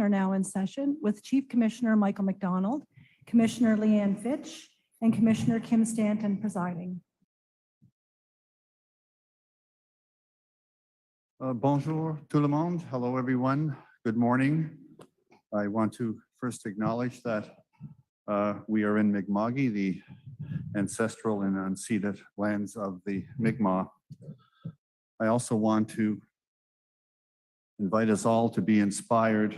are now in session with Chief Commissioner Michael McDonald, Commissioner Leanne Fitch, and Commissioner Kim Stanton presiding. Bonjour tout le monde. Hello, everyone. Good morning. I want to first acknowledge that we are in Mi'kma'ki, the ancestral and unceded lands of the Mi'kmaq. I also want to invite us all to be inspired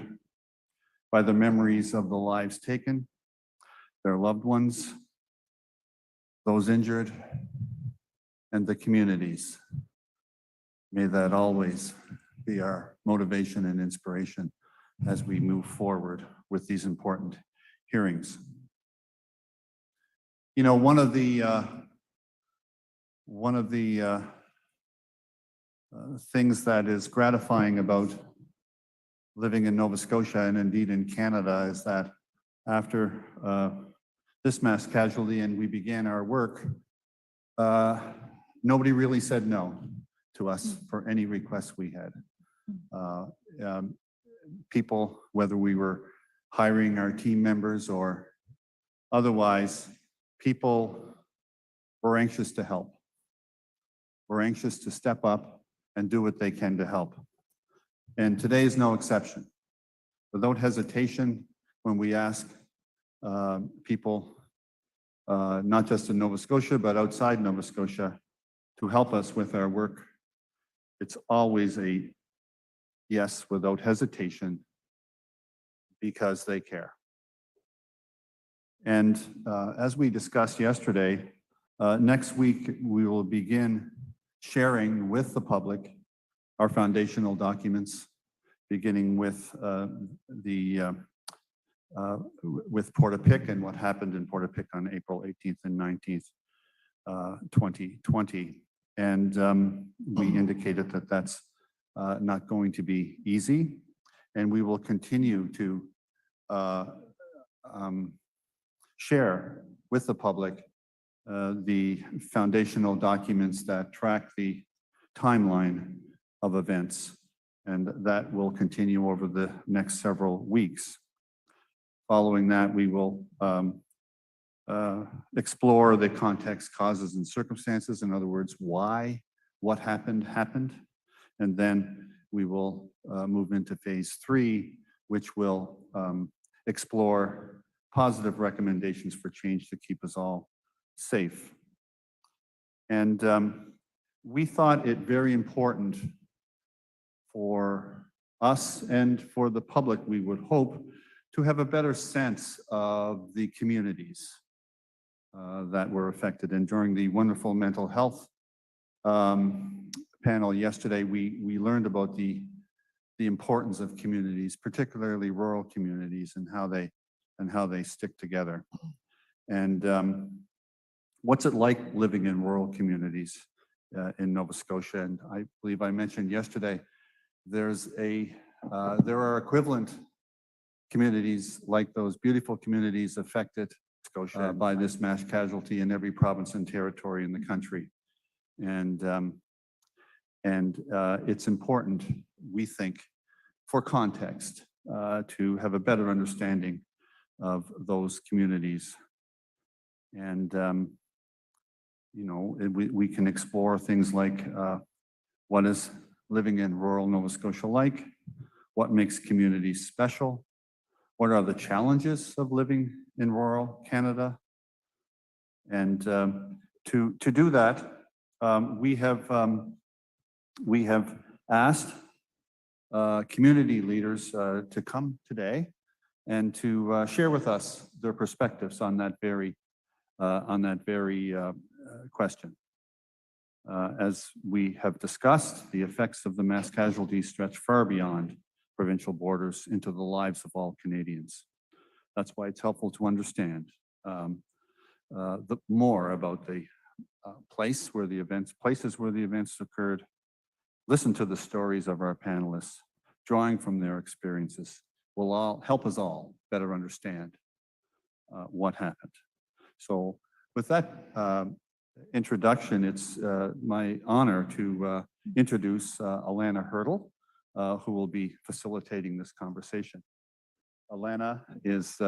by the memories of the lives taken, their loved ones, those injured, and the communities. May that always be our motivation and inspiration as we move forward with these important hearings. You know, one of the things that is gratifying about living in Nova Scotia and indeed in Canada is that after this mass casualty and we began our work, nobody really said no to us for any requests we had. People, whether we were hiring our team members or otherwise, people were anxious to help. We're anxious to step up and do what they can to help. And today is no exception. Without hesitation, when we ask people, not just in Nova Scotia, but outside Nova Scotia, to help us with our work, it's always a yes without hesitation because they care. And as we discussed yesterday, next week we will begin sharing with the public our foundational documents, beginning with with Portapique and what happened in Portapique on April 18th and 19th, 2020. And we indicated that that's not going to be easy, and we will continue to share with the public the foundational documents that track the timeline of events, and that will continue over the next several weeks. Following that, we will explore the context, causes, and circumstances. In other words, why what happened. And then we will move into phase 3, which will explore positive recommendations for change to keep us all safe. And we thought it very important for us and for the public, we would hope, to have a better sense of the communities that were affected. And during the wonderful mental health panel yesterday, we learned about the importance of communities, particularly rural communities, and how they stick together. And what's it like living in rural communities in Nova Scotia? And I believe I mentioned yesterday, there are equivalent communities like those beautiful communities affected Scotia by this mass casualty in every province and territory in the country. And it's important, we think, for context, to have a better understanding of those communities. And, you know, we can explore things like what is living in rural Nova Scotia like, what makes communities special, what are the challenges of living in rural Canada. And to do that, we have asked community leaders to come today and to share with us their perspectives on that very question. As we have discussed, the effects of the mass casualties stretch far beyond provincial borders into the lives of all Canadians. That's why it's helpful to understand more about the places where the events occurred, listen to the stories of our panelists, drawing from their experiences will all help us all better understand what happened. So with that introduction, it's my honor to introduce Alana Hurdle, who will be facilitating this conversation. Alana is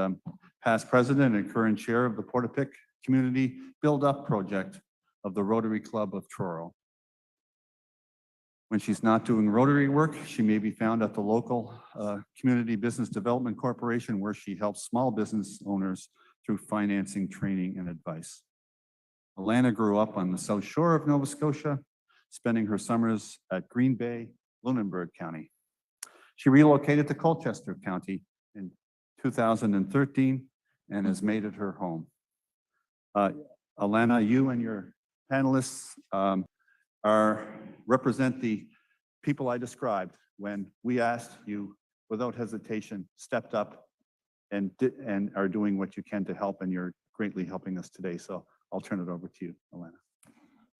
past president and current chair of the Portapic Community Build Up Project of the Rotary Club of Truro. When she's not doing Rotary work, she may be found at the local Community Business Development Corporation, where she helps small business owners through financing, training, and advice. Alana grew up on the South Shore of Nova Scotia, spending her summers at Green Bay, Lunenburg County. She relocated to Colchester County in 2013 and has made it her home. Alana, you and your panelists represent the people I described when we asked. You, without hesitation, stepped up and are doing what you can to help, and you're greatly helping us today. So I'll turn it over to you, Alana.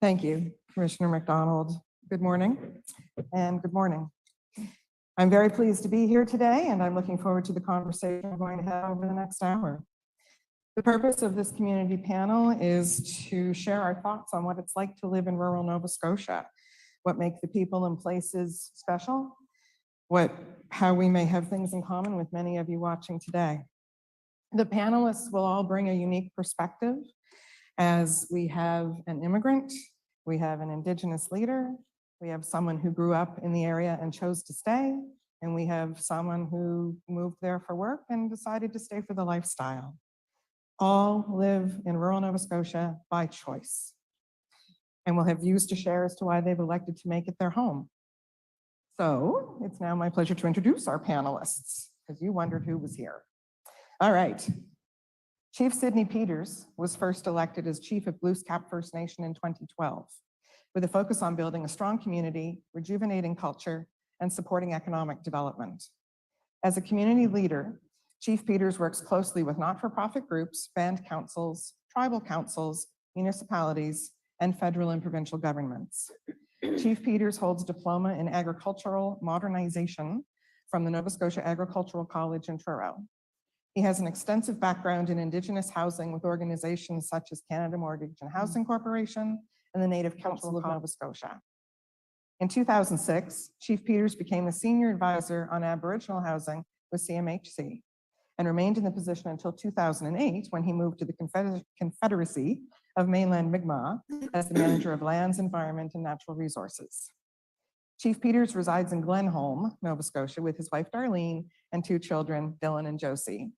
Thank you, Commissioner McDonald. Good morning and good morning. I'm very pleased to be here today, and I'm looking forward to the conversation we're going to have over the next hour. The purpose of this community panel is to share our thoughts on what it's like to live in rural Nova Scotia, what makes the people and places special, how we may have things in common with many of you watching today. The panelists will all bring a unique perspective, as we have an immigrant, we have an Indigenous leader, we have someone who grew up in the area and chose to stay, and we have someone who moved there for work and decided to stay for the lifestyle. All live in rural Nova Scotia by choice, and will have views to share as to why they've elected to make it their home. So it's now my pleasure to introduce our panelists, because you wondered who was here. All right. Chief Sidney Peters was first elected as Chief of Blues Cap First Nation in 2012, with a focus on building a strong community, rejuvenating culture, and supporting economic development. As a community leader, Chief Peters works closely with not-for-profit groups, band councils, tribal councils, municipalities, and federal and provincial governments. Chief Peters holds a diploma in agricultural modernization from the Nova Scotia Agricultural College in Truro. He has an extensive background in Indigenous housing with organizations such as Canada Mortgage and Housing Corporation and the Native Council of Nova Scotia. In 2006, Chief Peters became the Senior Advisor on Aboriginal Housing with CMHC and remained in the position until 2008, when he moved to the Confederacy of Mainland Mi'kmaq as the Manager of Lands, Environment, and Natural Resources. Chief Peters resides in Glenholm, Nova Scotia, with his wife Darlene and two children, Dylan and Josie.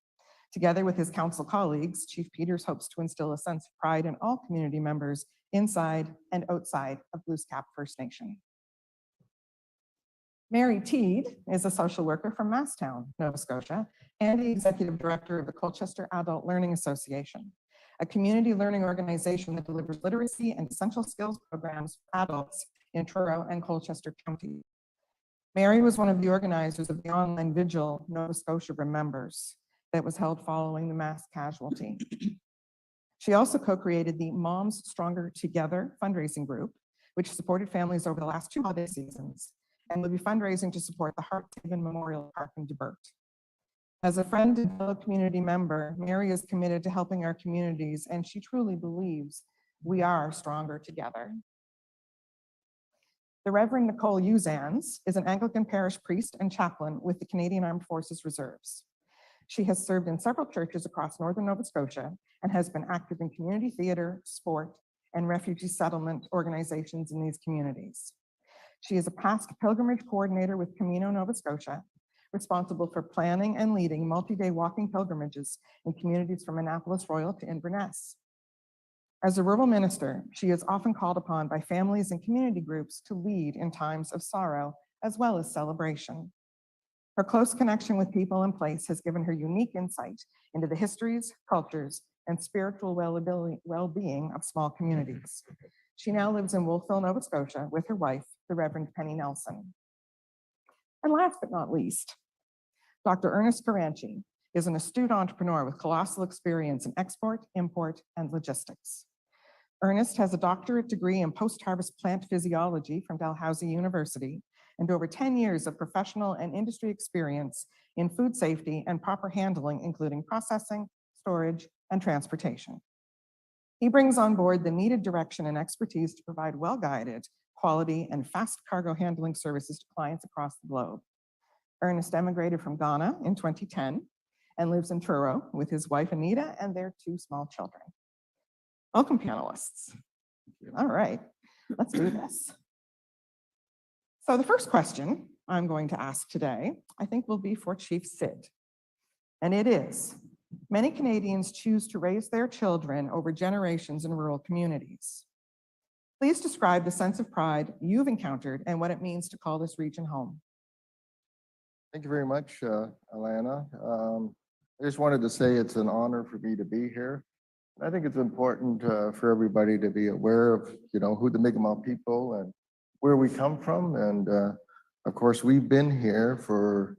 Together with his council colleagues, Chief Peters hopes to instill a sense of pride in all community members inside and outside of Blues Cap First Nation. Mary Teed is a social worker from Masstown, Nova Scotia, and the Executive Director of the Colchester Adult Learning Association, a community learning organization that delivers literacy and essential skills programs for adults in Truro and Colchester County. Mary was one of the organizers of the online vigil Nova Scotia Remembers that was held following the mass casualty. She also co-created the Moms Stronger Together fundraising group, which supported families over the last 2 holiday seasons, and will be fundraising to support the Hearthaven Memorial Park in Debert. As a friend and fellow community member, Mary is committed to helping our communities, and she truly believes we are stronger together. The Reverend Nicole Uzans is an Anglican parish priest and chaplain with the Canadian Armed Forces Reserves. She has served in several churches across northern Nova Scotia and has been active in community theater, sport, and refugee settlement organizations in these communities. She is a past pilgrimage coordinator with Camino Nova Scotia, responsible for planning and leading multi-day walking pilgrimages in communities from Annapolis Royal to Inverness. As a rural minister, she is often called upon by families and community groups to lead in times of sorrow as well as celebration. Her close connection with people and place has given her unique insight into the histories, cultures, and spiritual well-being of small communities. She now lives in Wolfville, Nova Scotia, with her wife, the Reverend Penny Nelson. And last but not least, Dr. Ernest Caranchi is an astute entrepreneur with colossal experience in export, import, and logistics. Ernest has a doctorate degree in post-harvest plant physiology from Dalhousie University and over 10 years of professional and industry experience in food safety and proper handling, including processing, storage, and transportation. He brings on board the needed direction and expertise to provide well-guided, quality, and fast cargo handling services to clients across the globe. Ernest emigrated from Ghana in 2010 and lives in Truro with his wife Anita and their 2 small children. Welcome, panelists. All right, let's do this. So the first question I'm going to ask today, I think, will be for Chief Sid. And it is, many Canadians choose to raise their children over generations in rural communities. Please describe the sense of pride you've encountered and what it means to call this region home. Thank you very much, Alana. I just wanted to say it's an honor for me to be here. I think it's important for everybody to be aware of, who the Mi'kmaq people and where we come from. And of course, we've been here for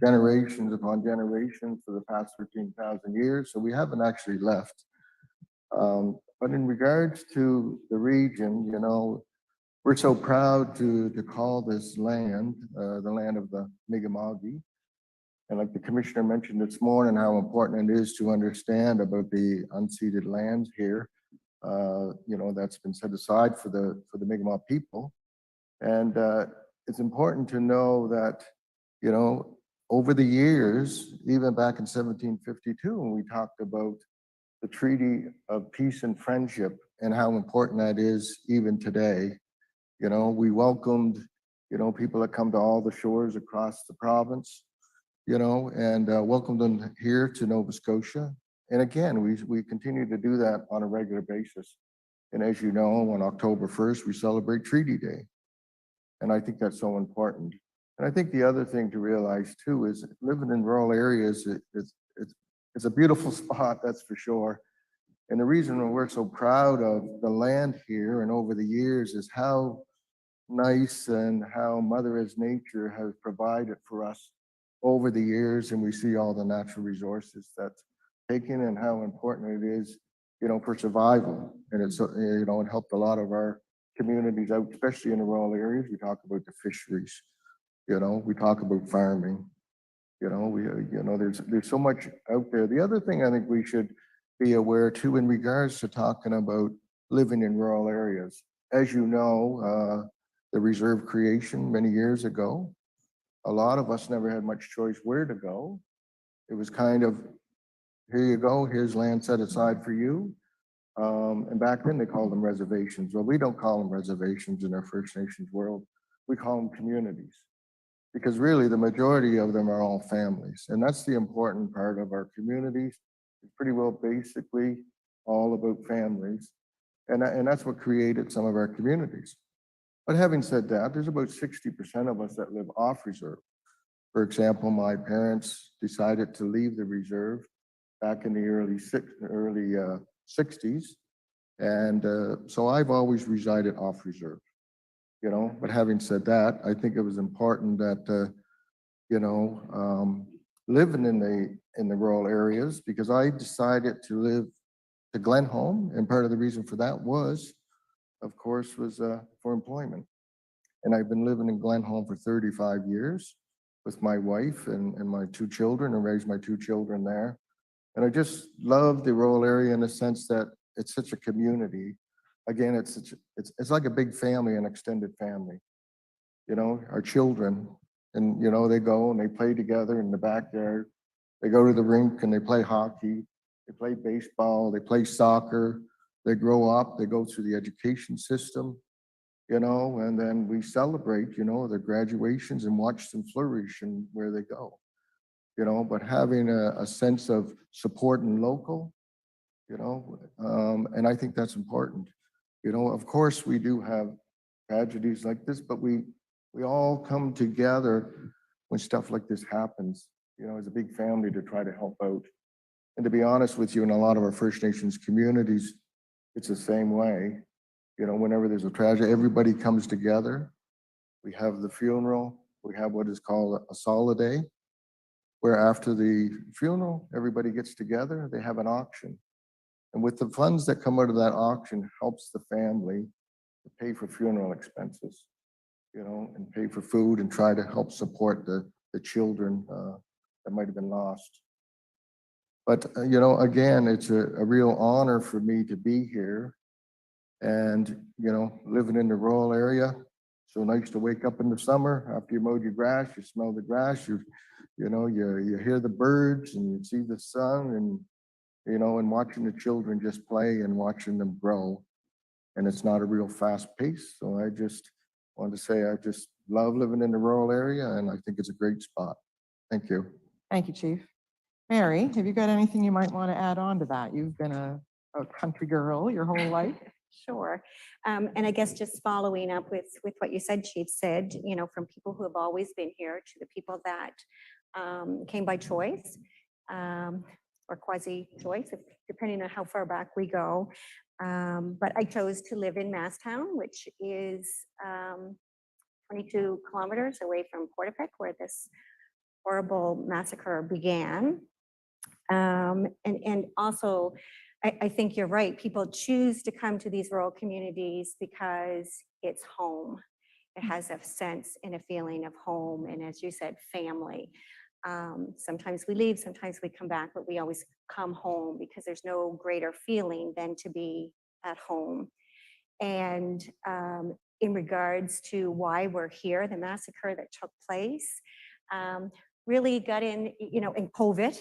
generations upon generations for the past 13,000 years. So we haven't actually left. But in regards to the region, we're so proud to call this land the land of the Mi'kmaq. And like the commissioner mentioned this morning, how important it is to understand about the unceded lands here, that's been set aside for the Mi'kmaq people. And it's important to know that, over the years, even back in 1752, when we talked about the Treaty of Peace and Friendship and how important that is even today, we welcomed, people that come to all the shores across the province, and welcomed them here to Nova Scotia. And again, we continue to do that on a regular basis. And as you know, on October 1st, we celebrate Treaty Day. And I think that's so important. And I think the other thing to realize too is living in rural areas, it's a beautiful spot, that's for sure. And the reason we're so proud of the land here and over the years is how nice and how Mother as Nature has provided for us over the years. And we see all the natural resources that's taken and how important it is, for survival. And it's, it helped a lot of our communities out, especially in the rural areas. We talk about the fisheries, we talk about farming, there's so much out there. The other thing I think we should be aware too, in regards to talking about living in rural areas, as you know, the reserve creation many years ago, a lot of us never had much choice where to go. It was kind of, here you go, here's land set aside for you. And back then they called them reservations. Well, we don't call them reservations in our First Nations world. We call them communities, because really the majority of them are all families. And that's the important part of our communities. It's pretty well basically all about families. And that's what created some of our communities. But having said that, there's about 60% of us that live off reserve. For example, my parents decided to leave the reserve back in the early 60s. And so I've always resided off reserve, but having said that, I think it was important that, living in the rural areas, because I decided to live to Glenholm. And part of the reason for that was, of course, was for employment. And I've been living in Glenholm for 35 years with my wife and my 2 children, and raised my 2 children there. And I just love the rural area in the sense that it's such a community. Again, it's like a big family, an extended family. Our children, and they go and they play together in the backyard. They go to the rink and they play hockey, they play baseball, they play soccer. They grow up, they go through the education system, and then we celebrate, their graduations and watch them flourish and where they go. But having a sense of support and local, and I think that's important. Of course, we do have tragedies like this, but we all come together when stuff like this happens, as a big family to try to help out. And to be honest with you, in a lot of our First Nations communities, it's the same way. Whenever there's a tragedy, everybody comes together. We have the funeral, we have what is called a soliday, where after the funeral, everybody gets together, they have an auction. And with the funds that come out of that auction helps the family to pay for funeral expenses, and pay for food and try to help support the children that might have been lost. But, again, it's a real honor for me to be here and, living in the rural area. So nice to wake up in the summer after you mowed your grass, you smell the grass, You know, you hear the birds and you see the sun and, you know, and watching the children just play and watching them grow. And it's not a real fast pace. So I just want to say I just love living in the rural area and I think it's a great spot. Thank you. Thank you, Chief. Mary, have you got anything you might want to add on to that? You've been a country girl your whole life. Sure. And I guess just following up with what you said, Chief said, you know, from people who have always been here to the people that came by choice or quasi-choice, depending on how far back we go. But I chose to live in Masstown, which is 22 kilometers away from Portapique, where this horrible massacre began. And also, I think you're right. People choose to come to these rural communities because it's home. It has a sense and a feeling of home. And as you said, family. Sometimes we leave, sometimes we come back, but we always come home because there's no greater feeling than to be at home. And in regards to why we're here, the massacre that took place really got in, you know, in COVID,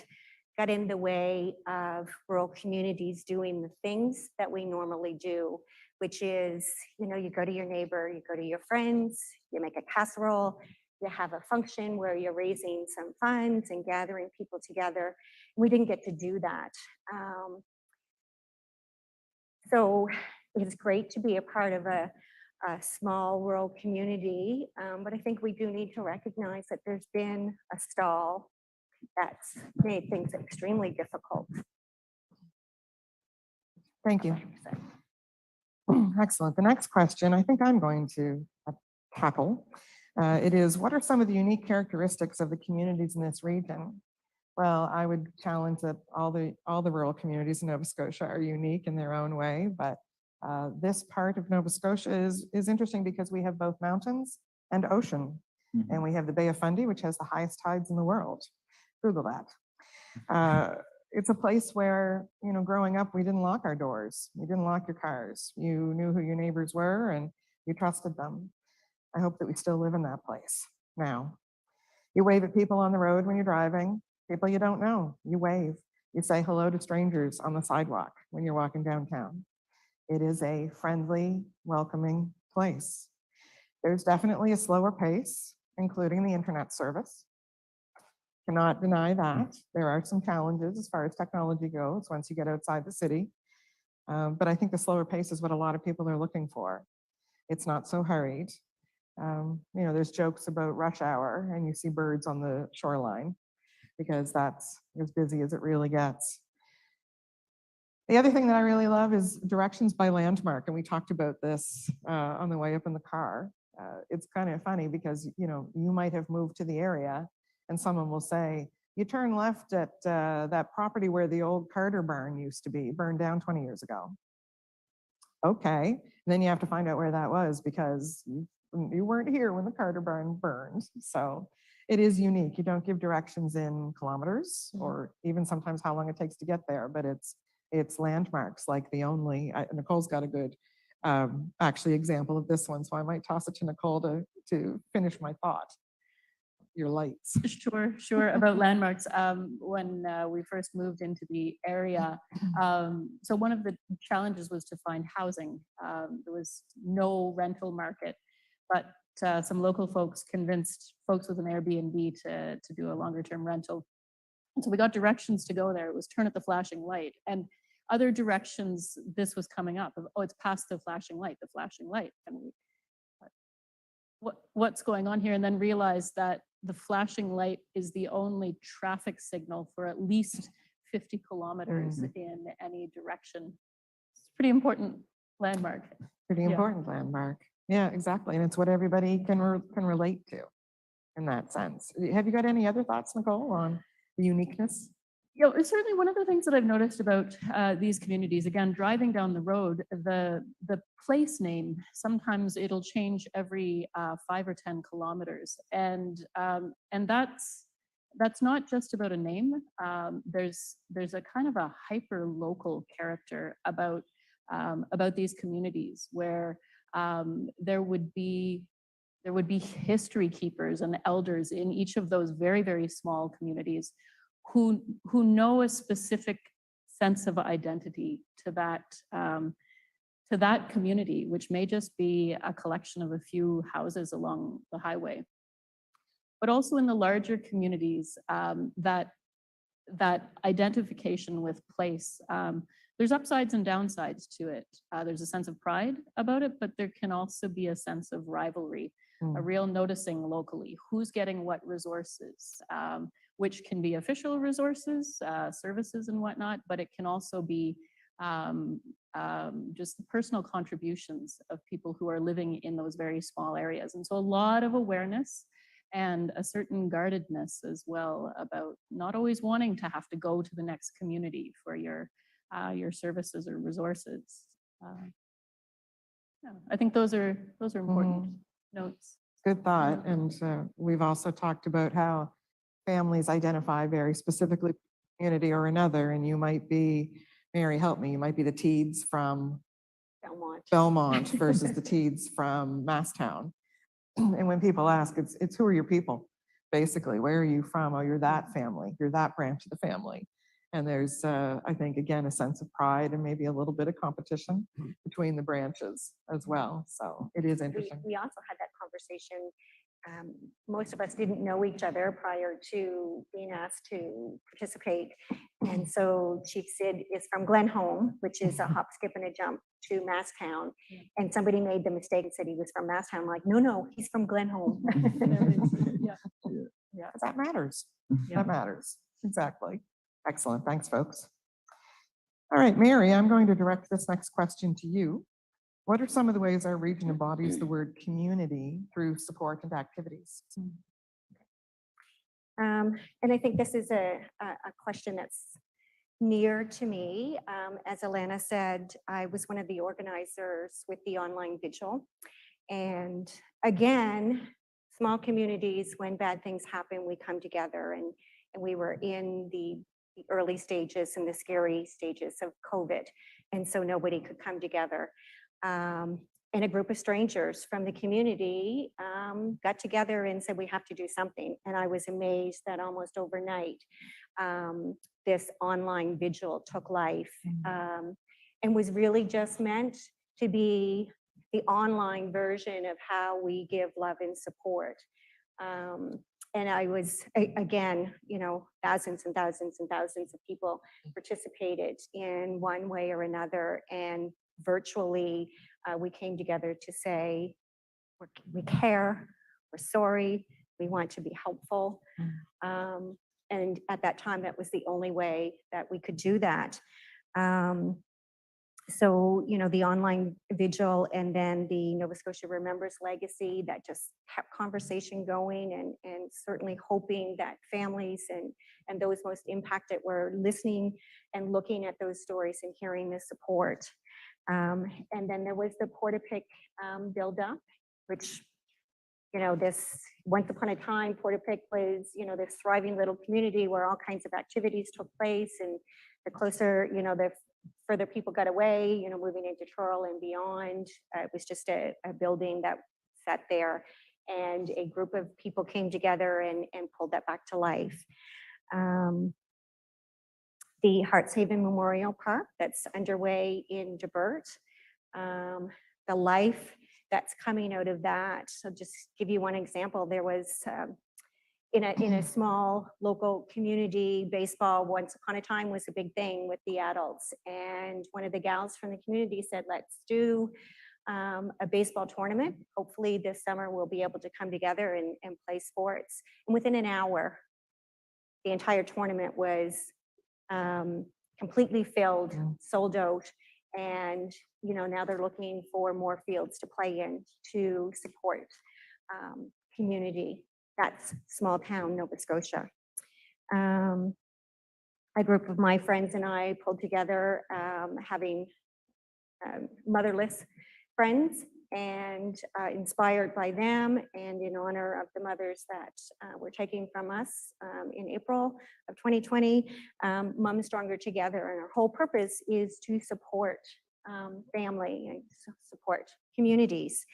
got in the way of rural communities doing the things that we normally do, which is, you know, you go to your neighbor, you go to your friends, you make a casserole, you have a function where you're raising some funds and gathering people together. We didn't get to do that. So it's great to be a part of a small rural community, but I think we do need to recognize that there's been a stall that's made things extremely difficult. Thank you. Excellent. The next question I think I'm going to tackle. It is, what are some of the unique characteristics of the communities in this region? Well, I would challenge that all the rural communities in Nova Scotia are unique in their own way, but this part of Nova Scotia is interesting because we have both mountains and ocean, and we have the Bay of Fundy, which has the highest tides in the world. Google that. It's a place where, you know, growing up, we didn't lock our doors. You didn't lock your cars. You knew who your neighbors were and you trusted them. I hope that we still live in that place now. You wave at people on the road when you're driving, people you don't know, you wave. You say hello to strangers on the sidewalk when you're walking downtown. It is a friendly, welcoming place. There's definitely a slower pace, including the internet service. Cannot deny that. There are some challenges as far as technology goes once you get outside the city. But I think the slower pace is what a lot of people are looking for. It's not so hurried. You know, there's jokes about rush hour and you see birds on the shoreline because that's as busy as it really gets. The other thing that I really love is directions by landmark. And we talked about this on the way up in the car. It's kind of funny because, you know, you might have moved to the area and someone will say, you turn left at that property where the old Carter barn used to be, burned down 20 years ago. Okay, and then you have to find out where that was because you weren't here when the Carter barn burned. So it is unique. You don't give directions in kilometers or even sometimes how long it takes to get there, but it's landmarks like the only, Nicole's got a good actually example of this one. So I might toss it to Nicole to finish my thought. Your lights. Sure. About landmarks. When we first moved into the area, so one of the challenges was to find housing. There was no rental market, but some local folks convinced folks with an Airbnb to do a longer term rental. And so we got directions to go there. It was turn at the flashing light. And other directions, this was coming up of, oh, it's past the flashing light. And we, what's going on here? And then realized that the flashing light is the only traffic signal for at least 50 kilometers in any direction. It's a pretty important landmark. Pretty important landmark. Yeah, exactly. And it's what everybody can relate to in that sense. Have you got any other thoughts, Nicole, on the uniqueness? You know, it's certainly one of the things that I've noticed about these communities. Again, driving down the road, the place name, sometimes it'll change every 5 or 10 kilometers. And that's not just about a name. There's a kind of a hyper local character about these communities where there would be There would be history keepers and elders in each of those very, very small communities who know a specific sense of identity to that community, which may just be a collection of a few houses along the highway. But also in the larger communities, that identification with place, there's upsides and downsides to it. There's a sense of pride about it, but there can also be a sense of rivalry, a real noticing locally who's getting what resources, which can be official resources, services and whatnot, but it can also be just the personal contributions of people who are living in those very small areas. And so a lot of awareness and a certain guardedness as well about not always wanting to have to go to the next community for your services or resources. Yeah, I think those are important notes. Good thought. And we've also talked about how families identify very specifically community or another, and you might be, Mary, help me, you might be the Teeds from Belmont versus the Teeds from Masstown. And when people ask, it's who are your people? Basically, where are you from? Oh, you're that family, you're that branch of the family. And there's, I think, again, a sense of pride and maybe a little bit of competition between the branches as well. So it is interesting. We also had that conversation. Most of us didn't know each other prior to being asked to participate. And so Chief Sid is from Glenholm, which is a hop, skip, and a jump to Masstown. And somebody made the mistake and said he was from Masstown. I'm like, no, he's from Glenholm. Yeah, that matters. That matters. Exactly. Excellent. Thanks, folks. All right, Mary, I'm going to direct this next question to you. What are some of the ways our region embodies the word community through support and activities? And I think this is a question that's near to me. As Alana said, I was one of the organizers with the online vigil. And again, small communities, when bad things happen, we come together, and we were in the early stages and the scary stages of COVID. And so nobody could come together. And a group of strangers from the community got together and said, we have to do something. And I was amazed that almost overnight, this online vigil took life, and was really just meant to be the online version of how we give love and support. And I was, again, thousands and thousands and thousands of people participated in one way or another. And virtually, we came together to say, we care, we're sorry, we want to be helpful. And at that time, that was the only way that we could do that. So, the online vigil and then the Nova Scotia Remembers legacy that just kept conversation going, and certainly hoping that families and those most impacted were listening and looking at those stories and hearing the support. And then there was the Portapique build-up, which, this once upon a time, Portapique was, this thriving little community where all kinds of activities took place, and the closer, the further people got away, moving into Truro and beyond, it was just a building that sat there, and a group of people came together and pulled that back to life. The Hearts Haven Memorial Park that's underway in Debert, the life that's coming out of that. So just give you one example, there was in a small local community, baseball once upon a time was a big thing with the adults. And one of the gals from the community said, let's do a baseball tournament. Hopefully this summer we'll be able to come together and play sports. And within an hour, the entire tournament was completely filled, sold out. And, now they're looking for more fields to play in to support community. That's small town Nova Scotia. A group of my friends and I pulled together, having motherless friends, and inspired by them and in honor of the mothers that were taken from us in April of 2020, Mom Stronger Together. And our whole purpose is to support family and support communities.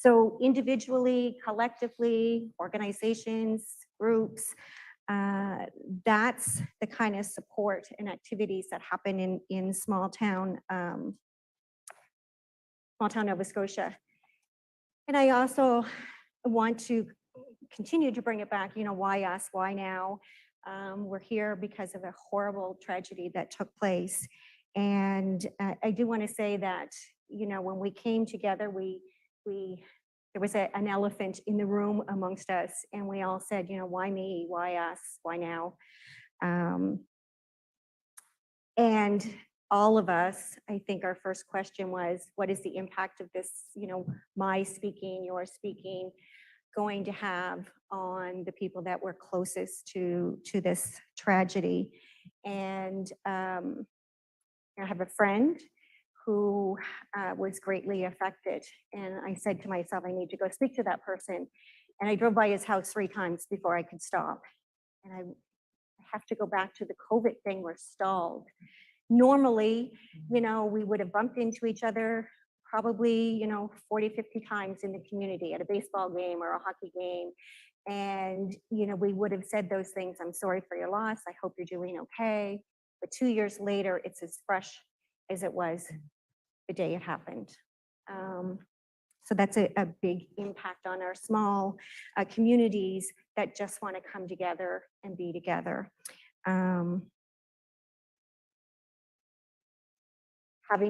So individually, collectively, organizations, groups, that's the kind of support and activities that happen in small town Nova Scotia. And I also want to continue to bring it back, why us, why now? We're here because of a horrible tragedy that took place. And I do want to say that, when we came together, there was an elephant in the room amongst us, and we all said, why me, why us, why now? And all of us, I think our first question was, what is the impact of this, my speaking, your speaking, going to have on the people that were closest to this tragedy? And I have a friend who was greatly affected. And I said to myself, I need to go speak to that person. And I drove by his house 3 times before I could stop. And I have to go back to the COVID thing, we're stalled. Normally, we would have bumped into each other probably, 40, 50 times in the community at a baseball game or a hockey game. And, we would have said those things, I'm sorry for your loss, I hope you're doing okay. But 2 years later, it's as fresh as it was the day it happened. So that's a big impact on our small communities that just want to come together and be together. Having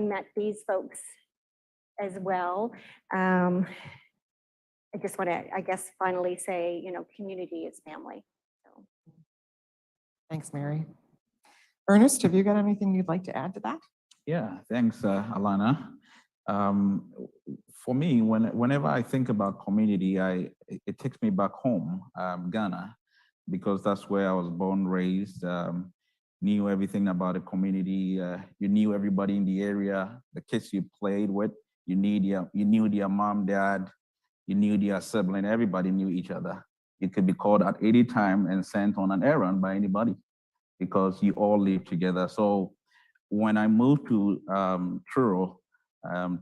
met these folks as well, I just want to, finally say, community is family. So. Thanks, Mary. Ernest, have you got anything you'd like to add to that? Yeah, thanks, Alana. For me, whenever I think about community, it takes me back home, Ghana, because that's where I was born, raised, knew everything about the community. You knew everybody in the area, the kids you played with, you knew their mom, dad, you knew their sibling, everybody knew each other. You could be called at any time and sent on an errand by anybody because you all lived together. So when I moved to Truro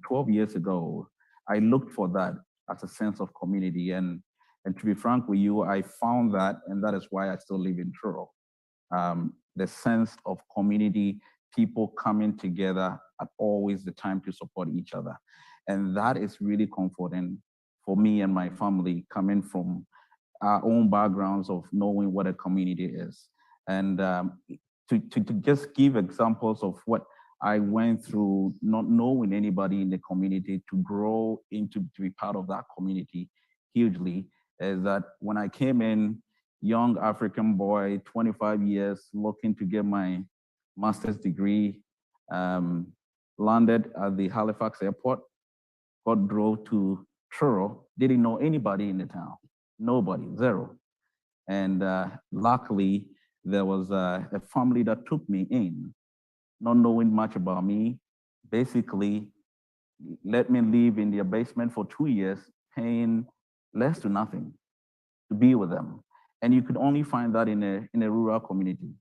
12 years ago, I looked for that as a sense of community. And to be frank with you, I found that, and that is why I still live in Truro. The sense of community, people coming together at always the time to support each other. And that is really comforting for me and my family, coming from our own backgrounds of knowing what a community is. And to just give examples of what I went through, not knowing anybody in the community, to grow into, to be part of that community hugely, is that when I came in, young African boy, 25 years, looking to get my master's degree, landed at the Halifax airport, got drove to Truro, didn't know anybody in the town, nobody, zero. And luckily, there was a family that took me in, not knowing much about me, basically let me live in their basement for 2 years, paying less to nothing to be with them. And you could only find that in a rural community.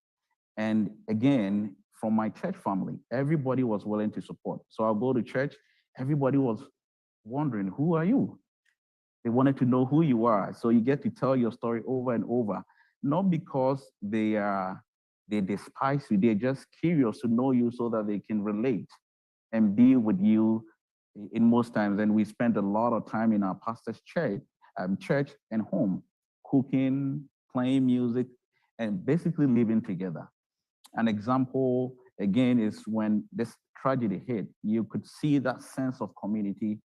And again, from my church family, everybody was willing to support. So I'll go to church, everybody was wondering, who are you? They wanted to know who you are. So you get to tell your story over and over, not because they despise you, they're just curious to know you so that they can relate and be with you in most times. And we spent a lot of time in our pastor's church and home, cooking, playing music, and basically living together. An example, again, is when this tragedy hit, you could see that sense of community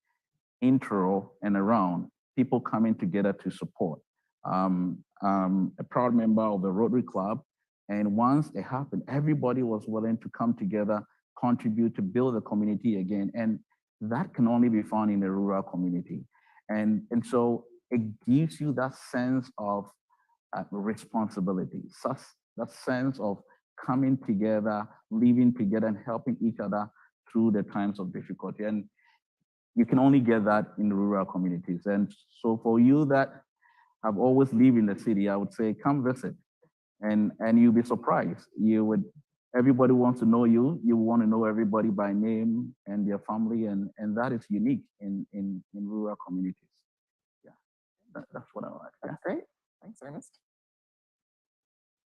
in Truro and around, people coming together to support. A proud member of the Rotary Club, and once it happened, everybody was willing to come together, contribute to build the community again, and that can only be found in a rural community. And so it gives you that sense of responsibility, that sense of coming together, living together, and helping each other through the times of difficulty. And you can only get that in rural communities. And so for you that have always lived in the city, I would say come visit, and you'll be surprised. Everybody wants to know you. You want to know everybody by name and their family, and that is unique in rural communities. That's what I like. Yeah. That's great. Thanks, Ernest.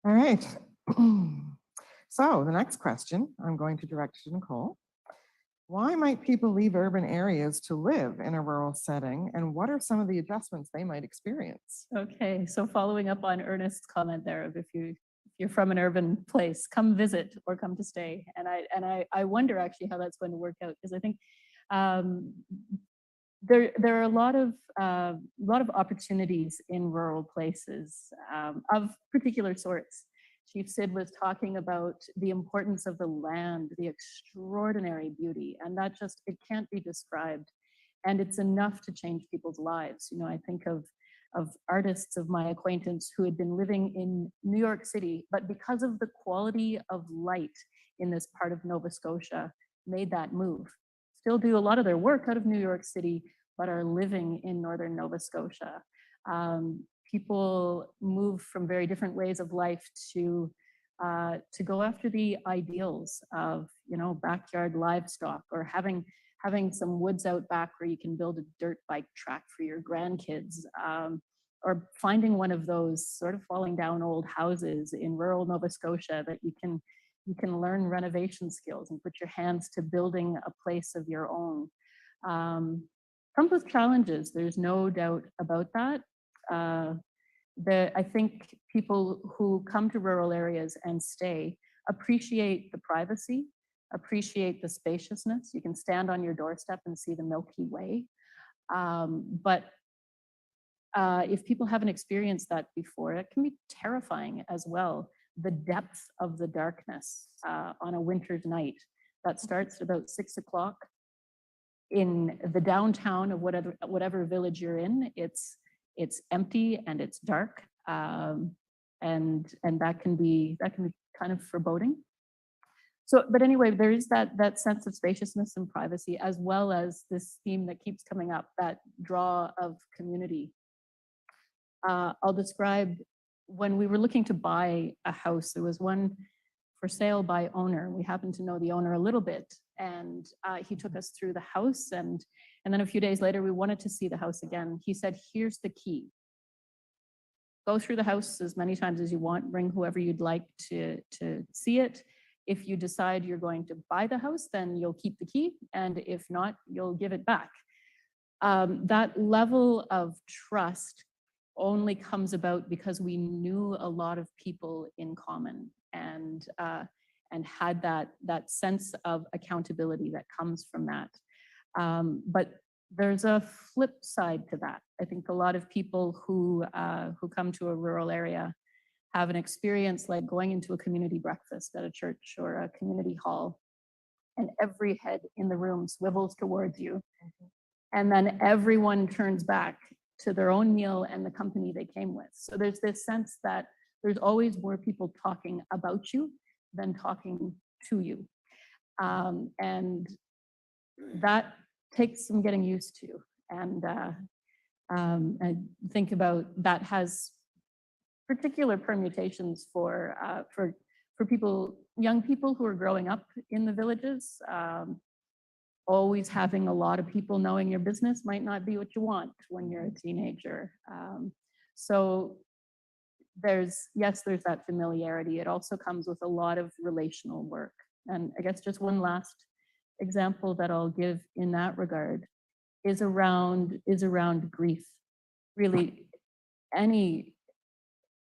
All right. So the next question I'm going to direct to Nicole. Why might people leave urban areas to live in a rural setting, and what are some of the adjustments they might experience? Okay, so following up on Ernest's comment there of if you're from an urban place, come visit or come to stay. And I wonder actually how that's going to work out, because I think there are a lot of opportunities in rural places of particular sorts. Chief Sid was talking about the importance of the land, the extraordinary beauty, and that just, it can't be described. And it's enough to change people's lives. You know, I think of artists of my acquaintance who had been living in New York City, but because of the quality of light in this part of Nova Scotia, made that move. Still do a lot of their work out of New York City, but are living in northern Nova Scotia. People move from very different ways of life to go after the ideals of, you know, backyard livestock, or having some woods out back where you can build a dirt bike track for your grandkids, or finding one of those sort of falling down old houses in rural Nova Scotia that you can learn renovation skills and put your hands to building a place of your own. Comes with challenges, there's no doubt about that. I think people who come to rural areas and stay appreciate the privacy, appreciate the spaciousness. You can stand on your doorstep and see the Milky Way. But if people haven't experienced that before, it can be terrifying as well. The depth of the darkness on a winter's night that starts at about 6 o'clock in the downtown of whatever village you're in. It's empty and it's dark, and that can be kind of foreboding. So, but anyway, there is that sense of spaciousness and privacy, as well as this theme that keeps coming up, that draw of community. I'll describe when we were looking to buy a house. There was one for sale by owner. We happened to know the owner a little bit, and he took us through the house, and then a few days later we wanted to see the house again. He said, here's the key. Go through the house as many times as you want, bring whoever you'd like to see it. If you decide you're going to buy the house, then you'll keep the key, and if not, you'll give it back. That level of trust only comes about because we knew a lot of people in common, and had that sense of accountability that comes from that. But there's a flip side to that. I think a lot of people who come to a rural area have an experience like going into a community breakfast at a church or a community hall, and every head in the room swivels towards you. And then everyone turns back to their own meal and the company they came with. So there's this sense that there's always more people talking about you than talking to you. And that takes some getting used to. And I think about that has particular permutations for people, young people who are growing up in the villages. Always having a lot of people knowing your business might not be what you want when you're a teenager. So there's that familiarity. It also comes with a lot of relational work. And I guess just one last example that I'll give in that regard is around grief. Really, any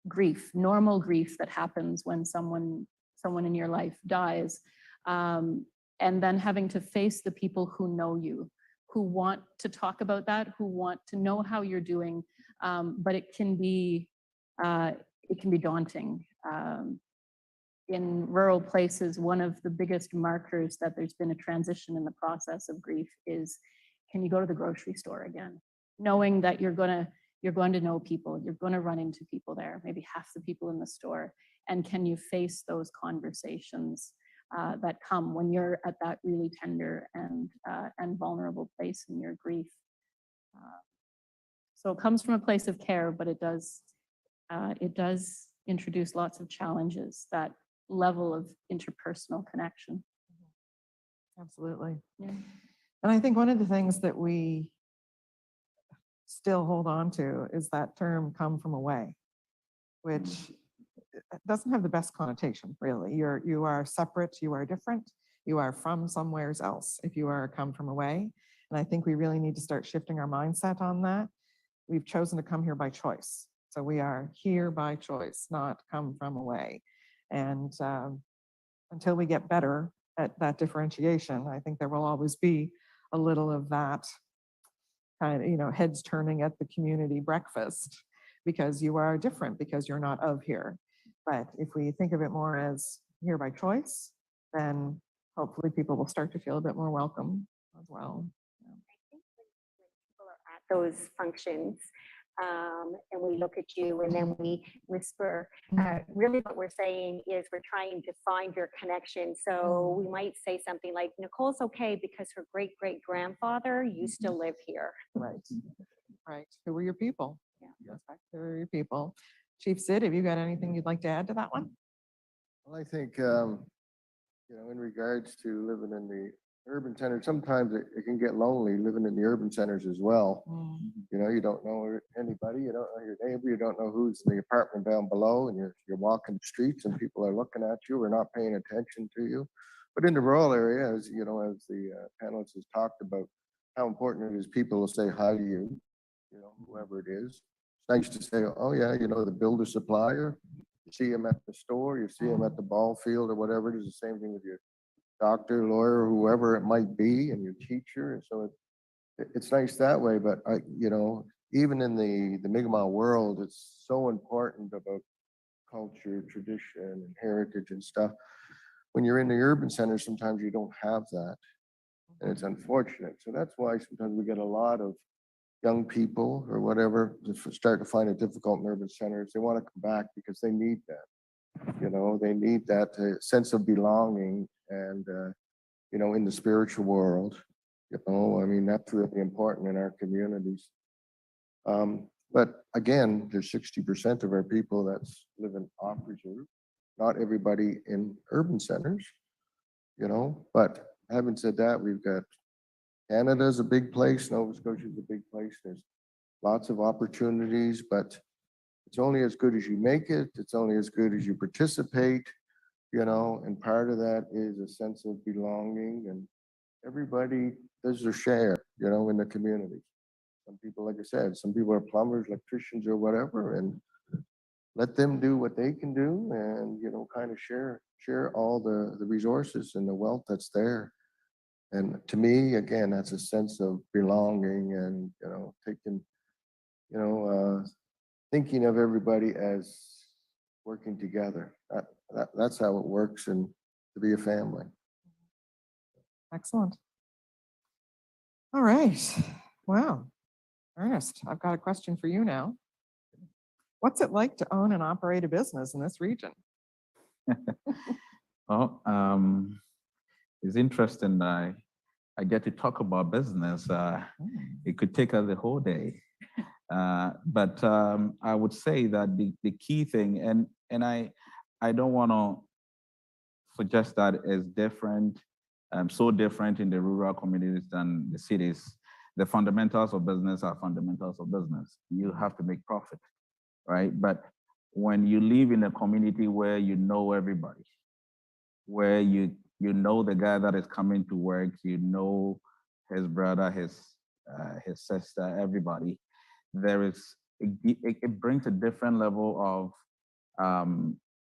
grief, normal grief that happens when someone in your life dies. And then having to face the people who know you, who want to talk about that, who want to know how you're doing, but it can be daunting. In rural places, one of the biggest markers that there's been a transition in the process of grief is, can you go to the grocery store again? Knowing that you're going to know people, you're going to run into people there, maybe half the people in the store, and can you face those conversations that come when you're at that really tender and vulnerable place in your grief. So it comes from a place of care, but it does introduce lots of challenges, that level of interpersonal connection. Absolutely. Yeah. And I think one of the things that we still hold on to is that term "come from away," which doesn't have the best connotation, really. You are separate, you are different, you are from somewhere else if you are come from away. And I think we really need to start shifting our mindset on that. We've chosen to come here by choice. So we are here by choice, not come from away. And until we get better at that differentiation, I think there will always be a little of that kind of, heads turning at the community breakfast because you are different, because you're not of here. But if we think of it more as here by choice, then hopefully people will start to feel a bit more welcome as well. I think when people are at those functions, and we look at you and then we whisper, really what we're saying is we're trying to find your connection. So we might say something like, Nicole's okay because her great great grandfather used to live here. Right. Right. Who were your people? Yeah. Who were your people? Chief Sid, have you got anything you'd like to add to that one? Well, I think, in regards to living in the urban center, sometimes it can get lonely living in the urban centers as well. You don't know anybody, you don't know your neighbor, you don't know who's in the apartment down below, and you're walking the streets and people are looking at you or not paying attention to you. But in the rural area, as the panelists has talked about, how important it is people will say hi to you, whoever it is. It's nice to say, oh yeah, the builder supplier. You see him at the store, you see him at the ball field or whatever it is. The same thing with your doctor, lawyer, whoever it might be, and your teacher. And so it's nice that way. But even in the Mi'kmaq world, it's so important about culture, tradition, and heritage and stuff. When you're in the urban center, sometimes you don't have that, and it's unfortunate. So that's why sometimes we get a lot of young people or whatever to start to find it difficult in urban centers. They want to come back because they need that. They need that sense of belonging and, in the spiritual world, I mean, that's really important in our communities. But again, there's 60% of our people that's living off reserve. Not everybody in urban centers, but having said that, we've got Canada's a big place, Nova Scotia's a big place. There's lots of opportunities, but it's only as good as you make it. It's only as good as you participate, and part of that is a sense of belonging, and everybody does their share, in the community. Some people, like I said, some people are plumbers, electricians or whatever, and let them do what they can do and, kind of share all the resources and the wealth that's there. And to me, again, that's a sense of belonging and, taking, thinking of everybody as working together. That's how it works and to be a family. Excellent. All right. Wow. Ernest, I've got a question for you now. What's it like to own and operate a business in this region? Well, it's interesting. I get to talk about business. It could take us the whole day. But I would say that the key thing, and I don't want to suggest that it's different, so different in the rural communities than the cities. The fundamentals of business are fundamentals of business. You have to make profit, right? But when you live in a community where you know everybody, where you know the guy that is coming to work, you know his brother, his sister, everybody, it brings a different level of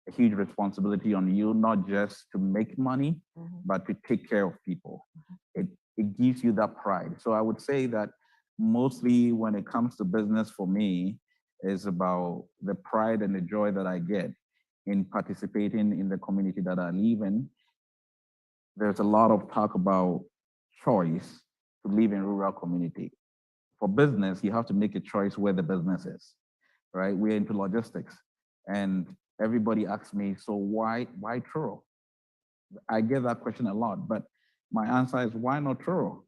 a huge responsibility on you, not just to make money, but to take care of people. It gives you that pride. So I would say that mostly when it comes to business for me, is about the pride and the joy that I get in participating in the community that I live in. There's a lot of talk about choice to live in rural community. For business, you have to make a choice where the business is, right? We're into logistics, and everybody asks me, so why Truro? I get that question a lot, but my answer is, why not Truro?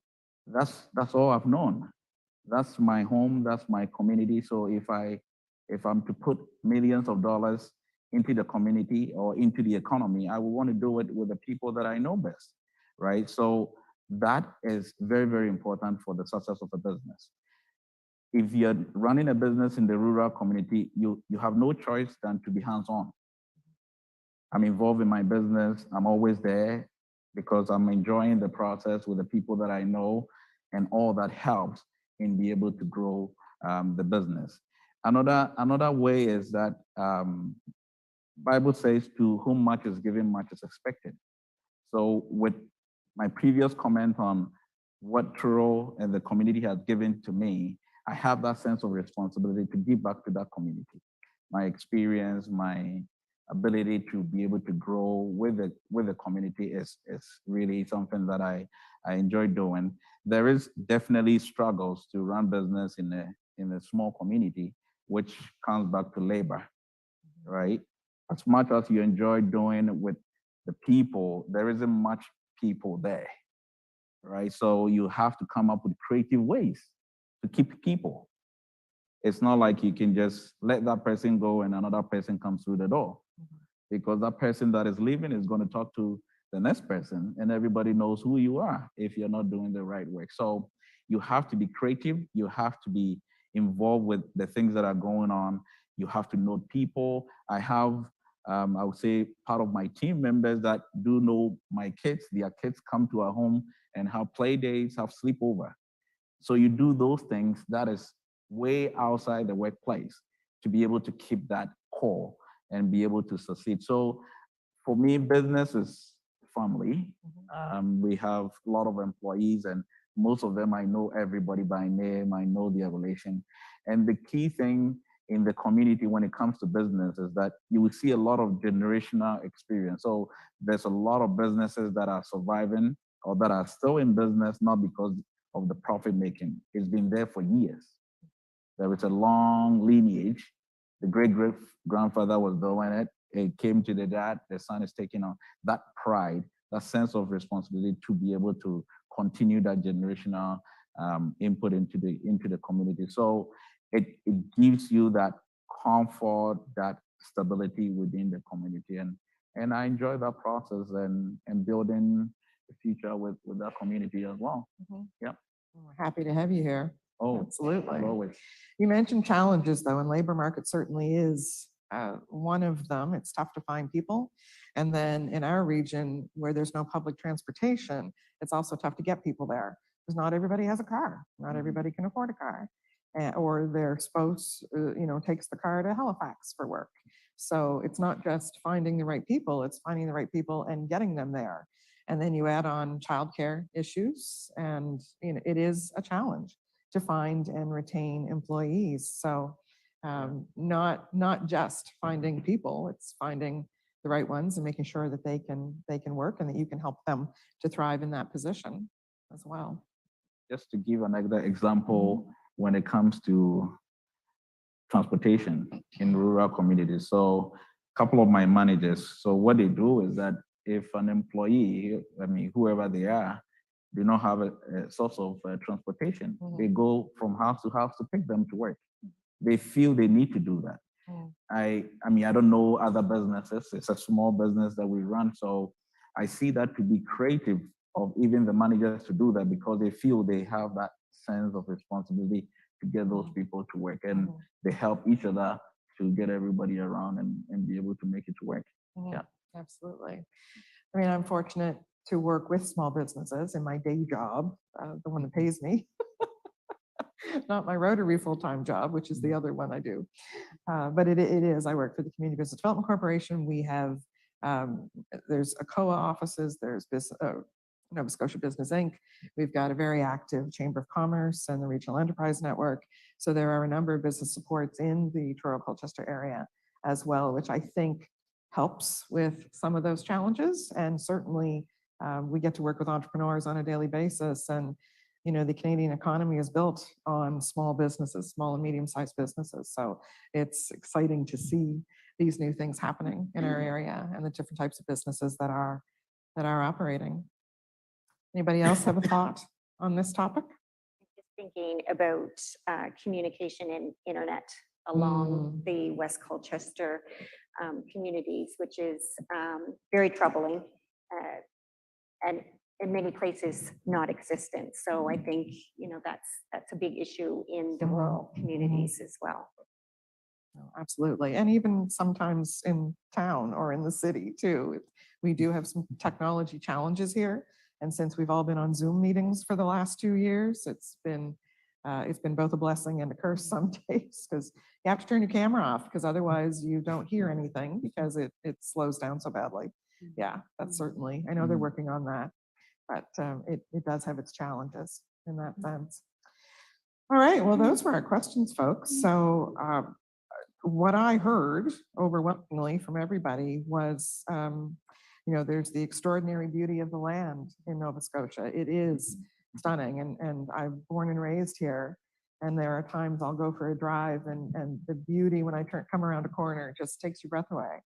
That's all I've known. That's my home, that's my community. So if I'm to put millions of dollars into the community or into the economy, I would want to do it with the people that I know best, right? So that is very, very important for the success of a business. if you're running a business in the rural community, you have no choice than to be hands-on. I'm involved in my business. I'm always there because I'm enjoying the process with the people that I know, and all that helps in be able to grow the business. Another way is that Bible says, to whom much is given, much is expected. So with my previous comment on what Truro and the community has given to me, I have that sense of responsibility to give back to that community. My experience, my ability to be able to grow with the community is really something that I enjoy doing. There is definitely struggles to run business in a small community, which comes back to labor, right? As much as you enjoy doing with the people, there isn't much people there, right? So you have to come up with creative ways to keep people. It's not like you can just let that person go and another person comes through the door, because that person that is leaving is going to talk to the next person, and everybody knows who you are if you're not doing the right work. So you have to be creative. You have to be involved with the things that are going on. You have to know people. I have, I would say, part of my team members that do know my kids. Their kids come to our home and have play dates, have sleepover. So you do those things that is way outside the workplace to be able to keep that core and be able to succeed. So for me, business is family. We have a lot of employees, and most of them, I know everybody by name. I know their relation. And the key thing in the community when it comes to business is that you will see a lot of generational experience. So there's a lot of businesses that are surviving or that are still in business, not because of the profit making. It's been there for years. There is a long lineage. The great-great-grandfather was doing it. It came to the dad. The son is taking on that pride, that sense of responsibility to be able to continue that generational input into the community. So it gives you that comfort, that stability within the community, and I enjoy that process and building the future with that community as well. Yeah. We're happy to have you here. Oh, Absolutely. always. You mentioned challenges, though, and labor market certainly is one of them. It's tough to find people. And then in our region, where there's no public transportation, it's also tough to get people there, because not everybody has a car. Not everybody can afford a car. Or their spouse, takes the car to Halifax for work. So it's not just finding the right people, it's finding the right people and getting them there. And then you add on childcare issues, and it is a challenge to find and retain employees. So not just finding people, it's finding the right ones and making sure that they can work and that you can help them to thrive in that position as well. Just to give another example, when it comes to transportation in rural communities. So a couple of my managers, so what they do is that if an employee, whoever they are, do not have a source of transportation, they go from house to house to pick them to work. They feel they need to do that. I don't know other businesses. It's a small business that we run. So I see that to be creative of even the managers to do that, because they feel they have that sense of responsibility to get those people to work, and they help each other to get everybody around and be able to make it to work. Yeah, absolutely. I'm fortunate to work with small businesses in my day job, the one that pays me, not my Rotary full-time job, which is the other one I do. But it is, I work for the Community Business Development Corporation. We have, there's ACOA offices, there's Nova Scotia Business Inc. We've got a very active Chamber of Commerce and the Regional Enterprise Network. So there are a number of business supports in the Truro-Colchester area as well, which I think helps with some of those challenges. And certainly we get to work with entrepreneurs on a daily basis. And, the Canadian economy is built on small businesses, small and medium-sized businesses. So it's exciting to see these new things happening in our area and the different types of businesses that are operating. Anybody else have a thought on this topic? Just thinking about communication and internet along the West Colchester communities, which is very troubling. And in many places not existent. So I think, that's a big issue in the rural communities as well. No, absolutely. And even sometimes in town or in the city too. We do have some technology challenges here. And since we've all been on Zoom meetings for the last 2 years, it's been both a blessing and a curse some days, because you have to turn your camera off, because otherwise you don't hear anything because it slows down so badly. Yeah, that's certainly, I know they're working on that, but it does have its challenges in that sense. All right, well, those were our questions, folks. So what I heard overwhelmingly from everybody was, there's the extraordinary beauty of the land in Nova Scotia. It is stunning, and I'm born and raised here. And there are times I'll go for a drive, and the beauty when I come around a corner just takes your breath away.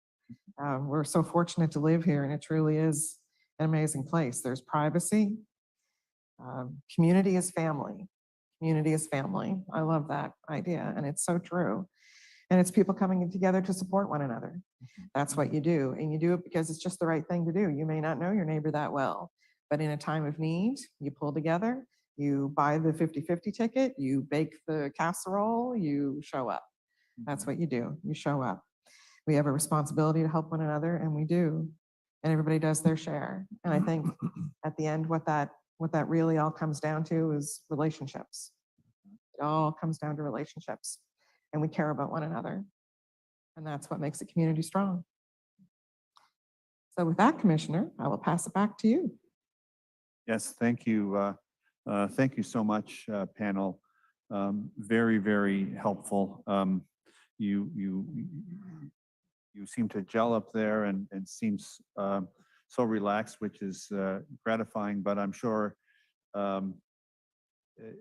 We're so fortunate to live here, and it truly is an amazing place. There's privacy. Community is family. Community is family. I love that idea, and it's so true. And it's people coming together to support one another. That's what you do. And you do it because it's just the right thing to do. You may not know your neighbor that well, but in a time of need, you pull together, you buy the 50-50 ticket, you bake the casserole, you show up. That's what you do. You show up. We have a responsibility to help one another, and we do. And everybody does their share. And I think at the end, what that really all comes down to is relationships. It all comes down to relationships. And we care about one another. And that's what makes a community strong. So with that, Commissioner, I will pass it back to you. Yes, thank you. Thank you so much, panel. Very, very helpful. You seem to gel up there and seems so relaxed, which is gratifying, but I'm sure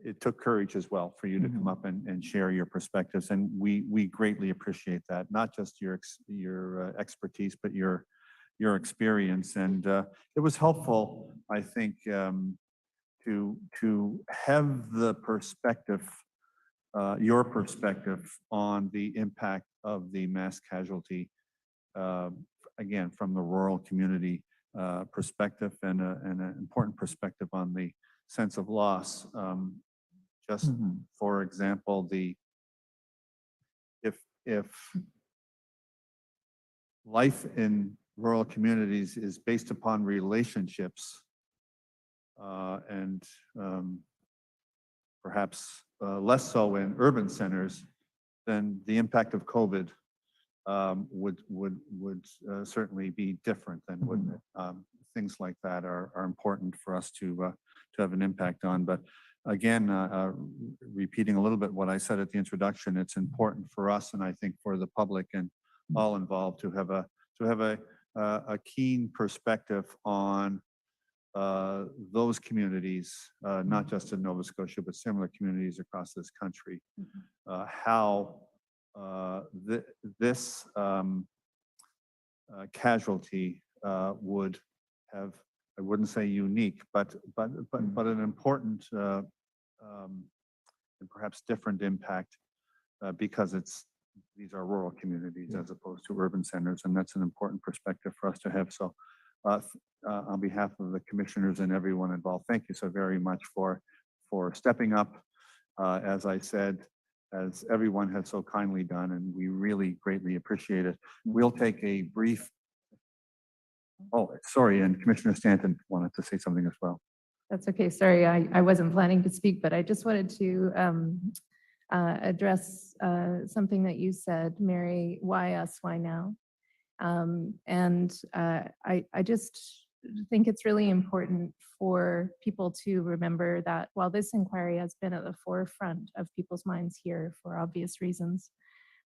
it took courage as well for you to come up and share your perspectives, and we greatly appreciate that. Not just your expertise, but your experience, and it was helpful, I think, to have the perspective, your perspective on the impact of the mass casualty, again from the rural community perspective, and an important perspective on the sense of loss. Just for example, if life in rural communities is based upon relationships, and perhaps less so in urban centers, then the impact of COVID would certainly be different, then, wouldn't it? Things like that are important for us to have an impact on. But again, repeating a little bit what I said at the introduction, it's important for us, and I think for the public and all involved, to have a keen perspective on those communities, not just in Nova Scotia, but similar communities across this country. How this casualty would have, I wouldn't say unique, but an important and perhaps different impact, because these are rural communities as opposed to urban centers, and that's an important perspective for us to have. So on behalf of the commissioners and everyone involved, thank you so very much for stepping up, as I said, as everyone has so kindly done, and we really greatly appreciate it. We'll take a brief, sorry, and Commissioner Stanton wanted to say something as well. That's okay. Sorry, I wasn't planning to speak, but I just wanted to address something that you said, Mary. Why us? Why now? I just think it's really important for people to remember that while this inquiry has been at the forefront of people's minds here for obvious reasons,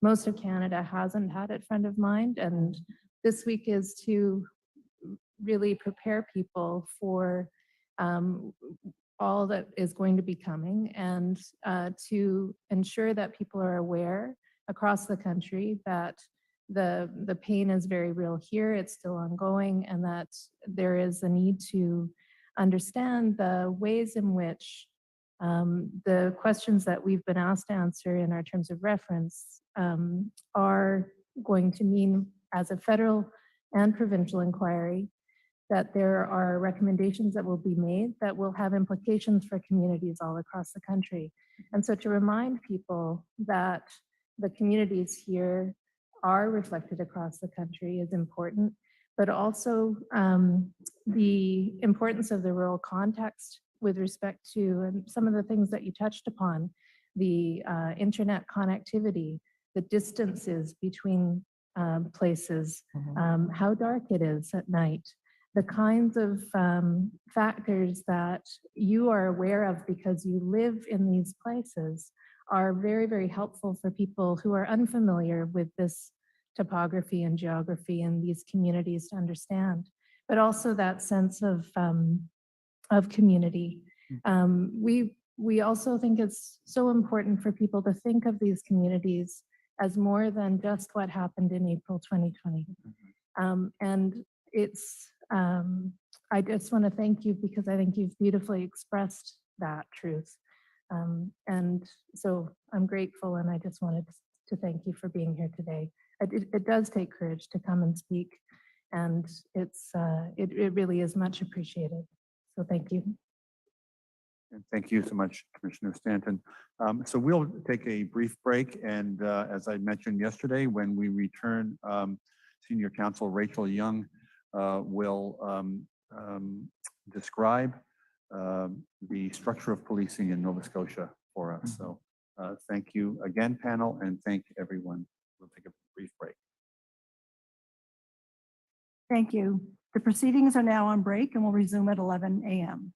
most of Canada hasn't had it front of mind. And this week is to really prepare people for all that is going to be coming, and to ensure that people are aware across the country that the pain is very real here, it's still ongoing, and that there is a need to understand the ways in which the questions that we've been asked to answer in our terms of reference are going to mean, as a federal and provincial inquiry, that there are recommendations that will be made that will have implications for communities all across the country. And so to remind people that the communities here are reflected across the country is important, but also the importance of the rural context with respect to some of the things that you touched upon, the internet connectivity, the distances between places, how dark it is at night, the kinds of factors that you are aware of because you live in these places are very, very helpful for people who are unfamiliar with this topography and geography in these communities to understand, but also that sense of community. We also think it's so important for people to think of these communities as more than just what happened in April 2020. And it's, I just want to thank you because I think you've beautifully expressed that truth. And so I'm grateful, and I just wanted to thank you for being here today. It does take courage to come and speak, and it really is much appreciated. So thank you. And thank you so much, Commissioner Stanton. So we'll take a brief break, and as I mentioned yesterday, when we return, Senior Counsel Rachel Young will describe the structure of policing in Nova Scotia for us. So thank you again, panel, and thank everyone. We'll take a brief break. Thank you. The proceedings are now on break and will resume at 11 a.m.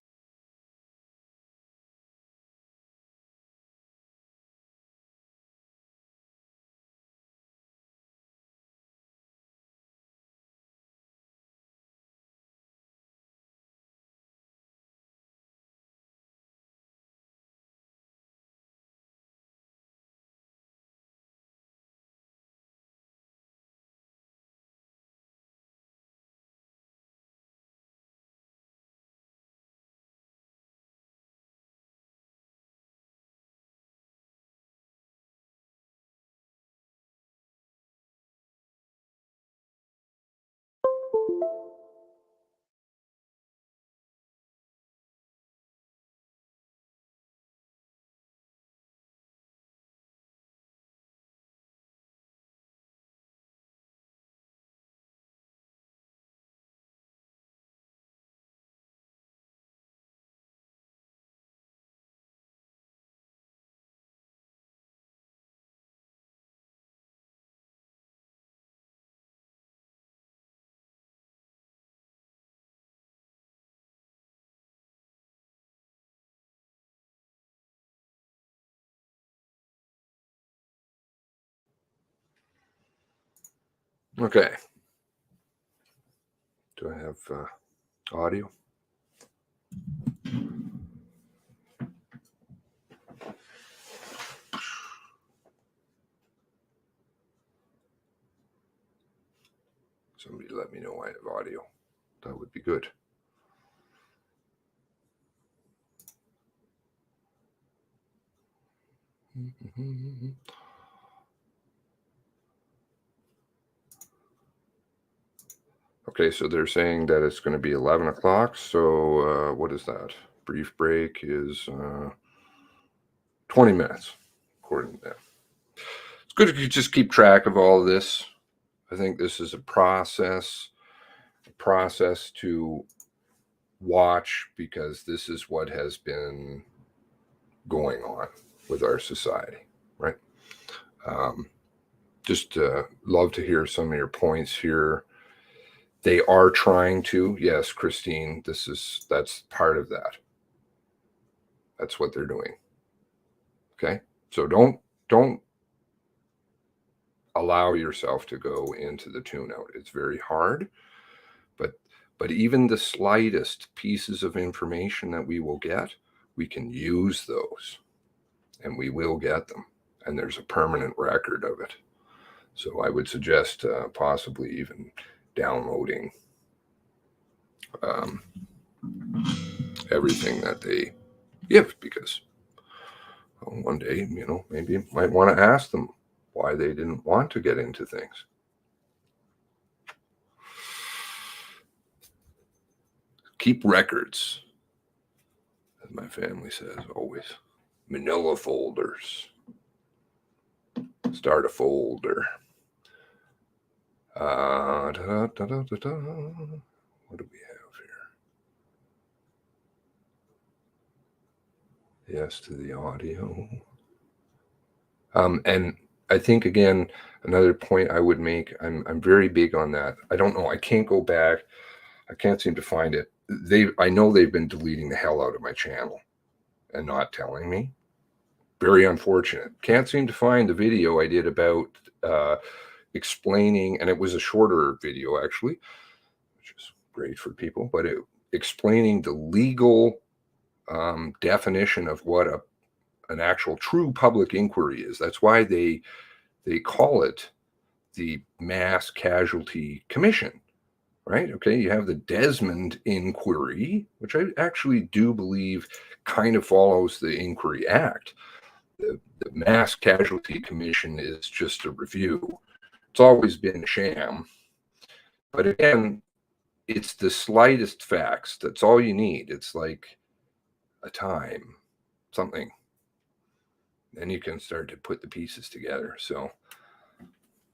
Okay. Do I have audio? Somebody let me know I have audio. That would be good. Okay, so they're saying that it's going to be 11 o'clock. So what is that? Brief break is 20 minutes, according to them. It's good if you just keep track of all of this. I think this is a process to watch, because this is what has been going on with our society, right? Just love to hear some of your points here. They are trying to, yes, Christine, that's part of that. That's what they're doing. Okay. So don't allow yourself to go into the tune out. It's very hard, but even the slightest pieces of information that we will get, we can use those, and we will get them. And there's a permanent record of it. So I would suggest possibly even downloading everything that they give, because one day, maybe you might want to ask them why they didn't want to get into things. Keep records, as my family says always. Manila folders. Start a folder. What do we have here? Yes to the audio. And I think, again, another point I would make, I'm very big on that. I don't know. I can't go back. I can't seem to find it. I know they've been deleting the hell out of my channel and not telling me. Very unfortunate. Can't seem to find the video I did about explaining, and it was a shorter video actually, which is great for people, but explaining the legal definition of what an actual true public inquiry is. That's why they call it the Mass Casualty Commission, right? Okay, you have the Desmond inquiry, which I actually do believe kind of follows the Inquiry Act. The Mass Casualty Commission is just a review. It's always been a sham. But again, it's the slightest facts. That's all you need. It's like a time, something. Then you can start to put the pieces together. So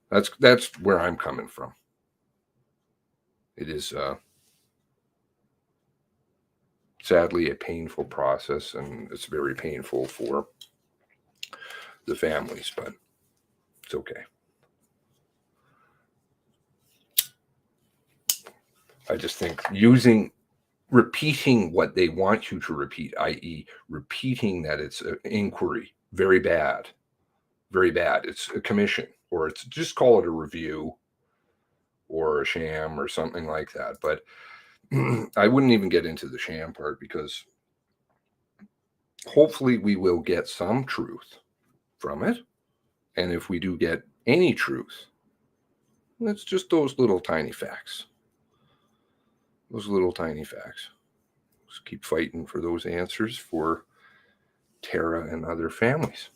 that's where I'm coming from. It is sadly a painful process, and it's very painful for the families, but it's okay. I just think repeating what they want you to repeat, i.e. repeating that it's an inquiry, very bad, very bad. It's a commission, or it's just call it a review or a sham or something like that. But I wouldn't even get into the sham part, because hopefully we will get some truth from it. And if we do get any truth, it's just those little tiny facts. Those little tiny facts. Just keep fighting for those answers for Tara and other families.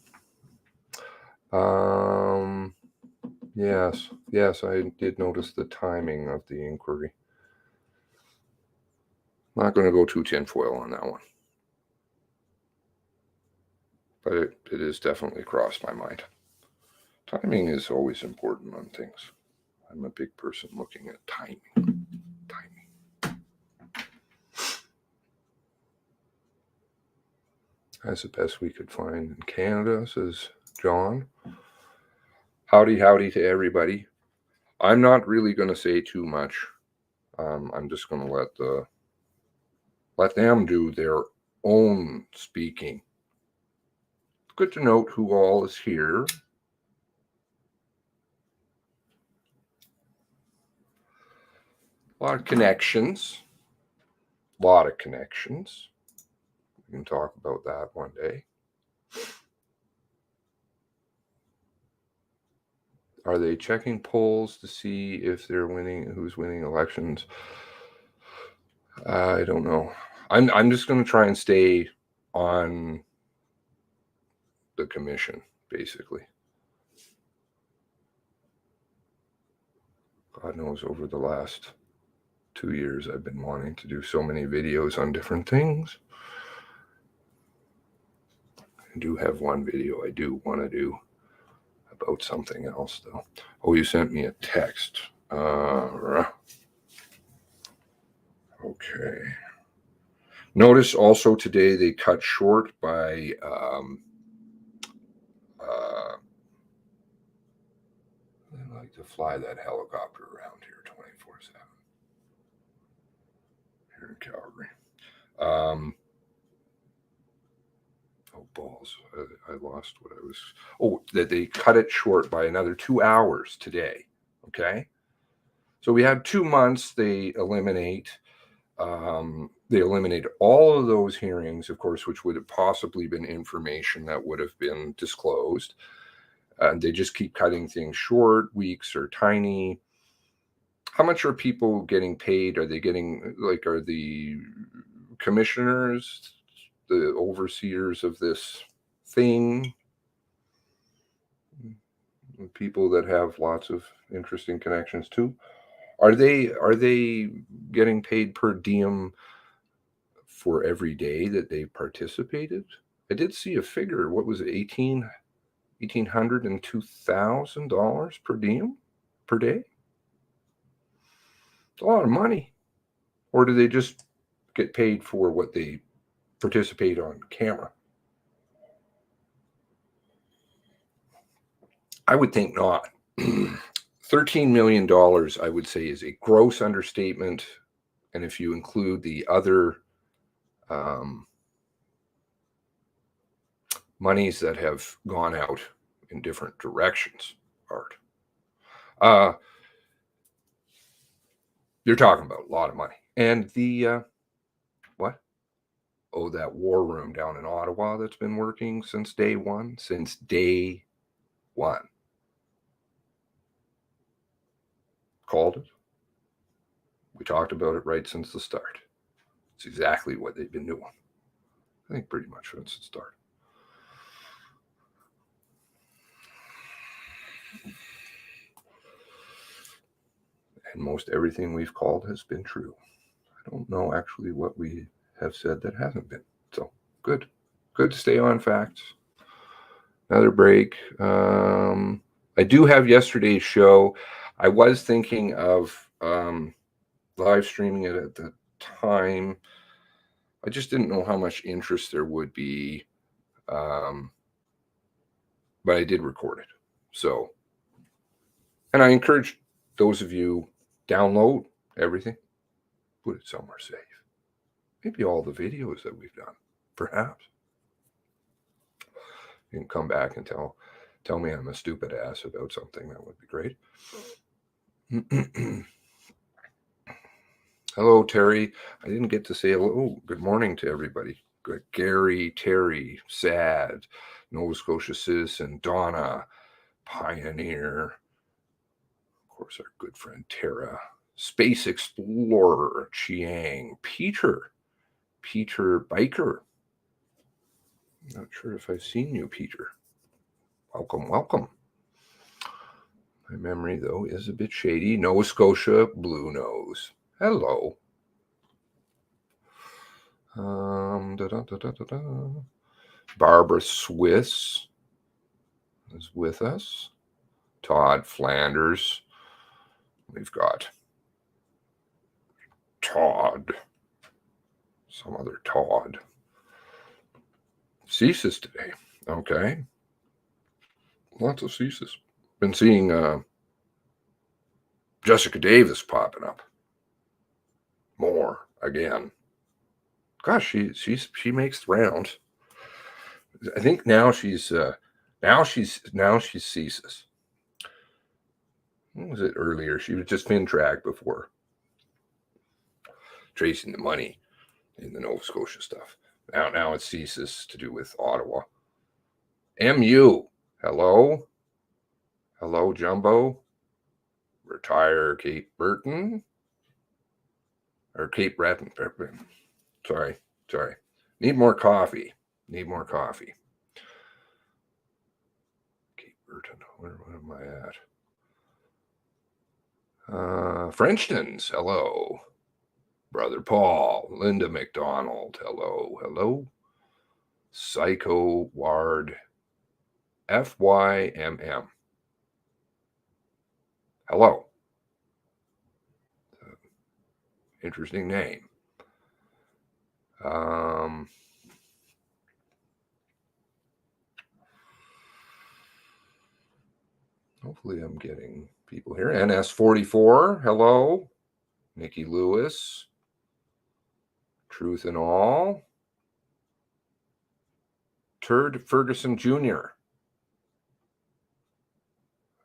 Yes, I did notice the timing of the inquiry. Not going to go too tinfoil on that one. But it is definitely crossed my mind. Timing is always important on things. I'm a big person looking at timing. That's the best we could find in Canada, says John. Howdy to everybody. I'm not really going to say too much. I'm just going to let them do their own speaking. Good to note who all is here. A lot of connections. We can talk about that one day. Are they checking polls to see if they're winning, who's winning elections? I don't know. I'm just going to try and stay on the commission, basically. God knows, over the last 2 years, I've been wanting to do so many videos on different things. I do have one video I do want to do about something else, though. Oh, you sent me a text. Okay. Notice also today they cut short by they like to fly that helicopter around here 24/7 here in Calgary. Oh, balls. I lost what I was. Oh, that they cut it short by another 2 hours today. Okay. So we had 2 months. They eliminate all of those hearings, of course, which would have possibly been information that would have been disclosed. And they just keep cutting things short. Weeks are tiny. How much are people getting paid? Are they getting, like, are the commissioners, the overseers of this thing, people that have lots of interesting connections too, are they getting paid per diem for every day that they participated. I did see a figure. What was it? $1,800 and $2,000 per diem per day. It's a lot of money. Or do they just get paid for what they participate on camera? I would think not. $13 million, I would say, is a gross understatement. And if you include the other monies that have gone out in different directions, Art, you're talking about a lot of money. And the, what? Oh, that war room down in Ottawa that's been working since day one. Since day one. Called it. We talked about it right since the start. It's exactly what they've been doing. I think pretty much since the start. And most everything we've called has been true. I don't know actually what we have said that hasn't been. So good. Good to stay on facts. Another break. I do have yesterday's show. I was thinking of live streaming it at the time. I just didn't know how much interest there would be. But I did record it. So, and I encourage those of you, download everything, put it somewhere safe. Maybe all the videos that we've done, perhaps. You can come back and tell me I'm a stupid ass about something. That would be great. Hello, Terry. I didn't get to say hello. Oh, good morning to everybody. Good. Gary, Terry, Sad, Nova Scotia Citizen, Donna, Pioneer. Of course, our good friend Tara, Space Explorer, Chiang, Peter Biker. Not sure if I've seen you, Peter. Welcome, welcome. My memory, though, is a bit shady. Nova Scotia, Blue Nose. Hello. Barbara Swiss is with us. Todd Flanders. We've got Todd. Some other Todd. CSIS today. Okay. Lots of CSIS. Been seeing Jessica Davis popping up. More again. Gosh, she makes the rounds. I think now she's CSIS. What was it earlier? She was just FinTrack before. Tracing the money in the Nova Scotia stuff. Now it's CSIS to do with Ottawa. MU. Hello. Hello, Jumbo. Retire Cape Breton. Or Cape Breton. Sorry. Need more coffee. Cape Breton. Where am I at? Frenchton's. Hello. Brother Paul. Linda McDonald. Hello. Psycho Ward. FYMM. Hello. Interesting name. Hopefully I'm getting people here. NS44. Hello. Nikki Lewis. Truth and All. Turd Ferguson Jr.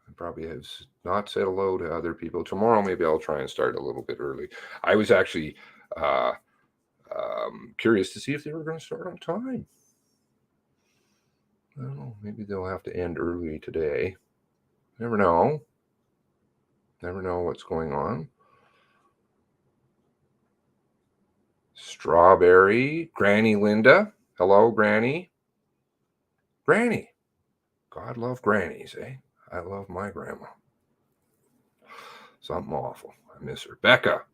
I probably have not said hello to other people. Tomorrow, maybe I'll try and start a little bit early. I was actually curious to see if they were going to start on time. I don't know. Maybe they'll have to end early today. Never know. Never know what's going on. Strawberry. Granny Linda. Hello, Granny. Granny. God love grannies, eh? I love my grandma. Something awful. I miss her. Becca.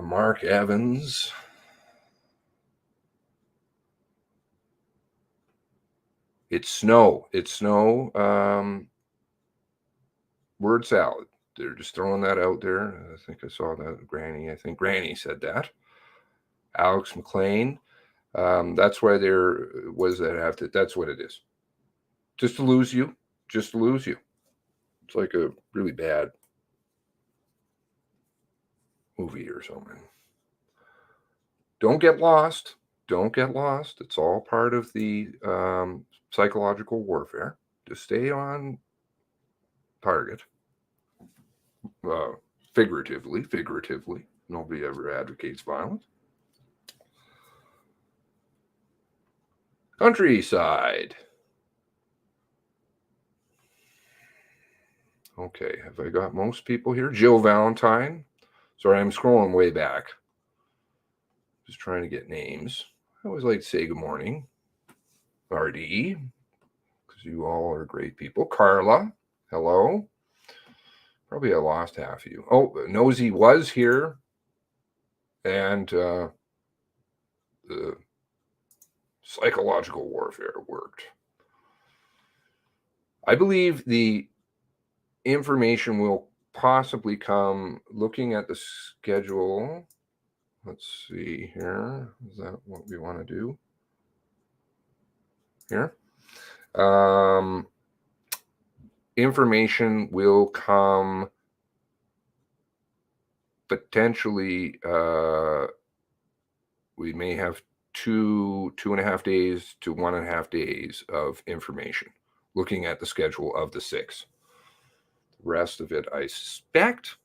Mark Evans. It's snow. It's snow. Word salad. They're just throwing that out there. I think I saw that. Granny. I think Granny said that. Alex McLean. That's why there was that after. That's what it is. Just to lose you. Just to lose you. It's like a really bad movie or something. Don't get lost. Don't get lost. It's all part of the psychological warfare. Just stay on target. Figuratively. Nobody ever advocates violence. Countryside. Okay, have I got most people here? Jill Valentine. Sorry, I'm scrolling way back. Just trying to get names. I always like to say good morning. RD, because you all are great people. Carla, hello. Probably I lost half of you. Oh, Nosy was here. And the psychological warfare worked. I believe the information will possibly come looking at the schedule. Let's see here. Is that what we want to do? Here. Information will come potentially. We may have 2.5 days to 1.5 days of information looking at the schedule of the 6. The rest of it, I suspect,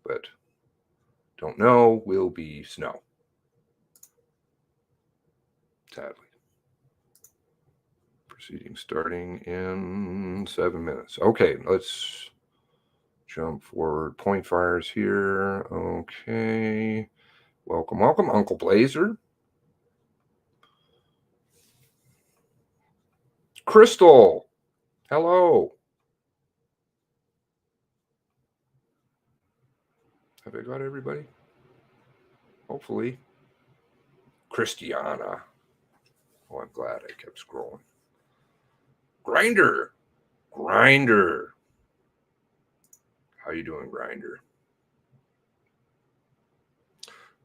but don't know, will be snow. Sadly. Proceeding starting in 7 minutes. Okay, let's jump forward. Point fires here. Okay. Welcome, welcome, Uncle Blazer. Crystal, hello. Have I got everybody? Hopefully. Christiana. Oh, I'm glad I kept scrolling. Grinder. How you doing, Grinder?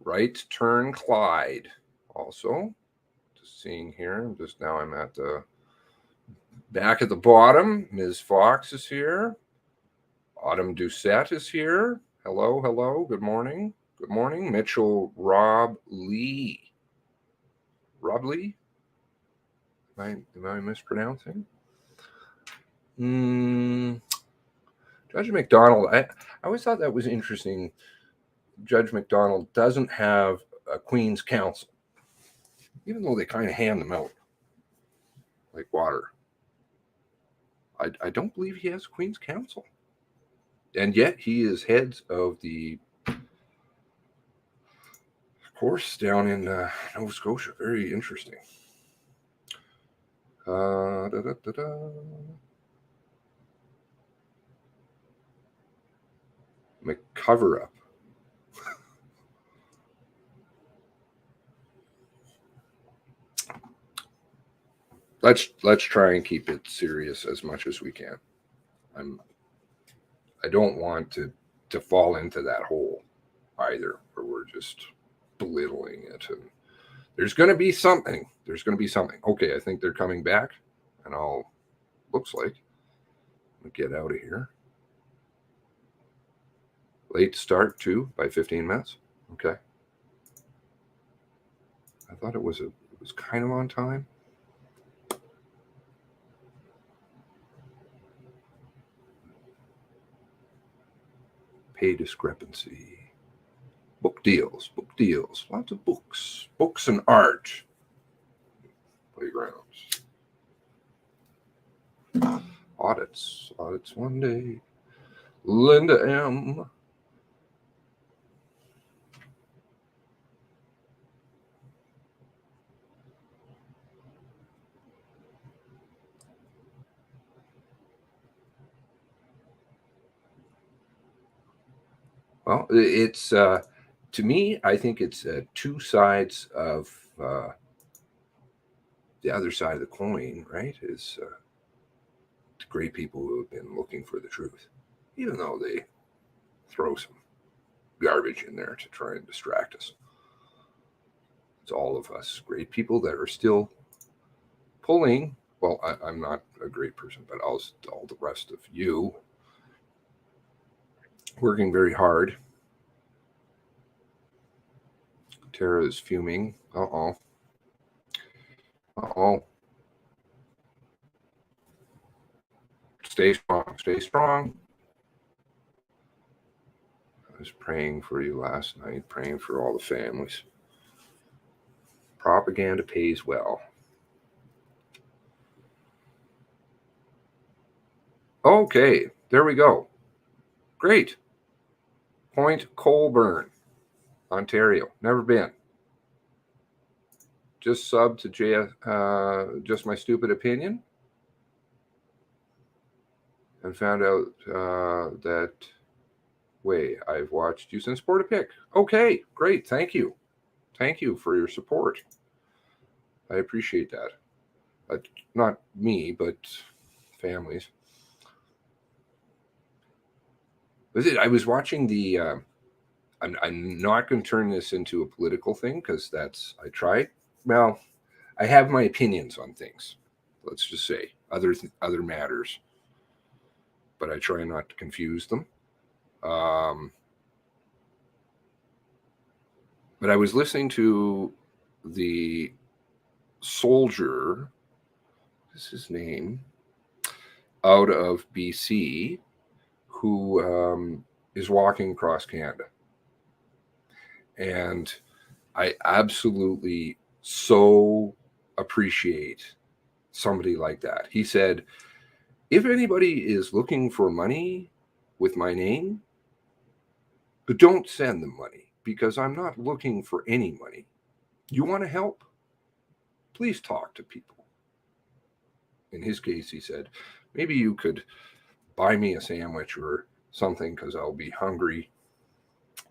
Right turn Clyde. Also, just seeing here, I'm at the back at the bottom. Ms. Fox is here. Autumn Doucette is here. Hello. Good morning. Mitchell Rob Lee. Am I mispronouncing? Judge McDonald. I always thought that was interesting. Judge McDonald doesn't have a Queen's Counsel, even though they kind of hand them out like water. I don't believe he has a Queen's Counsel. And yet he is head of the course down in Nova Scotia. Very interesting. McCover-up. Let's try and keep it serious as much as we can. I don't want to fall into that hole either, where we're just belittling it. And there's going to be something. Okay, I think they're coming back, and looks like I'll get out of here. Late start too by 15 minutes. Okay. I thought it was kind of on time. Pay discrepancy. Book deals. Lots of books and art. Playgrounds. Audits one day. Linda M. Well, it's to me, I think it's two sides of the other side of the coin, right? Is the great people who have been looking for the truth, even though they throw some garbage in there to try and distract us. It's all of us great people that are still pulling. Well, I'm not a great person, but all the rest of you working very hard. Tara is fuming. Uh-oh. Uh-oh. Stay strong. Stay strong. I was praying for you last night, praying for all the families. Propaganda pays well. Okay, there we go. Great. Point Colborne, Ontario. Never been. Just sub to Just My Stupid Opinion. And found out that, I've watched you since Portapic. Okay, great. Thank you. Thank you for your support. I appreciate that. Not me, but families. I was watching the, I'm not going to turn this into a political thing because I tried. Well, I have my opinions on things. Let's just say other matters, but I try not to confuse them. But I was listening to the soldier, what's his name, out of BC, who is walking across Canada. And I absolutely so appreciate somebody like that. He said, if anybody is looking for money with my name, don't send them money because I'm not looking for any money. You want to help? Please talk to people. In his case, he said, maybe you could buy me a sandwich or something because I'll be hungry,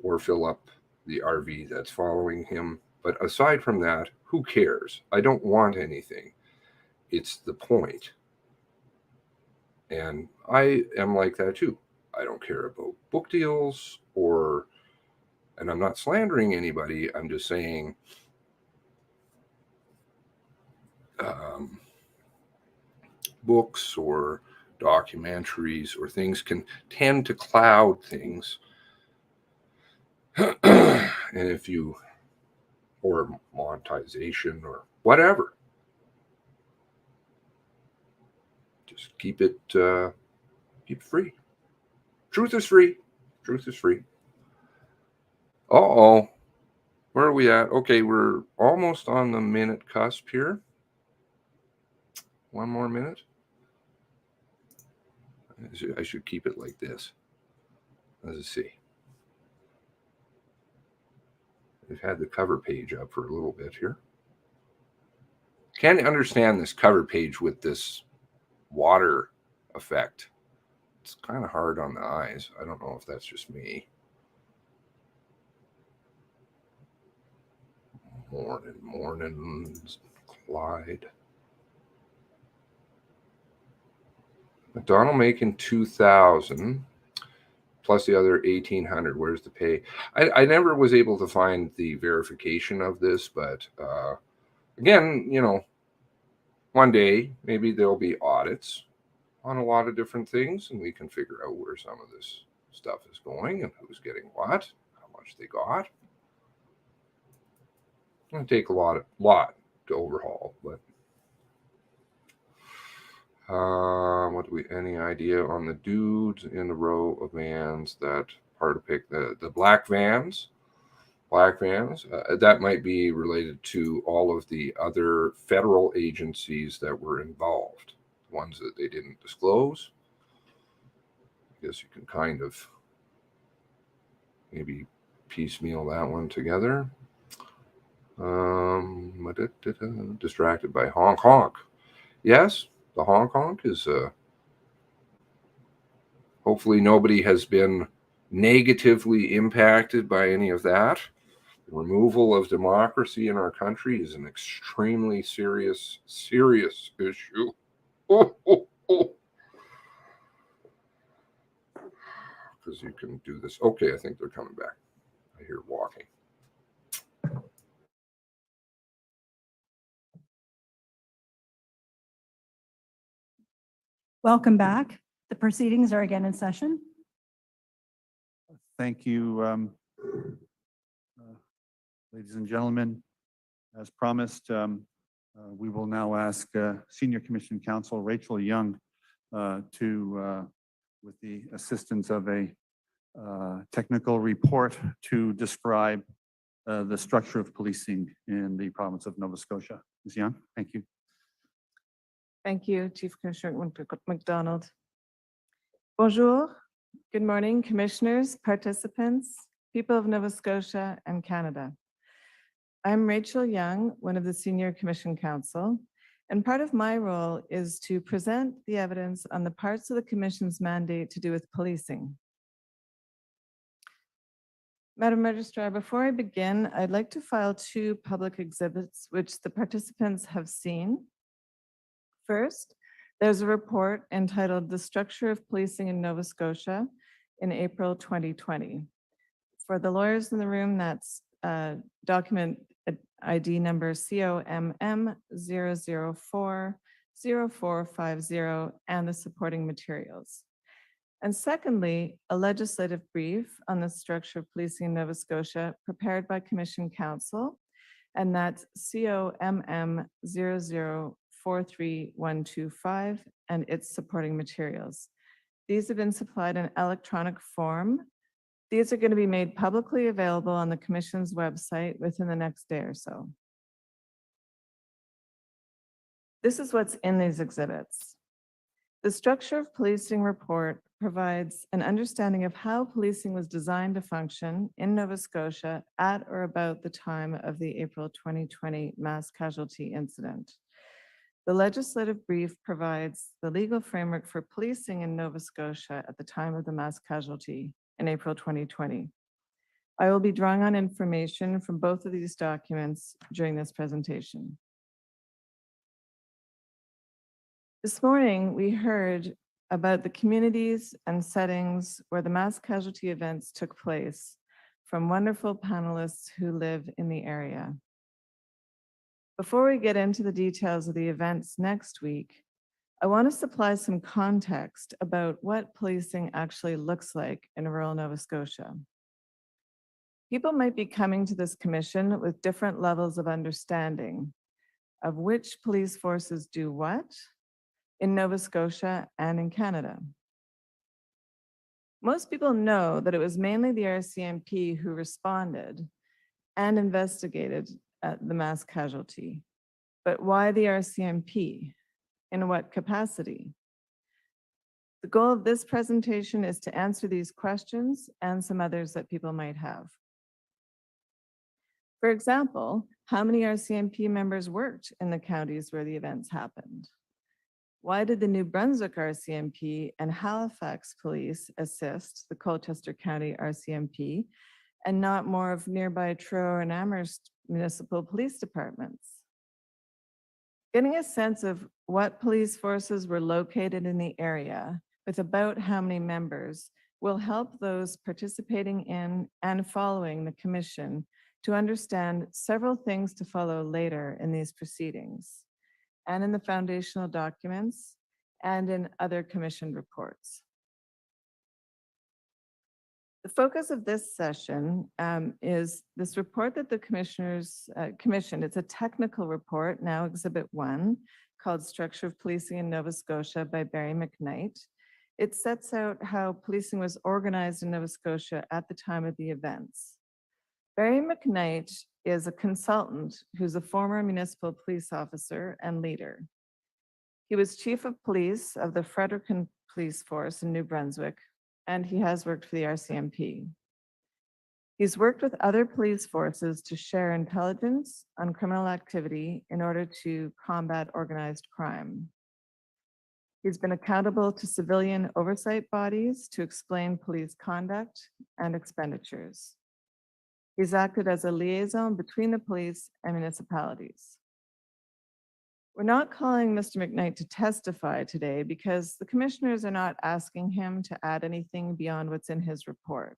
or fill up the RV that's following him. But aside from that, who cares? I don't want anything. It's the point. And I am like that too. I don't care about book deals and I'm not slandering anybody. I'm just saying books or documentaries or things can tend to cloud things. And if you, or monetization or whatever, just keep it free. Truth is free. Truth is free. Uh-oh. Where are we at? Okay, we're almost on the minute cusp here. One more minute. I should keep it like this. Let's see. We've had the cover page up for a little bit here. Can't understand this cover page with this water effect. It's kind of hard on the eyes. I don't know if that's just me. Morning, Clyde. McDonald making 2,000 plus the other 1,800. Where's the pay? I never was able to find the verification of this, but again, one day maybe there'll be audits on a lot of different things, and we can figure out where some of this stuff is going and who's getting what, how much they got. It's going to take a lot to overhaul, but any idea on the dudes in the row of vans that hard to pick, the black vans? That might be related to all of the other federal agencies that were involved, ones that they didn't disclose. I guess you can kind of maybe piecemeal that one together. Distracted by honk honk. Yes, the honk honk is hopefully nobody has been negatively impacted by any of that. The removal of democracy in our country is an extremely serious issue. Because you can do this. Okay, I think they're coming back. I hear walking. Welcome back. The proceedings are again in session. Thank you, ladies and gentlemen. As promised, we will now ask Senior Commission Counsel Rachel Young with the assistance of a technical report, to describe the structure of policing in the province of Nova Scotia. Ms. Young, thank you. Thank you, Chief Commissioner McDonald. Bonjour. Good morning, commissioners, participants, people of Nova Scotia and Canada. I'm Rachel Young, one of the Senior Commission Counsel, and part of my role is to present the evidence on the parts of the Commission's mandate to do with policing. Madam Registrar, before I begin, I'd like to file 2 public exhibits which the participants have seen. First, there's a report entitled "The Structure of Policing in Nova Scotia" in April 2020. For the lawyers in the room, that's document ID number COMM 0040450 and the supporting materials. And secondly, a legislative brief on the structure of policing in Nova Scotia prepared by Commission Counsel, and that's COMM 0043125 and its supporting materials. These have been supplied in electronic form. These are going to be made publicly available on the Commission's website within the next day or so. This is what's in these exhibits. The Structure of Policing report provides an understanding of how policing was designed to function in Nova Scotia at or about the time of the April 2020 mass casualty incident. The legislative brief provides the legal framework for policing in Nova Scotia at the time of the mass casualty in April 2020. I will be drawing on information from both of these documents during this presentation. This morning, we heard about the communities and settings where the mass casualty events took place from wonderful panelists who live in the area. Before we get into the details of the events next week, I want to supply some context about what policing actually looks like in rural Nova Scotia. People might be coming to this commission with different levels of understanding of which police forces do what in Nova Scotia and in Canada. Most people know that it was mainly the RCMP who responded and investigated the mass casualty. But why the RCMP? In what capacity? The goal of this presentation is to answer these questions and some others that people might have. For example, how many RCMP members worked in the counties where the events happened? Why did the New Brunswick RCMP and Halifax Police assist the Colchester County RCMP and not more of nearby Truro and Amherst municipal police departments? Getting a sense of what police forces were located in the area with about how many members will help those participating in and following the commission to understand several things to follow later in these proceedings and in the foundational documents and in other commissioned reports. The focus of this session is this report that the commissioners commissioned. It's a technical report, now Exhibit 1, called Structure of Policing in Nova Scotia by Barry McKnight. It sets out how policing was organized in Nova Scotia at the time of the events. Barry McKnight is a consultant who's a former municipal police officer and leader. He was chief of police of the Fredericton Police Force in New Brunswick, and he has worked for the RCMP. He's worked with other police forces to share intelligence on criminal activity in order to combat organized crime. He's been accountable to civilian oversight bodies to explain police conduct and expenditures. He's acted as a liaison between the police and municipalities. We're not calling Mr. McKnight to testify today because the commissioners are not asking him to add anything beyond what's in his report.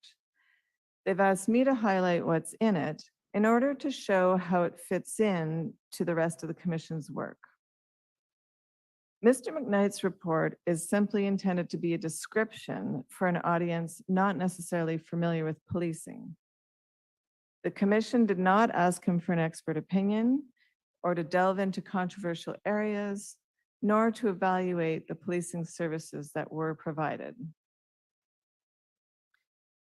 They've asked me to highlight what's in it in order to show how it fits in to the rest of the commission's work. Mr. McKnight's report is simply intended to be a description for an audience not necessarily familiar with policing. The commission did not ask him for an expert opinion or to delve into controversial areas, nor to evaluate the policing services that were provided.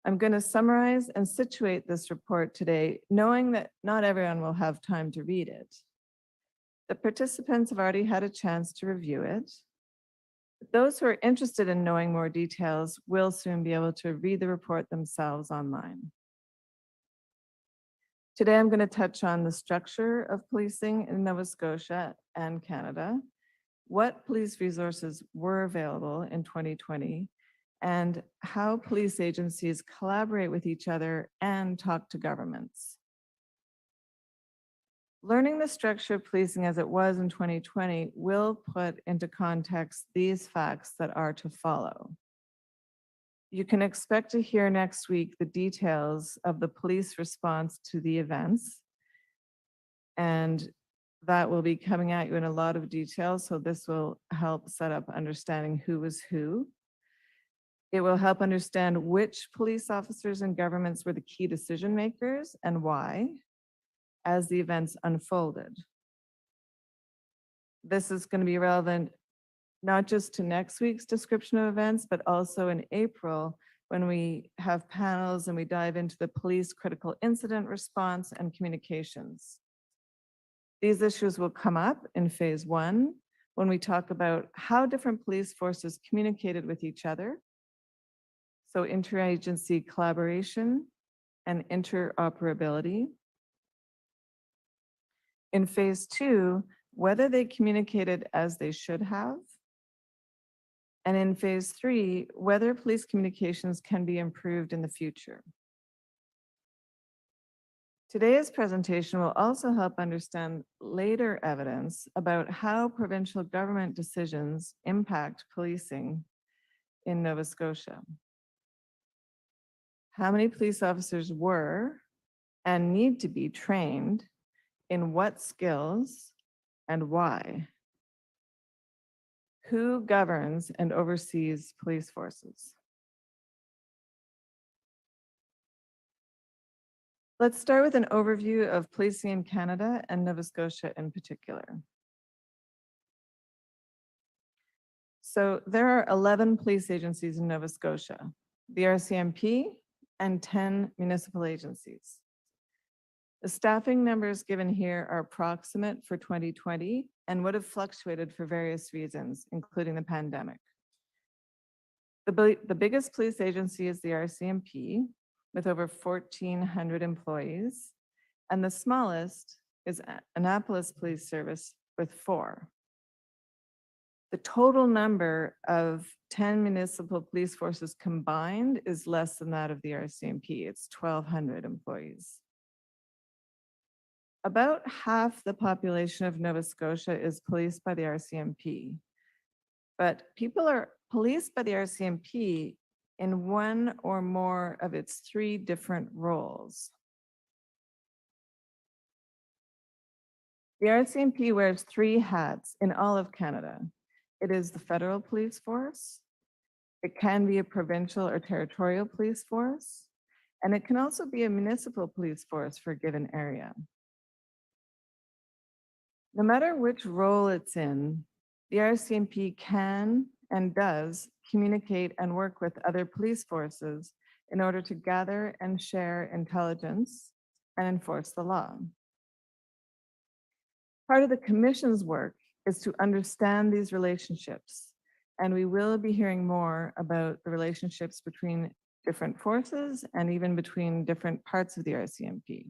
I'm going to summarize and situate this report today, knowing that not everyone will have time to read it. The participants have already had a chance to review it. Those who are interested in knowing more details will soon be able to read the report themselves online. Today, I'm going to touch on the structure of policing in Nova Scotia and Canada, what police resources were available in 2020, and how police agencies collaborate with each other and talk to governments. Learning the structure of policing as it was in 2020 will put into context these facts that are to follow. You can expect to hear next week the details of the police response to the events. And that will be coming at you in a lot of detail. So this will help set up understanding who was who. It will help understand which police officers and governments were the key decision makers and why as the events unfolded. This is going to be relevant not just to next week's description of events, but also in April when we have panels and we dive into the police critical incident response and communications. These issues will come up in phase 1 when we talk about how different police forces communicated with each other. So interagency collaboration and interoperability. In phase 2, whether they communicated as they should have. And in phase 3, whether police communications can be improved in the future. Today's presentation will also help understand later evidence about how provincial government decisions impact policing in Nova Scotia. How many police officers were and need to be trained in what skills and why? Who governs and oversees police forces? Let's start with an overview of policing in Canada and Nova Scotia in particular. So there are 11 police agencies in Nova Scotia, the RCMP, and 10 municipal agencies. The staffing numbers given here are approximate for 2020 and would have fluctuated for various reasons, including the pandemic. The biggest police agency is the RCMP, with over 1,400 employees, and the smallest is Annapolis Police Service with 4. The total number of 10 municipal police forces combined is less than that of the RCMP. It's 1,200 employees. About half the population of Nova Scotia is policed by the RCMP, but people are policed by the RCMP in one or more of its 3 different roles. The RCMP wears 3 hats in all of Canada. It is the federal police force, it can be a provincial or territorial police force, and it can also be a municipal police force for a given area. No matter which role it's in, the RCMP can and does communicate and work with other police forces in order to gather and share intelligence and enforce the law. Part of the Commission's work is to understand these relationships, and we will be hearing more about the relationships between different forces and even between different parts of the RCMP.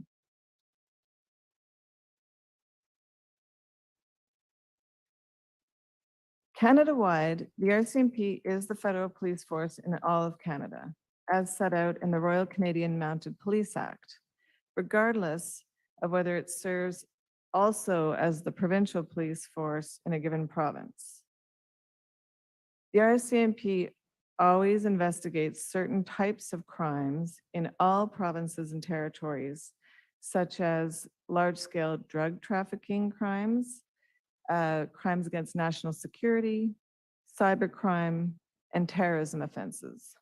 Canada-wide, the RCMP is the federal police force in all of Canada, as set out in the Royal Canadian Mounted Police Act, regardless of whether it serves also as the provincial police force in a given province. The RCMP always investigates certain types of crimes in all provinces and territories, such as large-scale drug trafficking crimes, crimes against national security, cybercrime, and terrorism offenses.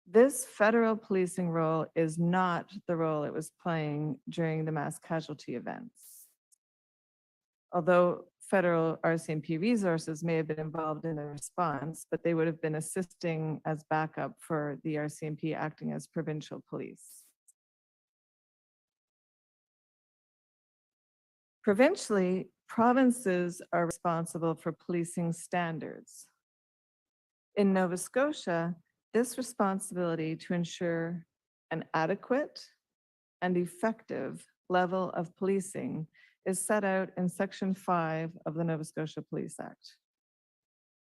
This federal policing role is not the role it was playing during the mass casualty events. Although federal RCMP resources may have been involved in the response, but they would have been assisting as backup for the RCMP acting as provincial police. Provincially, provinces are responsible for policing standards. In Nova Scotia, this responsibility to ensure an adequate and effective level of policing is set out in Section 5 of the Nova Scotia Police Act.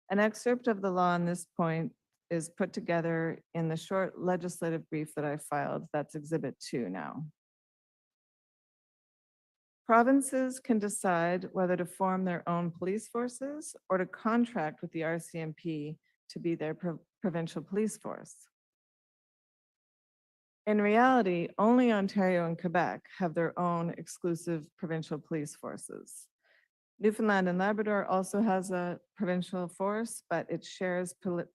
An excerpt of the law on this point is put together in the short legislative brief that I filed. That's Exhibit 2 now. Provinces can decide whether to form their own police forces or to contract with the RCMP to be their provincial police force. In reality, only Ontario and Quebec have their own exclusive provincial police forces. Newfoundland and Labrador also has a provincial force, but it shares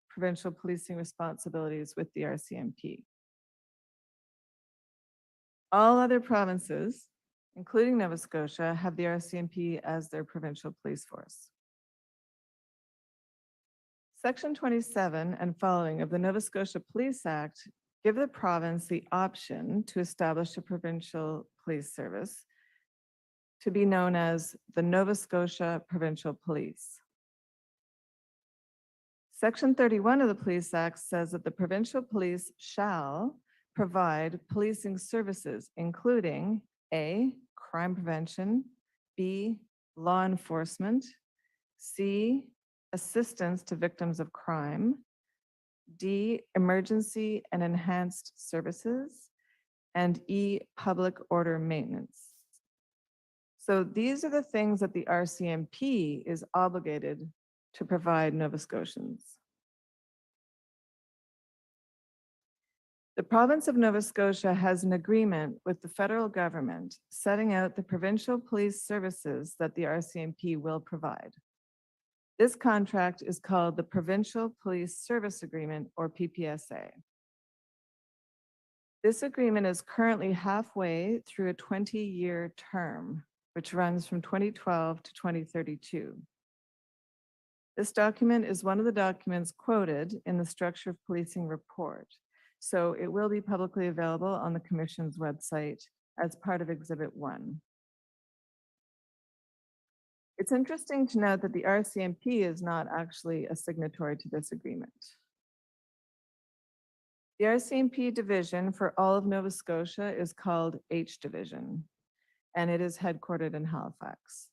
provincial policing responsibilities with the RCMP. All other provinces, including Nova Scotia, have the RCMP as their provincial police force. Section 27 and following of the Nova Scotia Police Act give the province the option to establish a provincial police service to be known as the Nova Scotia Provincial Police. Section 31 of the Police Act says that the provincial police shall provide policing services, including A, crime prevention, B, law enforcement, C, assistance to victims of crime, D, emergency and enhanced services, and E, public order maintenance. So these are the things that the RCMP is obligated to provide Nova Scotians. The province of Nova Scotia has an agreement with the federal government setting out the provincial police services that the RCMP will provide. This contract is called the Provincial Police Service Agreement, or PPSA. This agreement is currently halfway through a 20-year term, which runs from 2012 to 2032. This document is one of the documents quoted in the Structure of Policing report, so it will be publicly available on the Commission's website as part of Exhibit 1. It's interesting to note that the RCMP is not actually a signatory to this agreement. The RCMP division for all of Nova Scotia is called H Division, and it is headquartered in Halifax.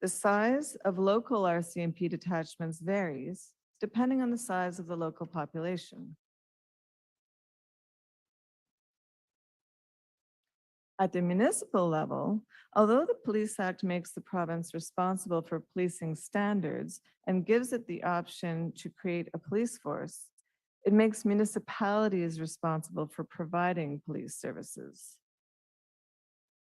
The size of local RCMP detachments varies depending on the size of the local population. At the municipal level, although the Police Act makes the province responsible for policing standards and gives it the option to create a police force, it makes municipalities responsible for providing police services.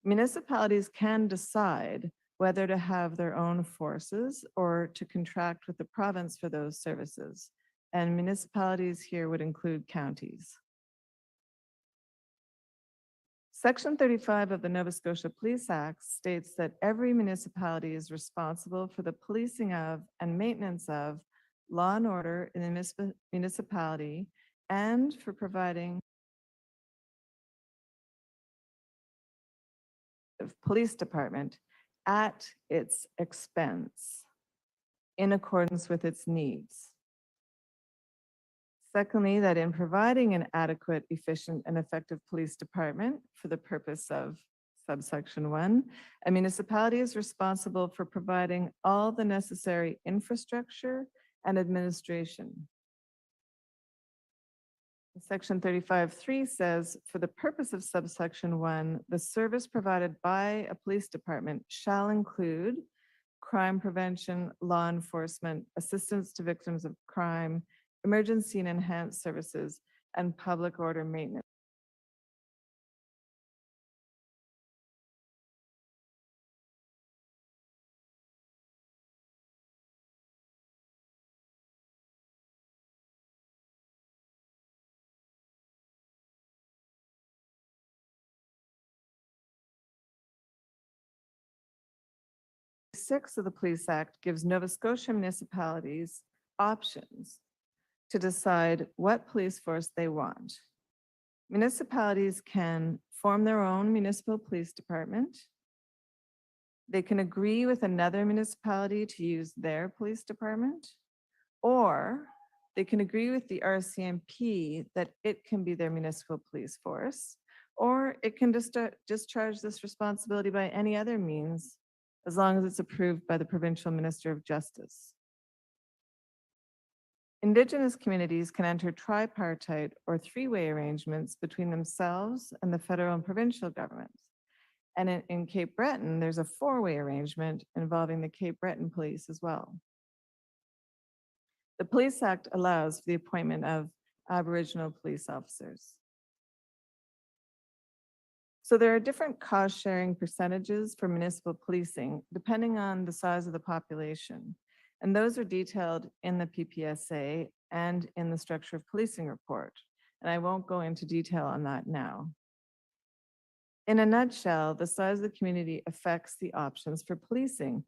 Municipalities can decide whether to have their own forces or to contract with the province for those services, and municipalities here would include counties. Section 35 of the Nova Scotia Police Act states that every municipality is responsible for the policing of and maintenance of law and order in the municipality and for providing the police department at its expense in accordance with its needs. Secondly, that in providing an adequate, efficient, and effective police department for the purpose of subsection 1, a municipality is responsible for providing all the necessary infrastructure and administration. Section 35(3) says, for the purpose of subsection 1, the service provided by a police department shall include crime prevention, law enforcement, assistance to victims of crime, emergency and enhanced services, and public order maintenance. Six of the Police Act gives Nova Scotia municipalities options to decide what police force they want. Municipalities can form their own municipal police department. They can agree with another municipality to use their police department, or they can agree with the RCMP that it can be their municipal police force, or it can discharge this responsibility by any other means, as long as it's approved by the Provincial Minister of Justice. Indigenous communities can enter tripartite or three-way arrangements between themselves and the federal and provincial governments. And in Cape Breton, there's a four-way arrangement involving the Cape Breton Police as well. The Police Act allows for the appointment of Aboriginal police officers. So there are different cost-sharing percentages for municipal policing, depending on the size of the population. And those are detailed in the PPSA and in the Structure of Policing report. And I won't go into detail on that now. In a nutshell, the size of the community affects the options for policing.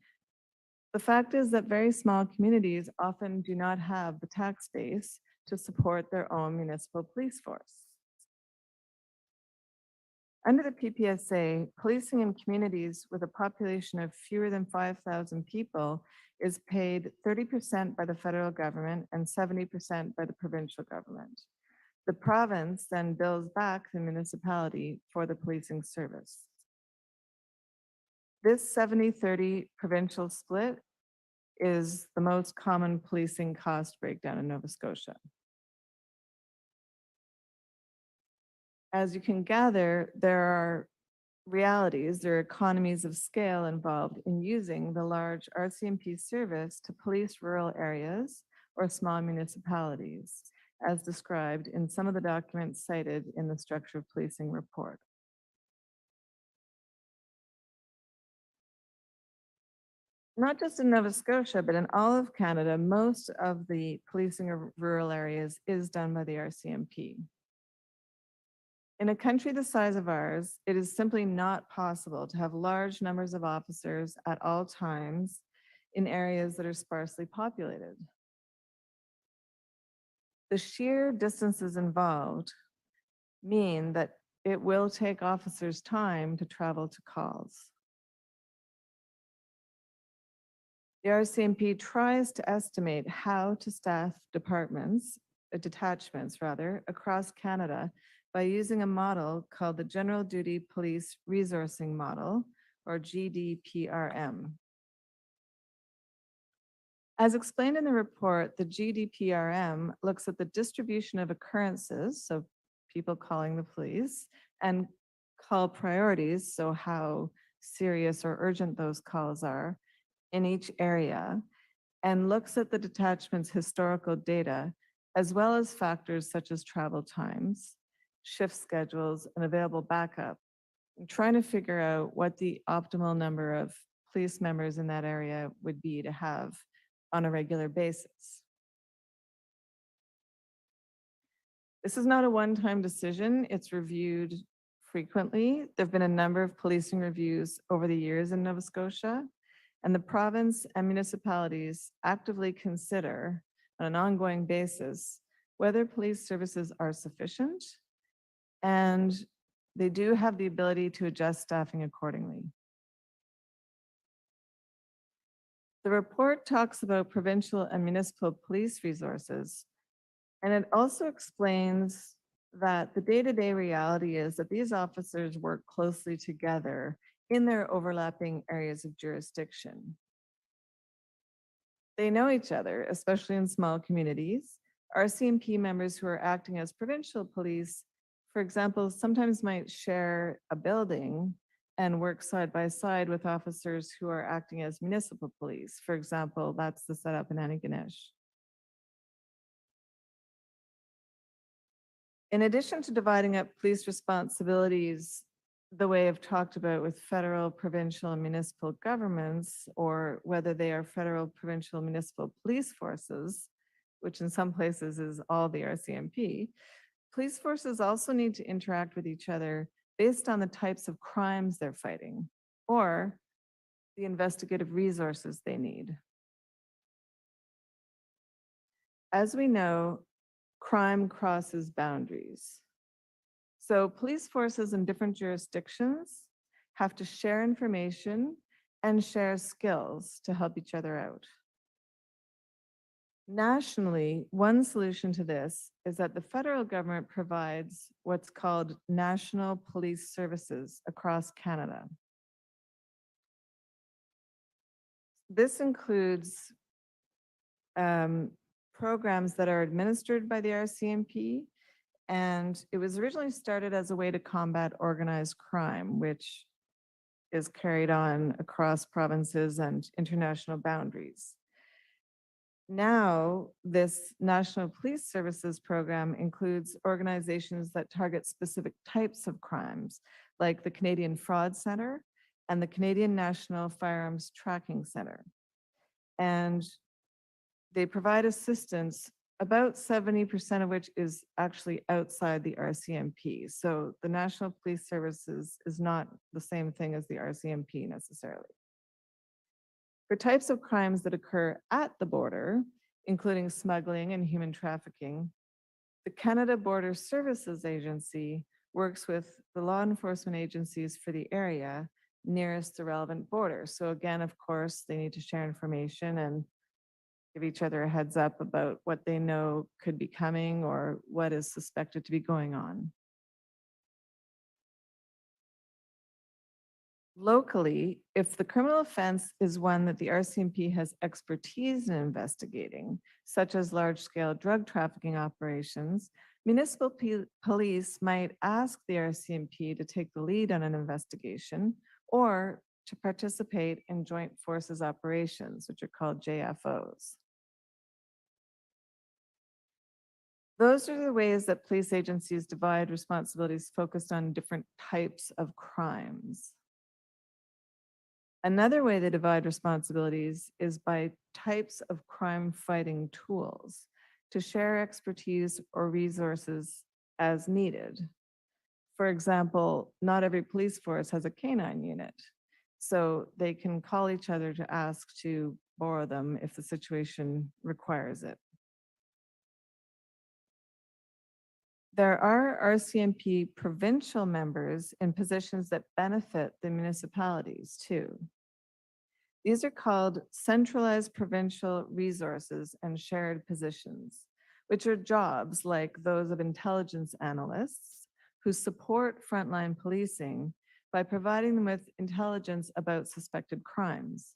The fact is that very small communities often do not have the tax base to support their own municipal police force. Under the PPSA, policing in communities with a population of fewer than 5,000 people is paid 30% by the federal government and 70% by the provincial government. The province then bills back the municipality for the policing service. This 70-30 provincial split is the most common policing cost breakdown in Nova Scotia. As you can gather, there are realities, there are economies of scale involved in using the large RCMP service to police rural areas or small municipalities, as described in some of the documents cited in the Structure of Policing report. Not just in Nova Scotia, but in all of Canada, most of the policing of rural areas is done by the RCMP. In a country the size of ours, it is simply not possible to have large numbers of officers at all times in areas that are sparsely populated. The sheer distances involved mean that it will take officers time to travel to calls. The RCMP tries to estimate how to staff detachments across Canada by using a model called the General Duty Police Resourcing Model, or GDPRM. As explained in the report, the GDPRM looks at the distribution of occurrences, so people calling the police, and call priorities, so how serious or urgent those calls are in each area, and looks at the detachment's historical data, as well as factors such as travel times, shift schedules, and available backup, trying to figure out what the optimal number of police members in that area would be to have on a regular basis. This is not a one-time decision. It's reviewed frequently. There have been a number of policing reviews over the years in Nova Scotia, and the province and municipalities actively consider on an ongoing basis whether police services are sufficient, and they do have the ability to adjust staffing accordingly. The report talks about provincial and municipal police resources, and it also explains that the day-to-day reality is that these officers work closely together in their overlapping areas of jurisdiction. They know each other, especially in small communities. RCMP members who are acting as provincial police, for example, sometimes might share a building and work side by side with officers who are acting as municipal police. For example, that's the setup in Antigonish. In addition to dividing up police responsibilities the way I've talked about with federal, provincial, and municipal governments, or whether they are federal, provincial, municipal police forces, which in some places is all the RCMP, police forces also need to interact with each other based on the types of crimes they're fighting or the investigative resources they need. As we know, crime crosses boundaries. So police forces in different jurisdictions have to share information and share skills to help each other out. Nationally, one solution to this is that the federal government provides what's called national police services across Canada. This includes programs that are administered by the RCMP, and it was originally started as a way to combat organized crime, which is carried on across provinces and international boundaries. Now, this National Police Services program includes organizations that target specific types of crimes, like the Canadian Fraud Center and the Canadian National Firearms Tracking Center. And they provide assistance, about 70% of which is actually outside the RCMP. So the National Police Services is not the same thing as the RCMP necessarily. For types of crimes that occur at the border, including smuggling and human trafficking, the Canada Border Services Agency works with the law enforcement agencies for the area nearest the relevant border. So again, of course, they need to share information and give each other a heads up about what they know could be coming or what is suspected to be going on. Locally, if the criminal offense is one that the RCMP has expertise in investigating, such as large-scale drug trafficking operations, municipal police might ask the RCMP to take the lead on an investigation or to participate in joint forces operations, which are called JFOs. Those are the ways that police agencies divide responsibilities focused on different types of crimes. Another way they divide responsibilities is by types of crime fighting tools to share expertise or resources as needed. For example, not every police force has a canine unit, so they can call each other to ask to borrow them if the situation requires it. There are RCMP provincial members in positions that benefit the municipalities too. These are called centralized provincial resources and shared positions, which are jobs like those of intelligence analysts who support frontline policing by providing them with intelligence about suspected crimes.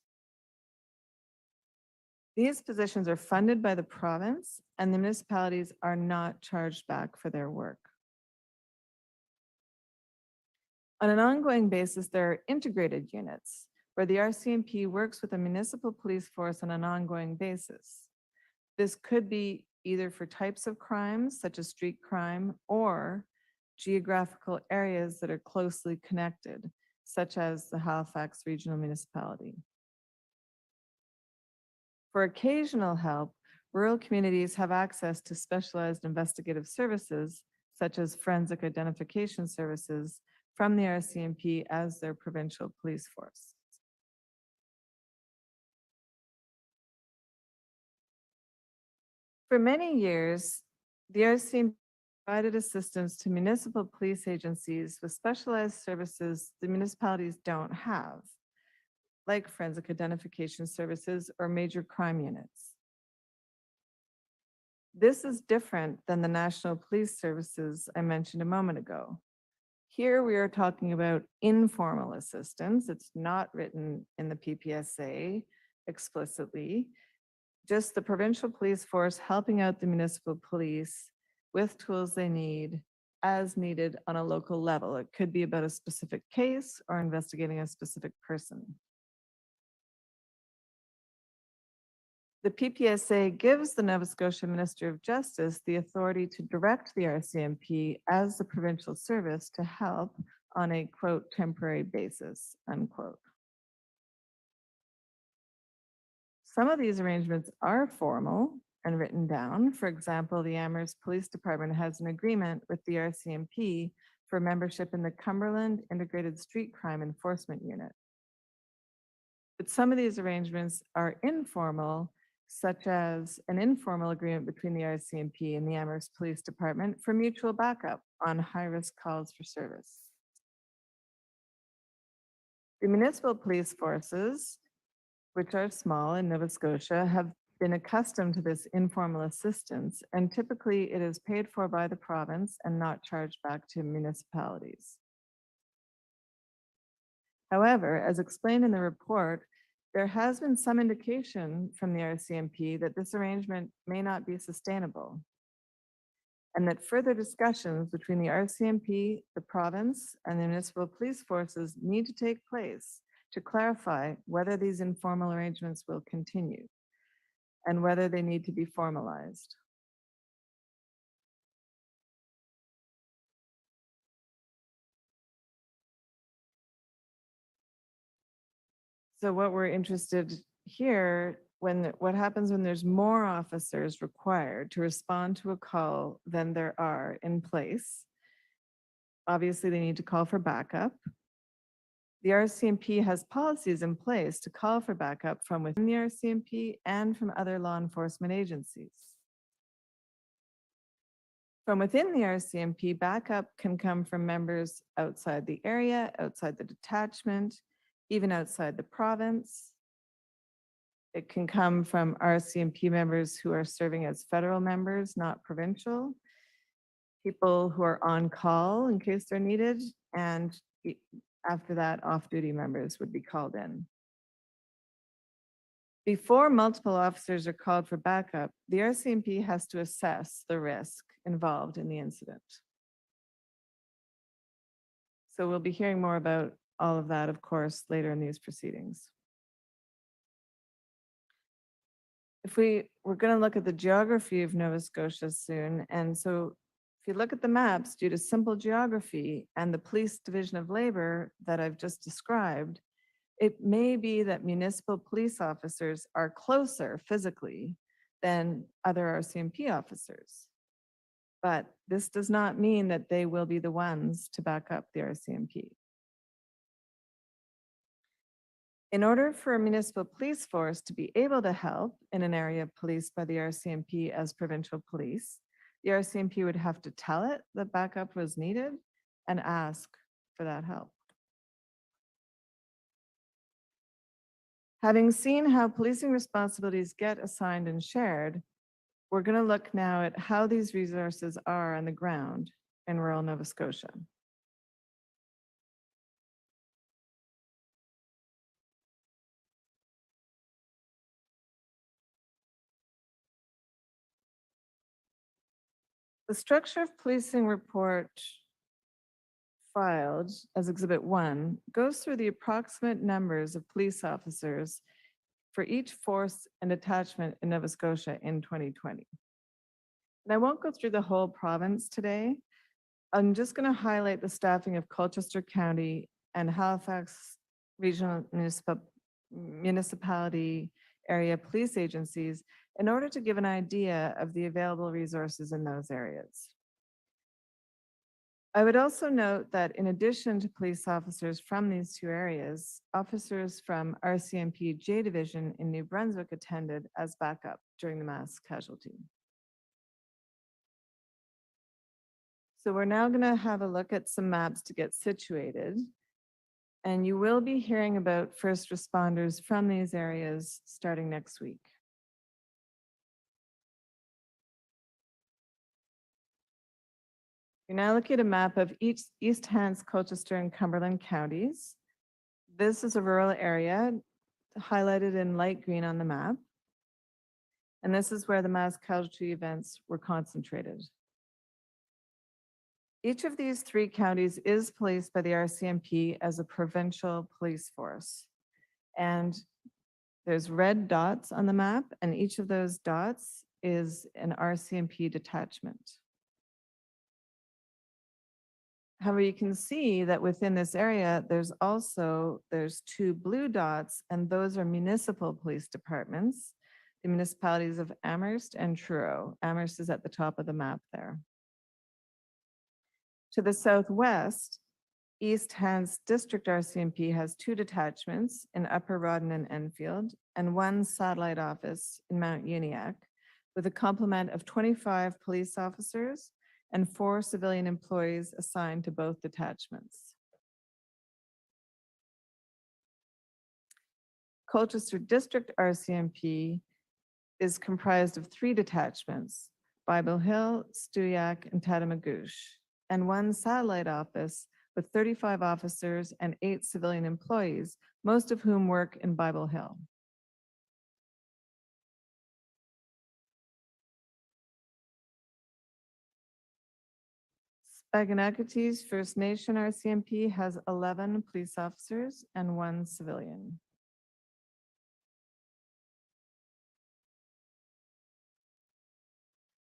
These positions are funded by the province, and the municipalities are not charged back for their work. On an ongoing basis, there are integrated units where the RCMP works with a municipal police force on an ongoing basis. This could be either for types of crimes, such as street crime, or geographical areas that are closely connected, such as the Halifax Regional Municipality. For occasional help, rural communities have access to specialized investigative services, such as forensic identification services, from the RCMP as their provincial police force. For many years, the RCMP provided assistance to municipal police agencies with specialized services the municipalities don't have, like forensic identification services or major crime units. This is different than the National Police Services I mentioned a moment ago. Here we are talking about informal assistance. It's not written in the PPSA explicitly. Just the provincial police force helping out the municipal police with tools they need as needed on a local level. It could be about a specific case or investigating a specific person. The PPSA gives the Nova Scotia Minister of Justice the authority to direct the RCMP as the provincial service to help on a quote temporary basis, unquote. Some of these arrangements are formal and written down. For example, the Amherst Police Department has an agreement with the RCMP for membership in the Cumberland Integrated Street Crime Enforcement Unit. But some of these arrangements are informal, such as an informal agreement between the RCMP and the Amherst Police Department for mutual backup on high-risk calls for service. The municipal police forces, which are small in Nova Scotia, have been accustomed to this informal assistance, and typically it is paid for by the province and not charged back to municipalities. However, as explained in the report, there has been some indication from the RCMP that this arrangement may not be sustainable, and that further discussions between the RCMP, the province, and the municipal police forces need to take place to clarify whether these informal arrangements will continue and whether they need to be formalized. So what we're interested here, what happens when there's more officers required to respond to a call than there are in place? Obviously, they need to call for backup. The RCMP has policies in place to call for backup from within the RCMP and from other law enforcement agencies. From within the RCMP, backup can come from members outside the area, outside the detachment, even outside the province. It can come from RCMP members who are serving as federal members, not provincial. People who are on call in case they're needed, and after that, off-duty members would be called in. Before multiple officers are called for backup, the RCMP has to assess the risk involved in the incident. So we'll be hearing more about all of that, of course, later in these proceedings. We're going to look at the geography of Nova Scotia soon, and so if you look at the maps, due to simple geography and the police division of labor that I've just described, it may be that municipal police officers are closer physically than other RCMP officers. But this does not mean that they will be the ones to back up the RCMP. In order for a municipal police force to be able to help in an area policed by the RCMP as provincial police, the RCMP would have to tell it that backup was needed and ask for that help. Having seen how policing responsibilities get assigned and shared, we're going to look now at how these resources are on the ground in rural Nova Scotia. The structure of policing report filed as Exhibit 1 goes through the approximate numbers of police officers for each force and detachment in Nova Scotia in 2020. And I won't go through the whole province today. I'm just going to highlight the staffing of Colchester County and Halifax Regional Municipality area police agencies in order to give an idea of the available resources in those areas. I would also note that in addition to police officers from these two areas, officers from RCMP J Division in New Brunswick attended as backup during the mass casualty. So we're now going to have a look at some maps to get situated. And you will be hearing about first responders from these areas starting next week. You're now looking at a map of East Hants, Colchester, and Cumberland counties. This is a rural area highlighted in light green on the map. And this is where the mass casualty events were concentrated. Each of these 3 counties is policed by the RCMP as a provincial police force. And there's red dots on the map, and each of those dots is an RCMP detachment. However, you can see that within this area, there's 2 blue dots, and those are municipal police departments, the municipalities of Amherst and Truro. Amherst is at the top of the map there. To the southwest, East Hants District RCMP has 2 detachments in Upper Rawdon and Enfield, and 1 satellite office in Mount Uniacke, with a complement of 25 police officers and 4 civilian employees assigned to both detachments. Colchester District RCMP is comprised of 3 detachments, Bible Hill, Stewiacke, and Tatamagouche, and 1 satellite office with 35 officers and 8 civilian employees, most of whom work in Bible Hill. Spaganacotis First Nation RCMP has 11 police officers and 1 civilian.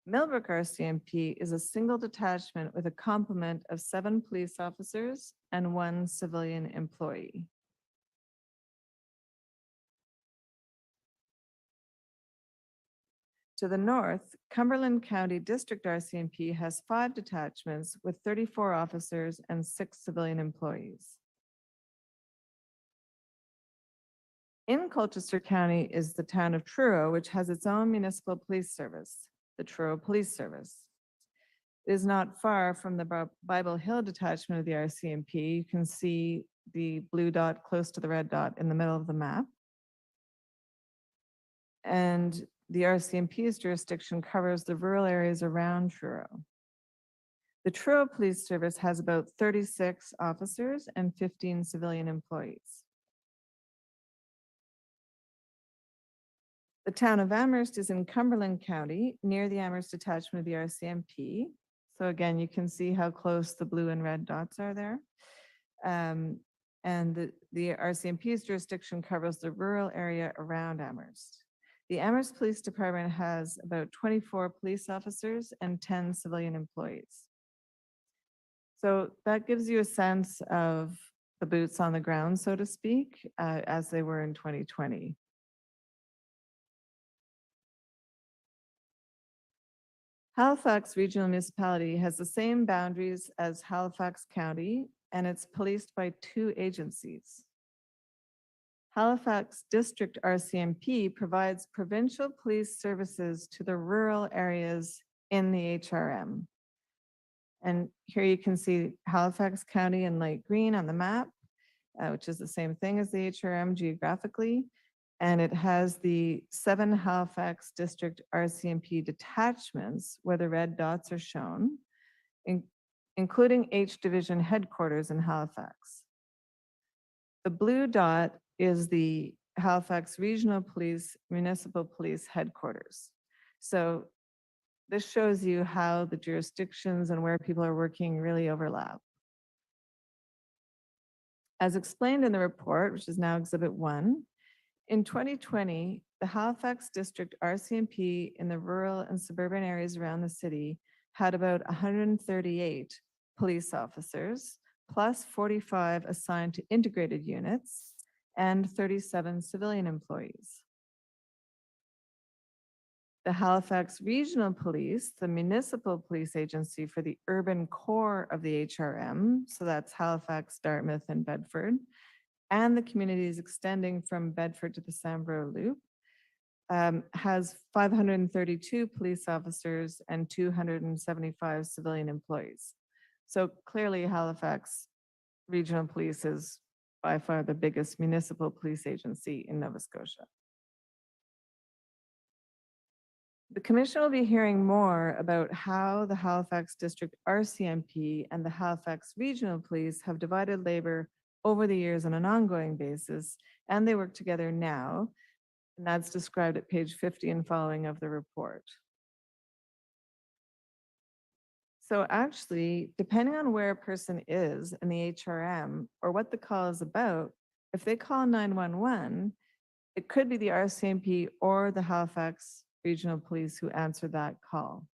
Millbrook RCMP is a single detachment with a complement of 7 police officers and 1 civilian employee. To the north, Cumberland County District RCMP has 5 detachments with 34 officers and 6 civilian employees. In Colchester County is the town of Truro, which has its own municipal police service, the Truro Police Service. It is not far from the Bible Hill detachment of the RCMP. You can see the blue dot close to the red dot in the middle of the map. And the RCMP's jurisdiction covers the rural areas around Truro. The Truro Police Service has about 36 officers and 15 civilian employees. The town of Amherst is in Cumberland County, near the Amherst detachment of the RCMP. So again, you can see how close the blue and red dots are there. And the RCMP's jurisdiction covers the rural area around Amherst. The Amherst Police Department has about 24 police officers and 10 civilian employees. So that gives you a sense of the boots on the ground, so to speak, as they were in 2020. Halifax Regional Municipality has the same boundaries as Halifax County, and it's policed by 2 agencies. Halifax District RCMP provides provincial police services to the rural areas in the HRM. And here you can see Halifax County in light green on the map, which is the same thing as the HRM geographically. And it has the 7 Halifax District RCMP detachments where the red dots are shown, including H Division headquarters in Halifax. The blue dot is the Halifax Regional Police Municipal Police headquarters. So this shows you how the jurisdictions and where people are working really overlap. As explained in the report, which is now Exhibit 1, in 2020, the Halifax District RCMP in the rural and suburban areas around the city had about 138 police officers, plus 45 assigned to integrated units, and 37 civilian employees. The Halifax Regional Police, the municipal police agency for the urban core of the HRM, so that's Halifax, Dartmouth, and Bedford, and the communities extending from Bedford to the Sambro Loop, has 532 police officers and 275 civilian employees. So clearly Halifax Regional Police is by far the biggest municipal police agency in Nova Scotia. The commission will be hearing more about how the Halifax District RCMP and the Halifax Regional Police have divided labor over the years on an ongoing basis, and they work together now. And that's described at page 50 and following of the report. So actually, depending on where a person is in the HRM or what the call is about, if they call 911, it could be the RCMP or the Halifax Regional Police who answer that call.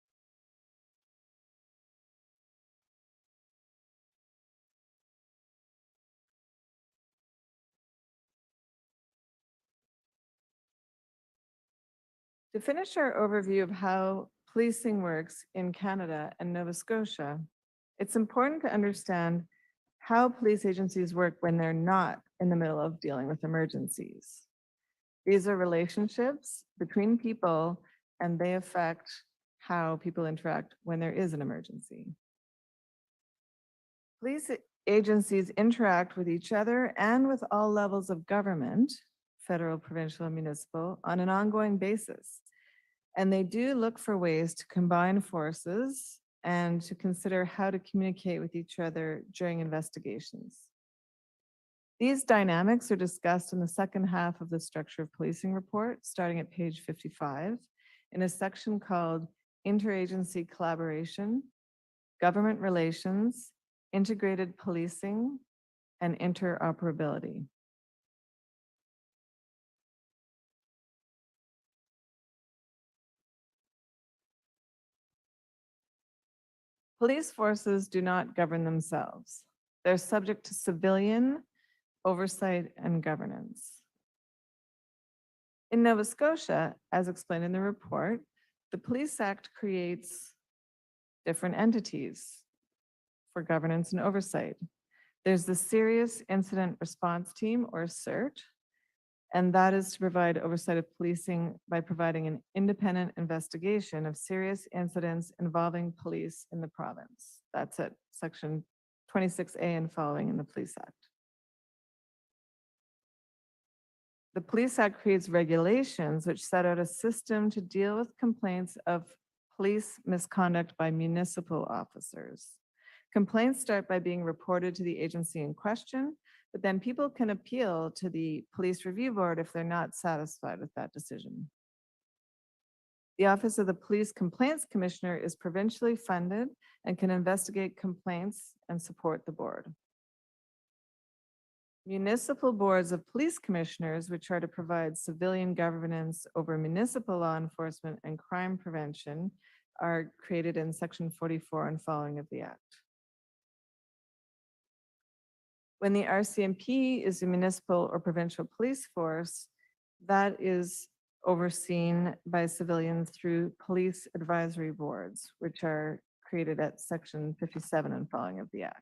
To finish our overview of how policing works in Canada and Nova Scotia, it's important to understand how police agencies work when they're not in the middle of dealing with emergencies. These are relationships between people, and they affect how people interact when there is an emergency. Police agencies interact with each other and with all levels of government, federal, provincial, and municipal, on an ongoing basis. And they do look for ways to combine forces and to consider how to communicate with each other during investigations. These dynamics are discussed in the second half of the Structure of Policing report, starting at page 55, in a section called Interagency Collaboration, Government Relations, Integrated Policing, and Interoperability. Police forces do not govern themselves. They're subject to civilian oversight and governance. In Nova Scotia, as explained in the report, the Police Act creates different entities for governance and oversight. There's the Serious Incident Response Team, or CIRT, and that is to provide oversight of policing by providing an independent investigation of serious incidents involving police in the province. That's at section 26A and following in the Police Act. The Police Act creates regulations which set out a system to deal with complaints of police misconduct by municipal officers. Complaints start by being reported to the agency in question, but then people can appeal to the Police Review Board if they're not satisfied with that decision. The Office of the Police Complaints Commissioner is provincially funded and can investigate complaints and support the board. Municipal boards of police commissioners, which are to provide civilian governance over municipal law enforcement and crime prevention, are created in section 44 and following of the Act. When the RCMP is a municipal or provincial police force, that is overseen by civilians through police advisory boards, which are created at section 57 and following of the Act.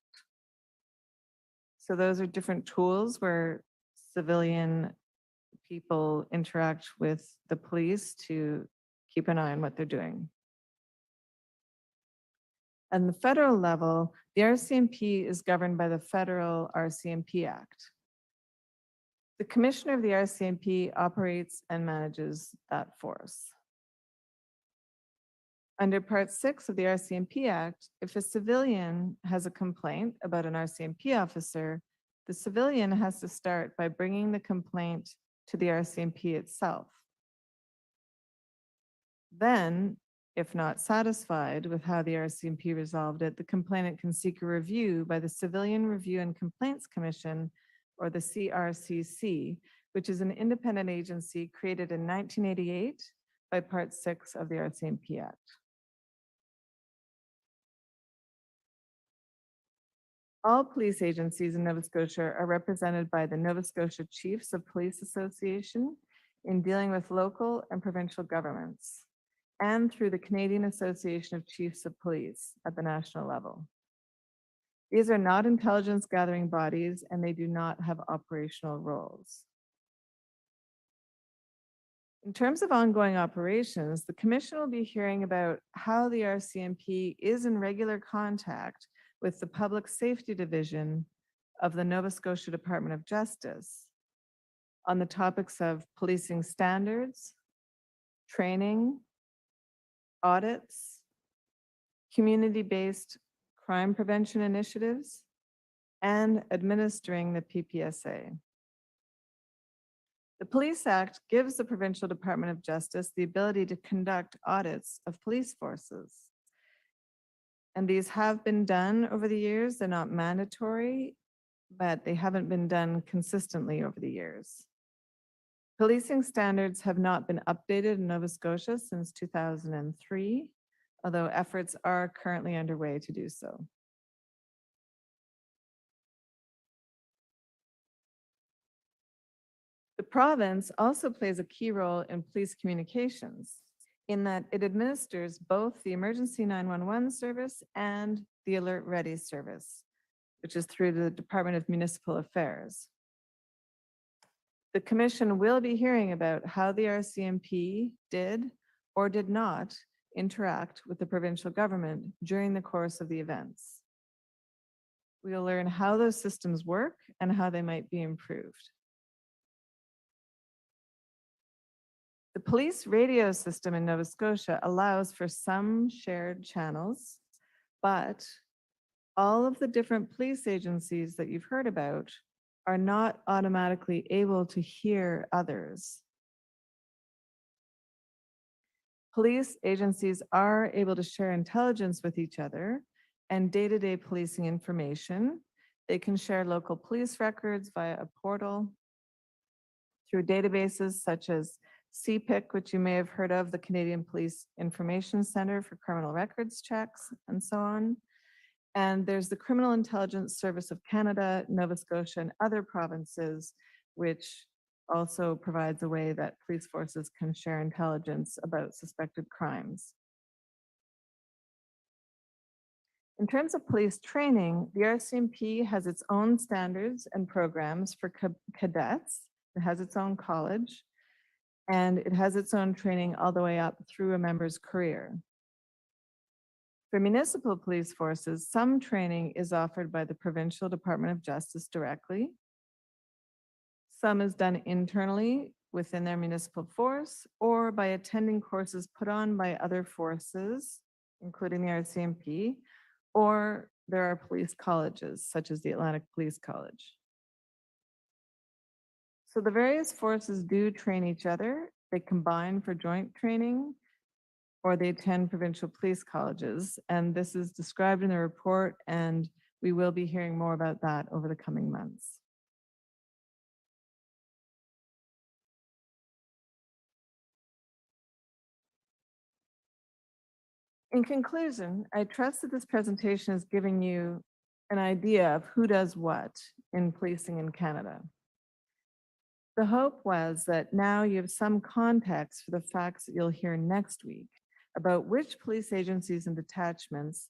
So those are different tools where civilian people interact with the police to keep an eye on what they're doing. At the federal level, the RCMP is governed by the federal RCMP Act. The commissioner of the RCMP operates and manages that force. Under Part 6 of the RCMP Act, if a civilian has a complaint about an RCMP officer, the civilian has to start by bringing the complaint to the RCMP itself. Then, if not satisfied with how the RCMP resolved it, the complainant can seek a review by the Civilian Review and Complaints Commission, or the CRCC, which is an independent agency created in 1988 by Part 6 of the RCMP Act. All police agencies in Nova Scotia are represented by the Nova Scotia Chiefs of Police Association in dealing with local and provincial governments, and through the Canadian Association of Chiefs of Police at the national level. These are not intelligence gathering bodies, and they do not have operational roles. In terms of ongoing operations, the Commission will be hearing about how the RCMP is in regular contact with the Public Safety Division of the Nova Scotia Department of Justice on the topics of policing standards, training, audits, community-based crime prevention initiatives, and administering the PPSA. The Police Act gives the Provincial Department of Justice the ability to conduct audits of police forces. And these have been done over the years. They're not mandatory, but they haven't been done consistently over the years. Policing standards have not been updated in Nova Scotia since 2003, although efforts are currently underway to do so. The province also plays a key role in police communications in that it administers both the emergency 911 service and the Alert Ready service, which is through the Department of Municipal Affairs. The Commission will be hearing about how the RCMP did or did not interact with the provincial government during the course of the events. We will learn how those systems work and how they might be improved. The police radio system in Nova Scotia allows for some shared channels, but all of the different police agencies that you've heard about are not automatically able to hear others. Police agencies are able to share intelligence with each other and day-to-day policing information. They can share local police records via a portal through databases such as CPIC, which you may have heard of, the Canadian Police Information Center for criminal records checks, and so on. And there's the Criminal Intelligence Service of Canada, Nova Scotia, and other provinces, which also provides a way that police forces can share intelligence about suspected crimes. In terms of police training, the RCMP has its own standards and programs for cadets. It has its own college, and it has its own training all the way up through a member's career. For municipal police forces, some training is offered by the Provincial Department of Justice directly. Some is done internally within their municipal force or by attending courses put on by other forces, including the RCMP, or there are police colleges, such as the Atlantic Police College. So the various forces do train each other. They combine for joint training, or they attend provincial police colleges. And this is described in the report, and we will be hearing more about that over the coming months. In conclusion, I trust that this presentation is giving you an idea of who does what in policing in Canada. The hope was that now you have some context for the facts that you'll hear next week about which police agencies and detachments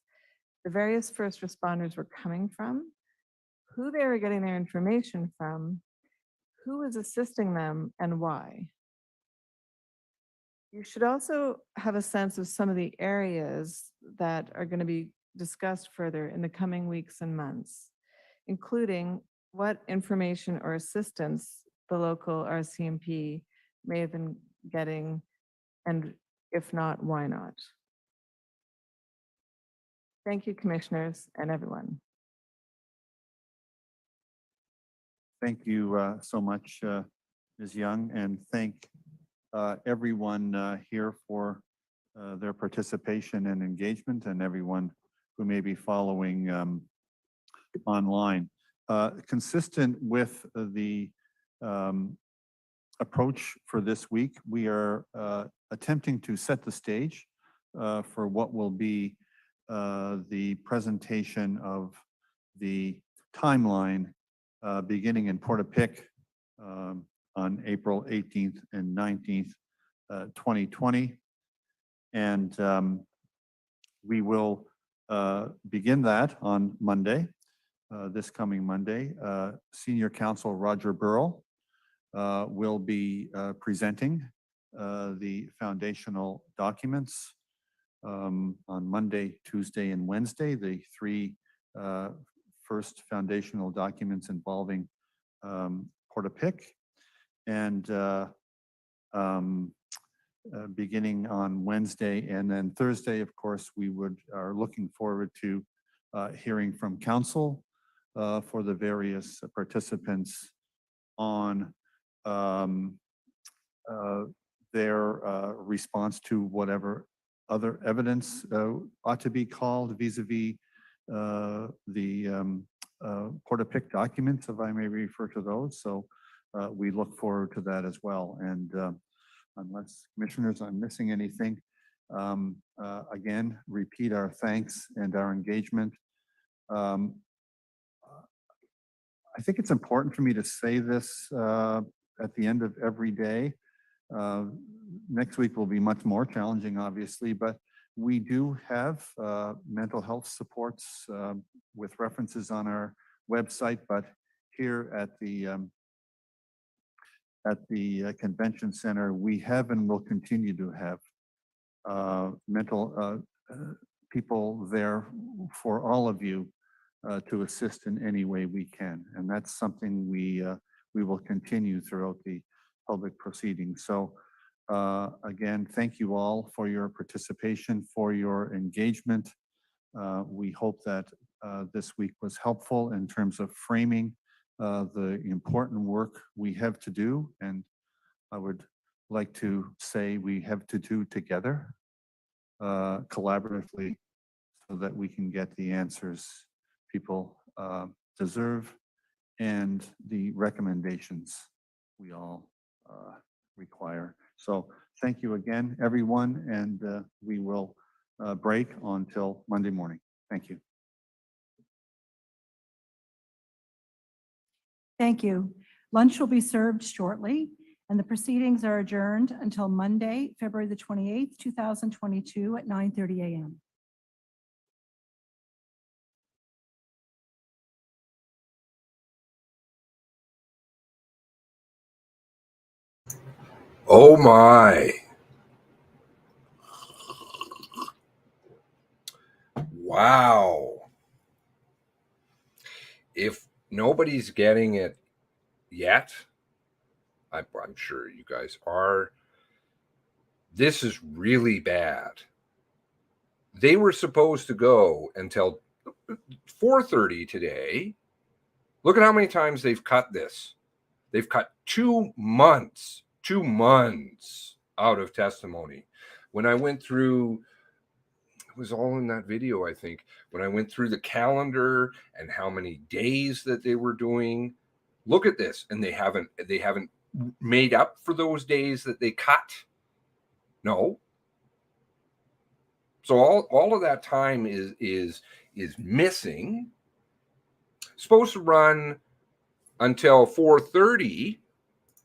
the various first responders were coming from, who they were getting their information from, who was assisting them, and why. You should also have a sense of some of the areas that are going to be discussed further in the coming weeks and months, including what information or assistance the local RCMP may have been getting, and if not, why not? Thank you, commissioners and everyone. Thank you so much, Ms. Young, and thank everyone here for their participation and engagement, and everyone who may be following online. Consistent with the approach for this week, we are attempting to set the stage for what will be the presentation of the timeline beginning in Portapique on April 18th and 19th, 2020. And we will begin that on Monday, this coming Monday. Senior Counsel Roger Burrell will be presenting the foundational documents on Monday, Tuesday, and Wednesday, the three first foundational documents involving Portapique. And beginning on Wednesday. And then Thursday, of course, we are looking forward to hearing from council for the various participants on their response to whatever other evidence ought to be called vis-a-vis the Portapic documents, if I may refer to those. So we look forward to that as well. And unless commissioners, I'm missing anything, again, repeat our thanks and our engagement. I think it's important for me to say this at the end of every day. Next week will be much more challenging, obviously, but we do have mental health supports with references on our website, but here at the convention center, we have and will continue to have mental people there for all of you to assist in any way we can. And that's something we will continue throughout the public proceedings. So again, thank you all for your participation, for your engagement. We hope that this week was helpful in terms of framing the important work we have to do. And I would like to say we have to do together, collaboratively, so that we can get the answers people deserve and the recommendations we all require. So thank you again, everyone, and we will break until Monday morning. Thank you. Thank you. Lunch will be served shortly, and the proceedings are adjourned until Monday, February the 28th, 2022 at 9:30 a.m. Oh my. Wow. If nobody's getting it yet, I'm sure you guys are. This is really bad. They were supposed to go until 4:30 today. Look at how many times they've cut this. They've cut 2 months out of testimony. When I went through, it was all in that video, I think, when I went through the calendar and how many days that they were doing. Look at this, and they haven't made up for those days that they cut. No. So all of that time is missing. Supposed to run until 4:30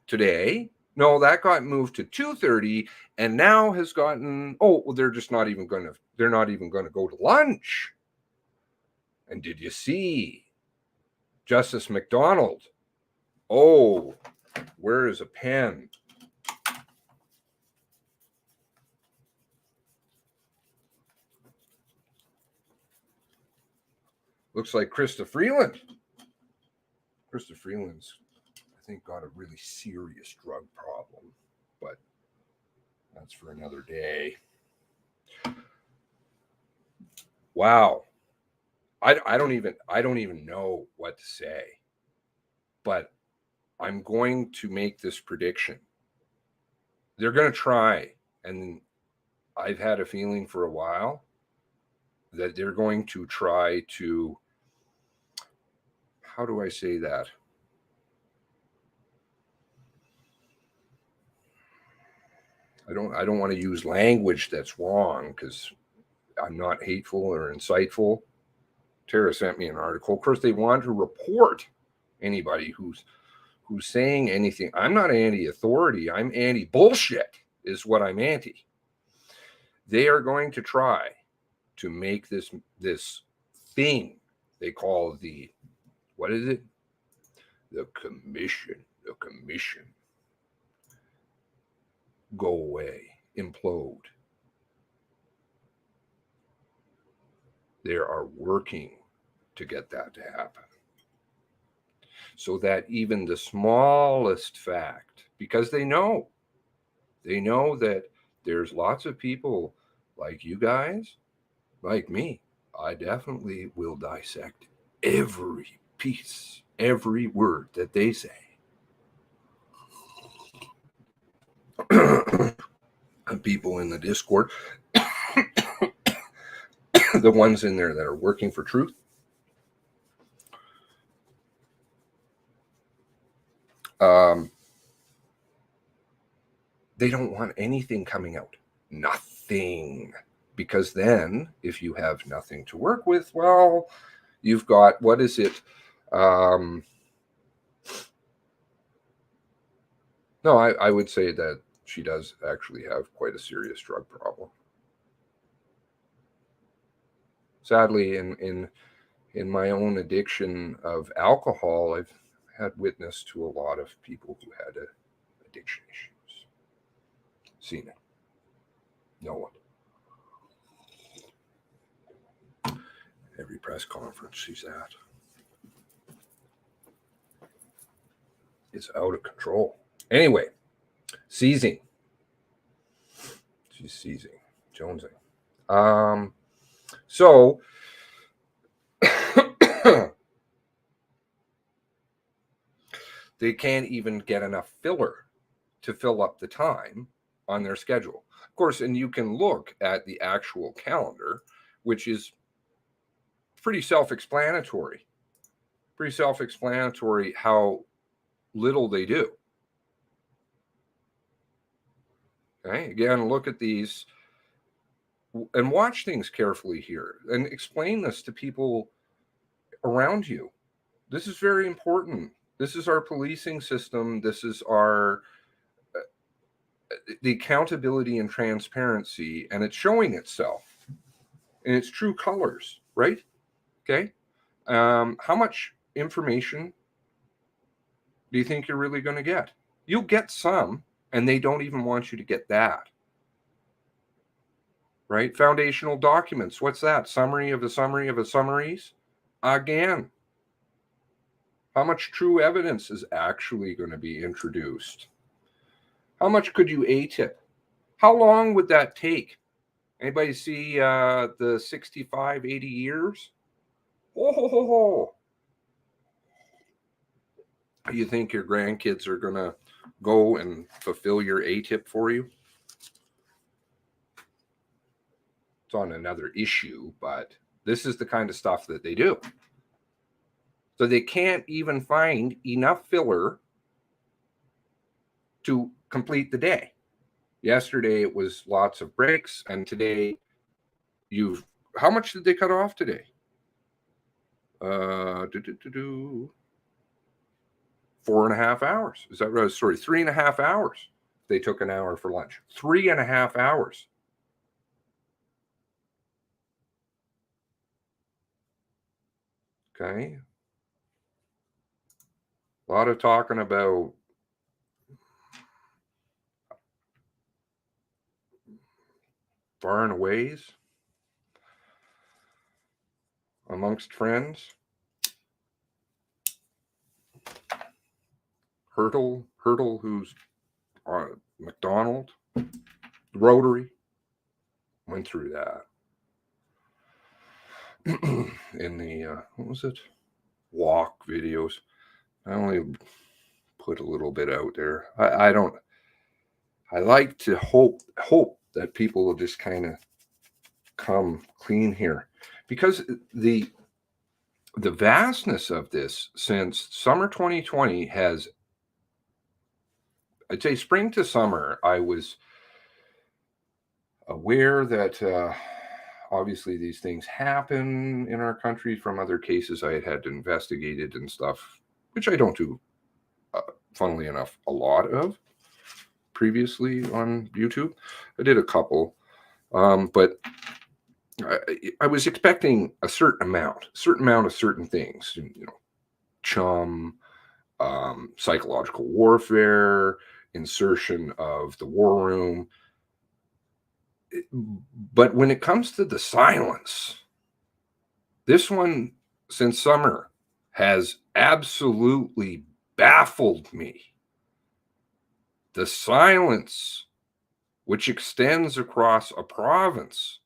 today. No, that got moved to 2:30, and now has gotten, oh, well, they're not even going to go to lunch. And did you see Justice McDonald? Oh, where is a pen? Looks like Krista Freeland. Krista Freeland's, I think, got a really serious drug problem, but that's for another day. Wow. I don't even know what to say, but I'm going to make this prediction. They're going to try, and I've had a feeling for a while that they're going to try to, how do I say that? I don't want to use language that's wrong because I'm not hateful or insightful. Tara sent me an article. Of course, they want to report anybody who's saying anything. I'm not anti-authority. I'm anti-bullshit is what I'm anti. They are going to try to make this thing they call the, what is it? The commission go away, implode. They are working to get that to happen. So that even the smallest fact, because they know that there's lots of people like you guys, like me. I definitely will dissect every piece, every word that they say. And people in the Discord, the ones in there that are working for truth, they don't want anything coming out. Nothing. Because then, if you have nothing to work with, well, you've got, what is it? No, I would say that she does actually have quite a serious drug problem. Sadly, in my own addiction of alcohol, I've had witness to a lot of people who had addiction issues. Seen it. Know it. Every press conference she's at. It's out of control. Anyway, seizing. She's seizing, jonesing. So they can't even get enough filler to fill up the time on their schedule. Of course, and you can look at the actual calendar, which is pretty self-explanatory. Pretty self-explanatory how little they do. Okay, again, look at these and watch things carefully here and explain this to people around you. This is very important. This is our policing system. This is our the accountability and transparency, and it's showing itself in its true colors, right? Okay. How much information do you think you're really going to get? You'll get some, and they don't even want you to get that. Right? Foundational documents. What's that? Summary of a summary of a summaries? Again, how much true evidence is actually going to be introduced? How much could you ATIP? How long would that take? Anybody see the 65, 80 years? Oh, ho, ho, ho. You think your grandkids are going to go and fulfill your ATIP for you? It's on another issue, but this is the kind of stuff that they do. So they can't even find enough filler to complete the day. Yesterday it was lots of breaks, and today how much did they cut off today? 4.5 hours. Is that right? Sorry, 3.5 hours. They took an hour for lunch. 3.5 hours. Okay. A lot of talking about far and aways amongst friends. Hurdle, who's McDonald, Rotary, went through that. In the, what was it? Walk videos. I only put a little bit out there. I like to hope that people will just kind of come clean here, because the vastness of this since summer 2020 has, I'd say spring to summer, I was aware that obviously these things happen in our country from other cases I had investigated and stuff, which I don't do, funnily enough, a lot of previously on YouTube. I did a couple, but I was expecting a certain amount of certain things, you know, chum, psychological warfare, insertion of the war room. But when it comes to the silence, this one since summer has absolutely baffled me. The silence which extends across a province.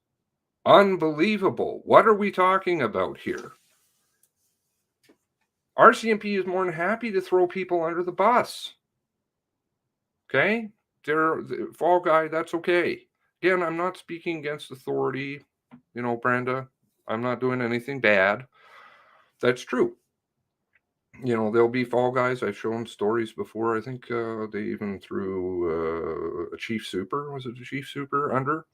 Unbelievable. What are we talking about here? RCMP is more than happy to throw people under the bus. Okay? They're the fall guy, that's okay. Again, I'm not speaking against authority. You know, Brenda, I'm not doing anything bad. That's true. You know, there'll be fall guys. I've shown stories before. I think they even threw a chief super. Was it a chief super under?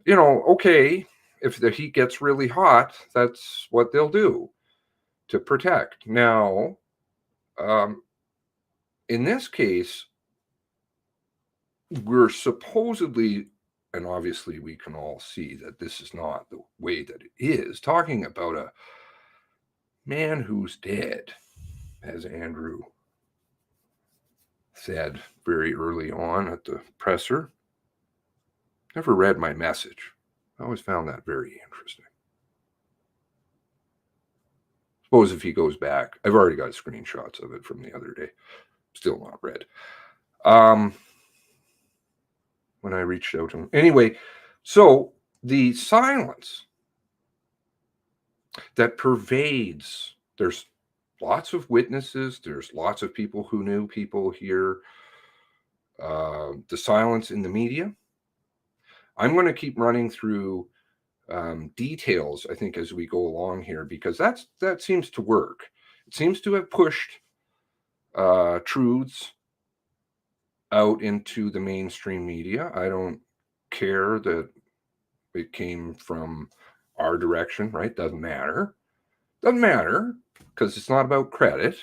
You know, okay, if the heat gets really hot, that's what they'll do to protect. Now, in this case, we're supposedly, and obviously we can all see that this is not the way that it is, talking about a man who's dead, as Andrew said very early on at the presser. Never read my message. I always found that very interesting. Suppose if he goes back, I've already got screenshots of it from the other day. Still not read. When I reached out to him. Anyway, so the silence that pervades, there's lots of witnesses, there's lots of people who knew people here. The silence in the media. I'm going to keep running through details, I think, as we go along here, because that seems to work. It seems to have pushed truths out into the mainstream media. I don't care that it came from our direction, right? Doesn't matter. Doesn't matter, because it's not about credit.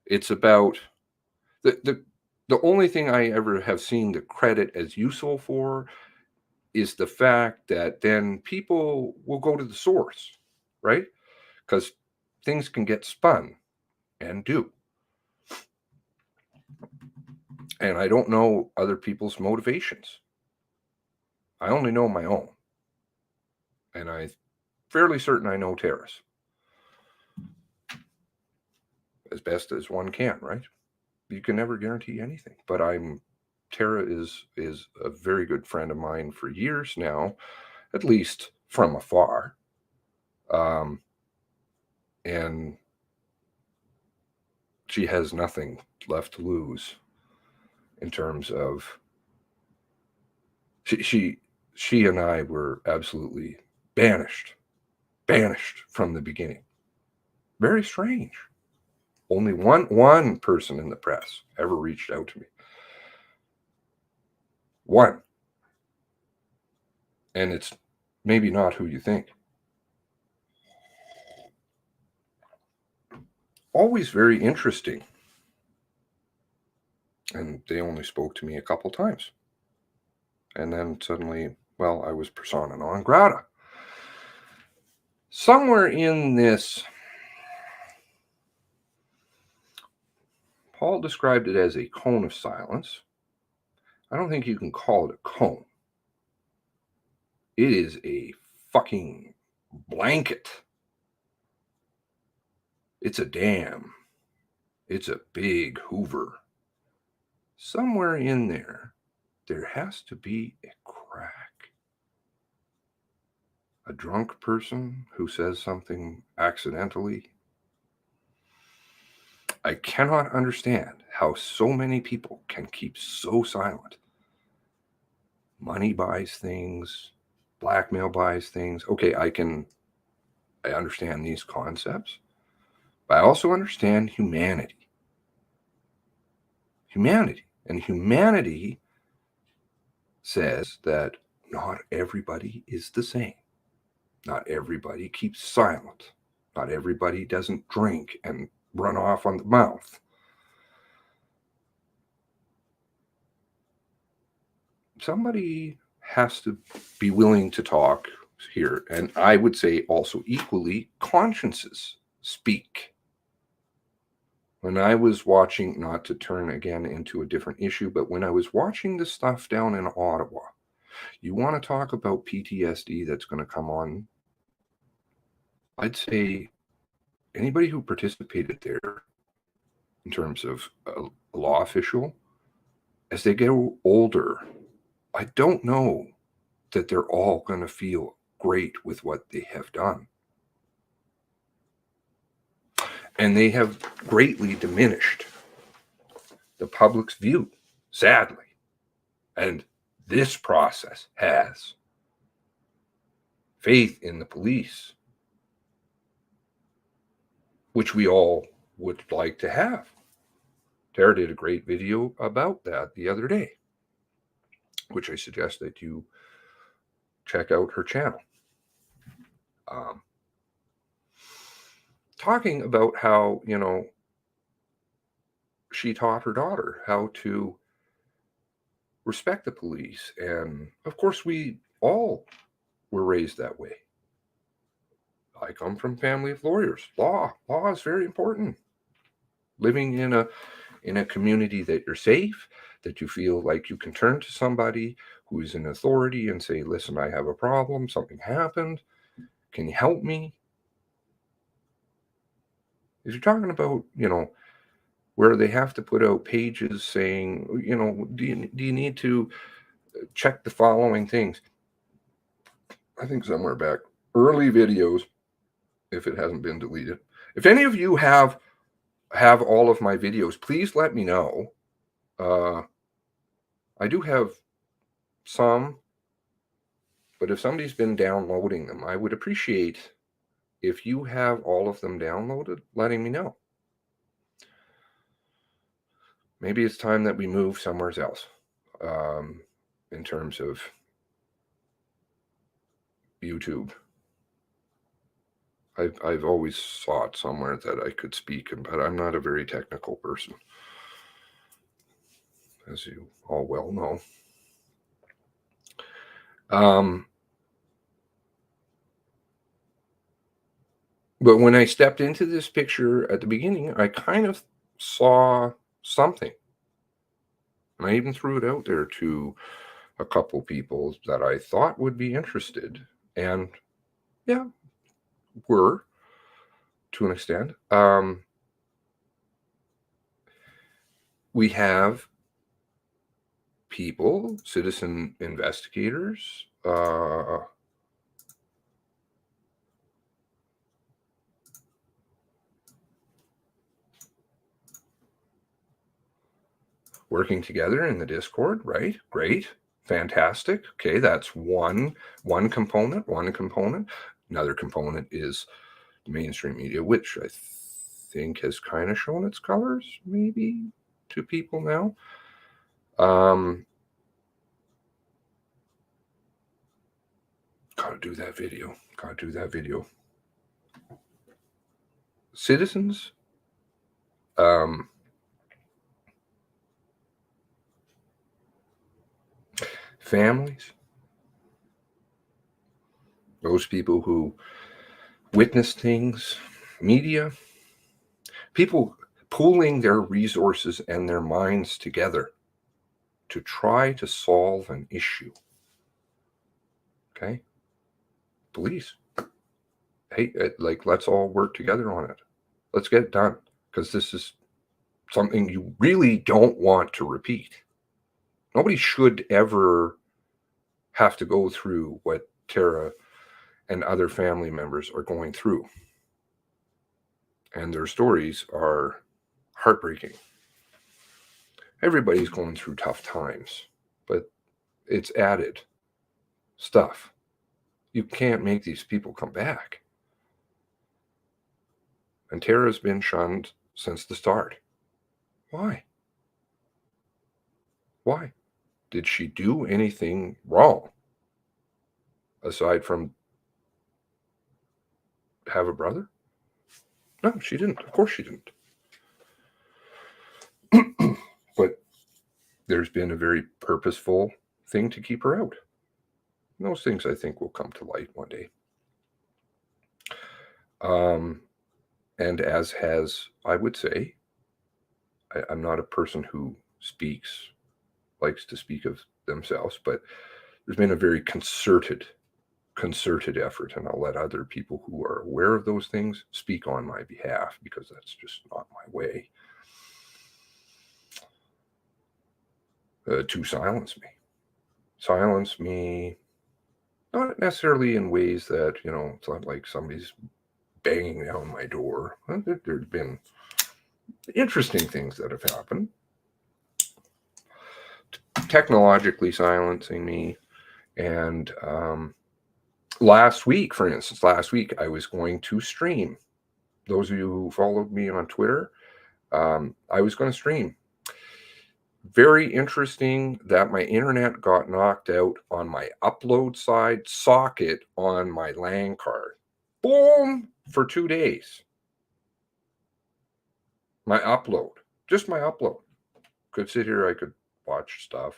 It's about the only thing I ever have seen the credit as useful for is the fact that then people will go to the source, right? Because things can get spun and do. And I don't know other people's motivations. I only know my own. And I'm fairly certain I know Tara's. As best as one can, right? You can never guarantee anything. But Tara is a very good friend of mine for years now, at least from afar. And she has nothing left to lose in terms of she and I were absolutely banished from the beginning. Very strange. Only one person in the press ever reached out to me. One. And it's maybe not who you think. Always very interesting. And they only spoke to me a couple times. And then suddenly, well, I was persona non grata. Somewhere in this, Paul described it as a cone of silence. I don't think you can call it a cone. It is a fucking blanket. It's a dam. It's a big Hoover. Somewhere in there has to be a crack. A drunk person who says something accidentally. I cannot understand how so many people can keep so silent. Money buys things, blackmail buys things. Okay, I understand these concepts, but I also understand humanity. And humanity says that not everybody is the same. Not everybody keeps silent. Not everybody doesn't drink and run off on the mouth. Somebody has to be willing to talk here. And I would say also equally, consciences speak. When I was watching, not to turn again into a different issue, but when I was watching the stuff down in Ottawa, you want to talk about PTSD that's going to come on, I'd say anybody who participated there in terms of a law official, as they get older, I don't know that they're all going to feel great with what they have done. And they have greatly diminished the public's view, sadly. And this process has faith in the police, which we all would like to have. Tara did a great video about that the other day, which I suggest that you check out her channel. Talking about how, you know, she taught her daughter how to respect the police. And of course, we all were raised that way. I come from a family of lawyers. Law is very important. Living in a community that you're safe, that you feel like you can turn to somebody who is in authority and say, listen, I have a problem, something happened, can you help me? If you're talking about, you know, where they have to put out pages saying, you know, do you need to check the following things? I think somewhere back, early videos, if it hasn't been deleted. If any of you have all of my videos, please let me know. I do have some, but if somebody's been downloading them, I would appreciate if you have all of them downloaded, letting me know. Maybe it's time that we move somewhere else in terms of YouTube. I've always thought somewhere that I could speak, but I'm not a very technical person, as you all well know. But when I stepped into this picture at the beginning, I kind of saw something. And I even threw it out there to a couple people that I thought would be interested. And yeah, were to an extent. We have people, citizen investigators, working together in the Discord, right? Great, fantastic. Okay, that's one component. Another component is mainstream media, which I think has kind of shown its colors, maybe, to people now. Gotta do that video. Citizens, families, those people who witness things, media, people pooling their resources and their minds together to try to solve an issue. Okay? Police. Hey, like, let's all work together on it. Let's get it done, because this is something you really don't want to repeat. Nobody should ever have to go through what Tara and other family members are going through. And their stories are heartbreaking. Everybody's going through tough times, but it's added stuff. You can't make these people come back. And Tara's been shunned since the start. Why? Why? Did she do anything wrong? Aside from have a brother? No, she didn't. Of course she didn't. But there's been a very purposeful thing to keep her out. And those things, I think, will come to light one day. And as has, I would say, I'm not a person who likes to speak of themselves, but there's been a very concerted effort, and I'll let other people who are aware of those things speak on my behalf, because that's just not my way, to silence me. silence me, not necessarily in ways that, you know, it's not like somebody's banging down my door. There's been interesting things that have happened. Technologically silencing me. And last week, for instance, I was going to stream. Those of you who followed me on Twitter, I was going to stream. Very interesting that my internet got knocked out on my upload side socket on my LAN card. Boom! For 2 days. My upload. Just my upload. Could sit here, I could watch stuff.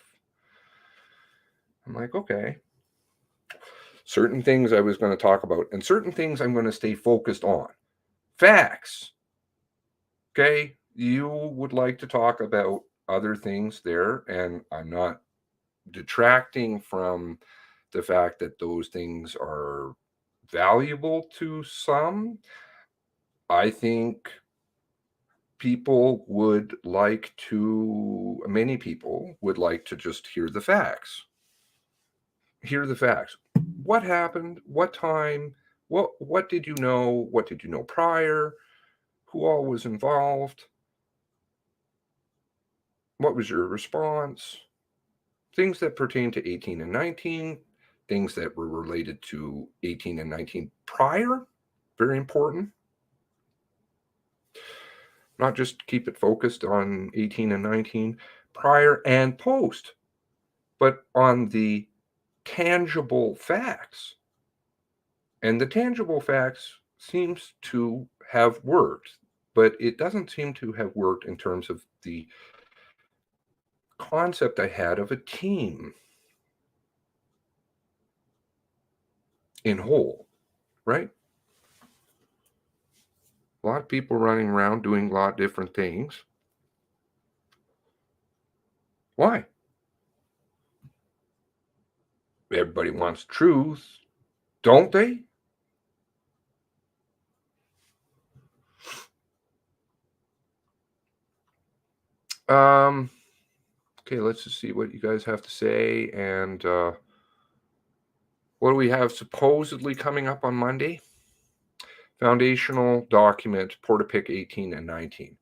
I'm like, okay. Certain things I was going to talk about, and certain things I'm going to stay focused on. Facts. Okay? You would like to talk about other things there, and I'm not detracting from the fact that those things are valuable to some. I think many people would like to just hear the facts. Hear the facts. What happened? What time? What did you know? What did you know prior? Who all was involved? What was your response? Things that pertain to 18 and 19, things that were related to 18 and 19 prior, very important. Not just keep it focused on 18 and 19, prior and post, but on the tangible facts. And the tangible facts seems to have worked, but it doesn't seem to have worked in terms of the concept I had of a team in whole, right? A lot of people running around doing a lot of different things. Why? Everybody wants truth, don't they? Okay, let's just see what you guys have to say. And what do we have supposedly coming up on Monday? Foundational document, Portapic 18 and 19.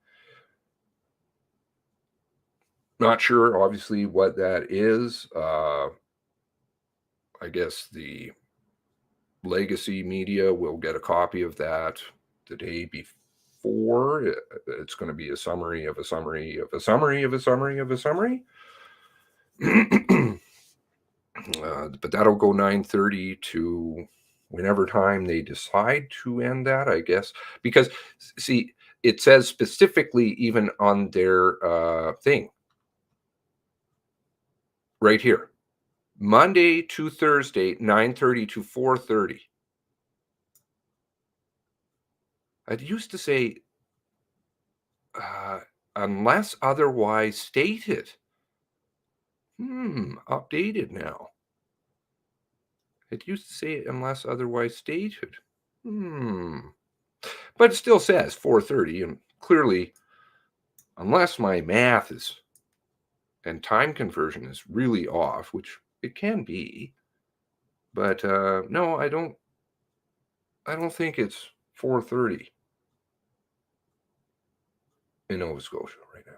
Not sure, obviously, what that is. I guess the legacy media will get a copy of that the day before. It's going to be a summary of a summary of a summary of a summary of a summary. But that'll go 9:30 to whenever time they decide to end that, I guess. Because, see, it says specifically even on their thing right here, Monday to Thursday, 9:30 to 4:30. It used to say, unless otherwise stated. Updated now. It used to say unless otherwise stated. But it still says 4:30, and clearly, unless my math and time conversion is really off, which it can be, but no, I don't think it's 4:30 in Nova Scotia right now.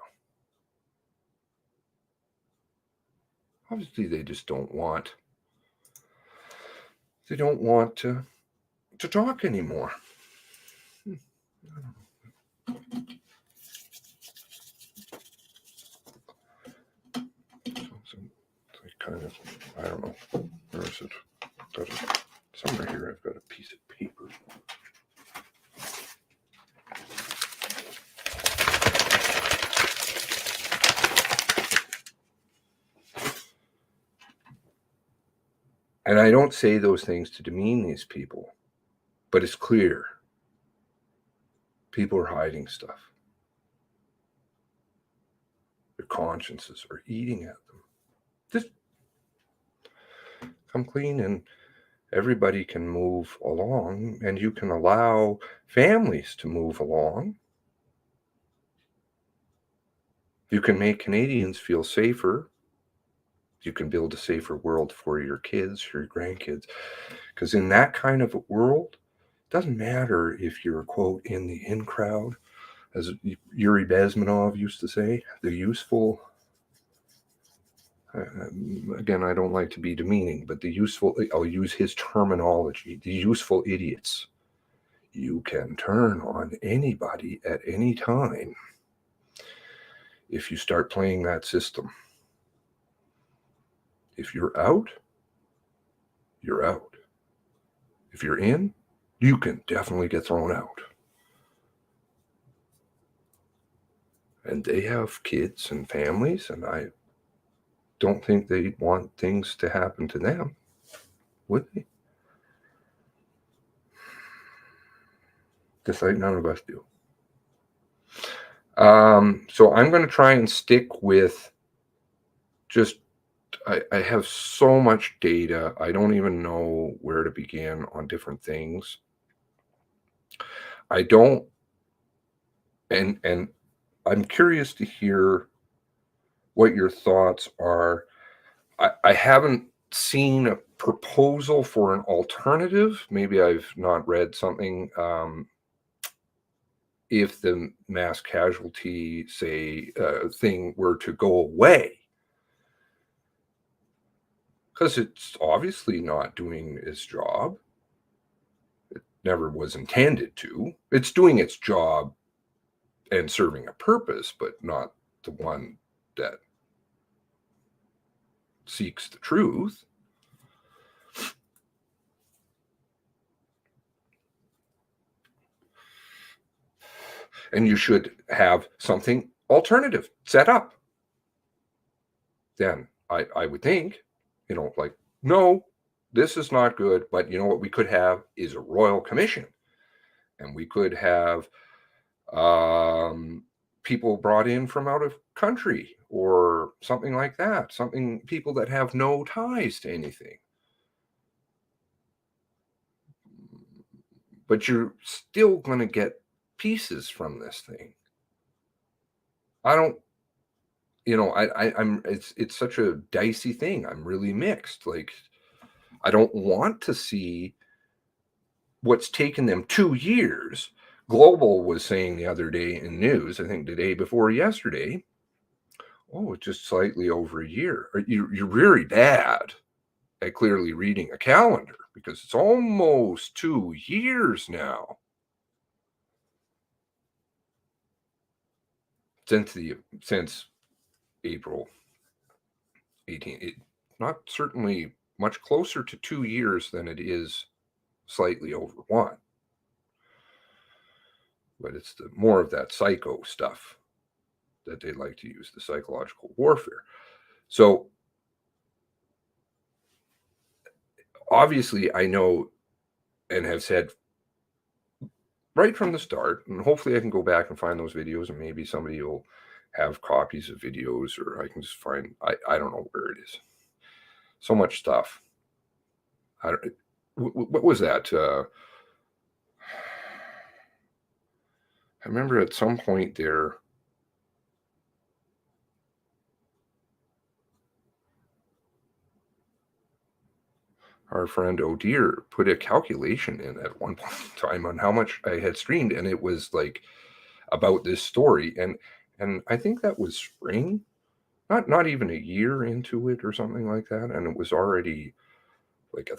Obviously, they just don't want. They don't want to talk anymore. Kind of, I don't know. Where is it? Somewhere here I've got a piece of paper. And I don't say those things to demean these people, but it's clear people are hiding stuff. Their consciences are eating at them. Just come clean and everybody can move along, and you can allow families to move along. You can make Canadians feel safer. You can build a safer world for your kids, your grandkids. Because in that kind of a world, it doesn't matter if you're, quote, in the in crowd, as Yuri Bezmenov used to say, the useful, again, I don't like to be demeaning, but the useful, I'll use his terminology, the useful idiots. You can turn on anybody at any time if you start playing that system. If you're out, you're out. If you're in, you can definitely get thrown out. And they have kids and families, and I don't think they want things to happen to them, would they? Just like none of us do. So I'm going to try and stick with just, I have so much data. I don't even know where to begin on different things. I don't, and I'm curious to hear what your thoughts are. I haven't seen a proposal for an alternative. Maybe I've not read something. If the mass casualty, say, thing were to go away, because it's obviously not doing its job. It never was intended to. It's doing its job and serving a purpose, but not the one that seeks the truth. And you should have something alternative set up. Then I would think, like, no, this is not good, but you know what we could have is a royal commission. And we could have people brought in from out of country or something like that. People that have no ties to anything. But you're still going to get pieces from this thing. I'm it's such a dicey thing. I'm really mixed. Like, I don't want to see what's taken them 2 years. Global was saying the other day in news, I think the day before yesterday, oh, it's just slightly over a year. You're very bad at clearly reading a calendar, because it's almost 2 years now since April 18th. It, not certainly much closer to 2 years than it is slightly over 1. But it's more of that psycho stuff that they like to use, the psychological warfare. So obviously I know and have said right from the start, and hopefully I can go back and find those videos, and maybe somebody will have copies of videos, or I can just find, I don't know where it is. So much stuff. What was that? I remember at some point there, our friend O'Dear put a calculation in at one point in time on how much I had streamed, and it was like about this story, and I think that was spring, not even a year into it or something like that, and it was already like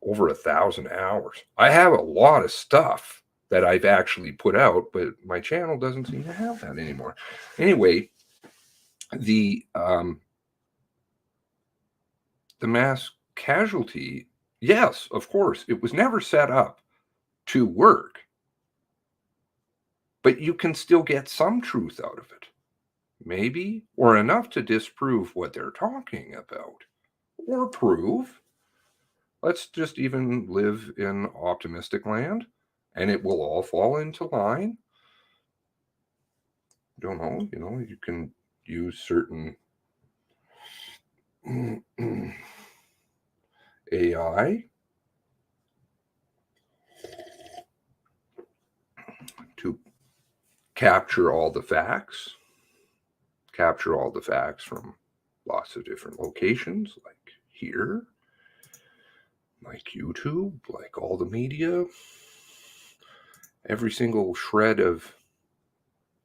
over 1,000 hours. I have a lot of stuff that I've actually put out, but my channel doesn't seem to have that anymore. Anyway, the mass casualty, yes, of course, it was never set up to work, but you can still get some truth out of it, maybe, or enough to disprove what they're talking about, or prove. Let's just even live in optimistic land, and it will all fall into line. Don't know, you can use certain AI to capture all the facts from lots of different locations, like here, like YouTube, like all the media, every single shred of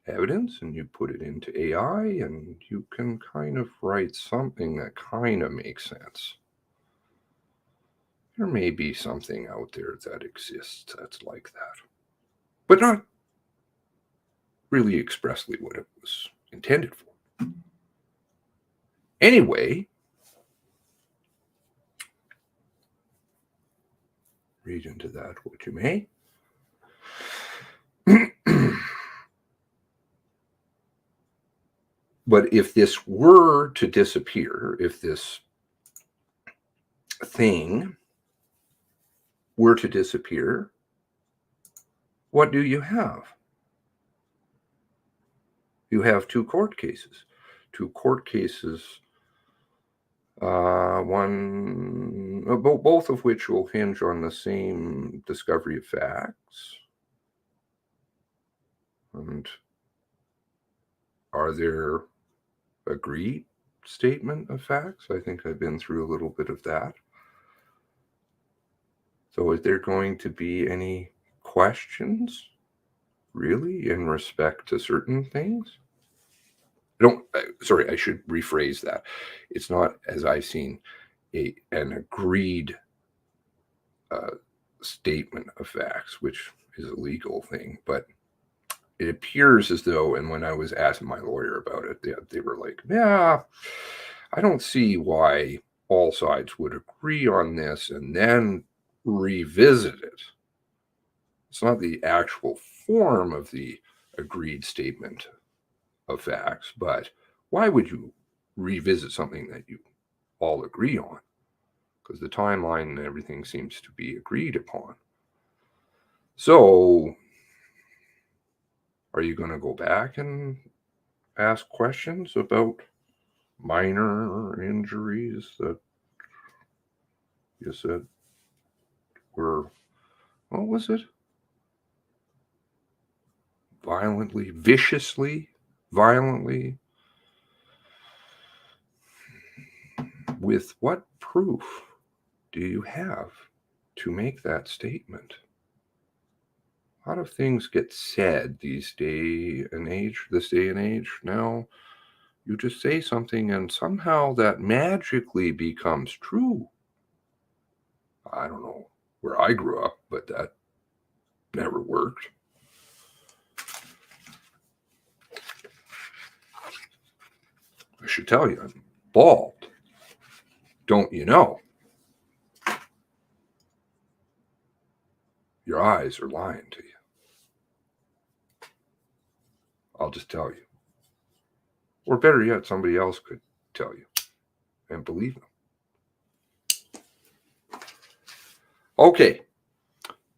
evidence, and you put it into AI, and you can kind of write something that kind of makes sense. There may be something out there that exists that's like that, but not really expressly what it was intended for. Anyway, read into that what you may. But if this were to disappear, if this thing were to disappear, what do you have? You have two court cases. Two court cases, both of which will hinge on the same discovery of facts. And are there agreed statement of facts? I think I've been through a little bit of that. So is there going to be any questions, really, in respect to certain things? Sorry, I should rephrase that. It's not, as I've seen, an agreed statement of facts, which is a legal thing, but it appears as though, and when I was asking my lawyer about it, they were like, yeah, I don't see why all sides would agree on this and then revisit it. It's not the actual form of the agreed statement of facts, but why would you revisit something that you all agree on? Because the timeline and everything seems to be agreed upon. So are you going to go back and ask questions about minor injuries that you said were, what was it? Viciously, violently? With what proof do you have to make that statement? A lot of things get said this day and age now. You just say something and somehow that magically becomes true. I don't know where I grew up, but that never worked. I should tell you, I'm bald. Don't you know? Your eyes are lying to you. I'll just tell you. Or better yet, somebody else could tell you and believe them. Okay.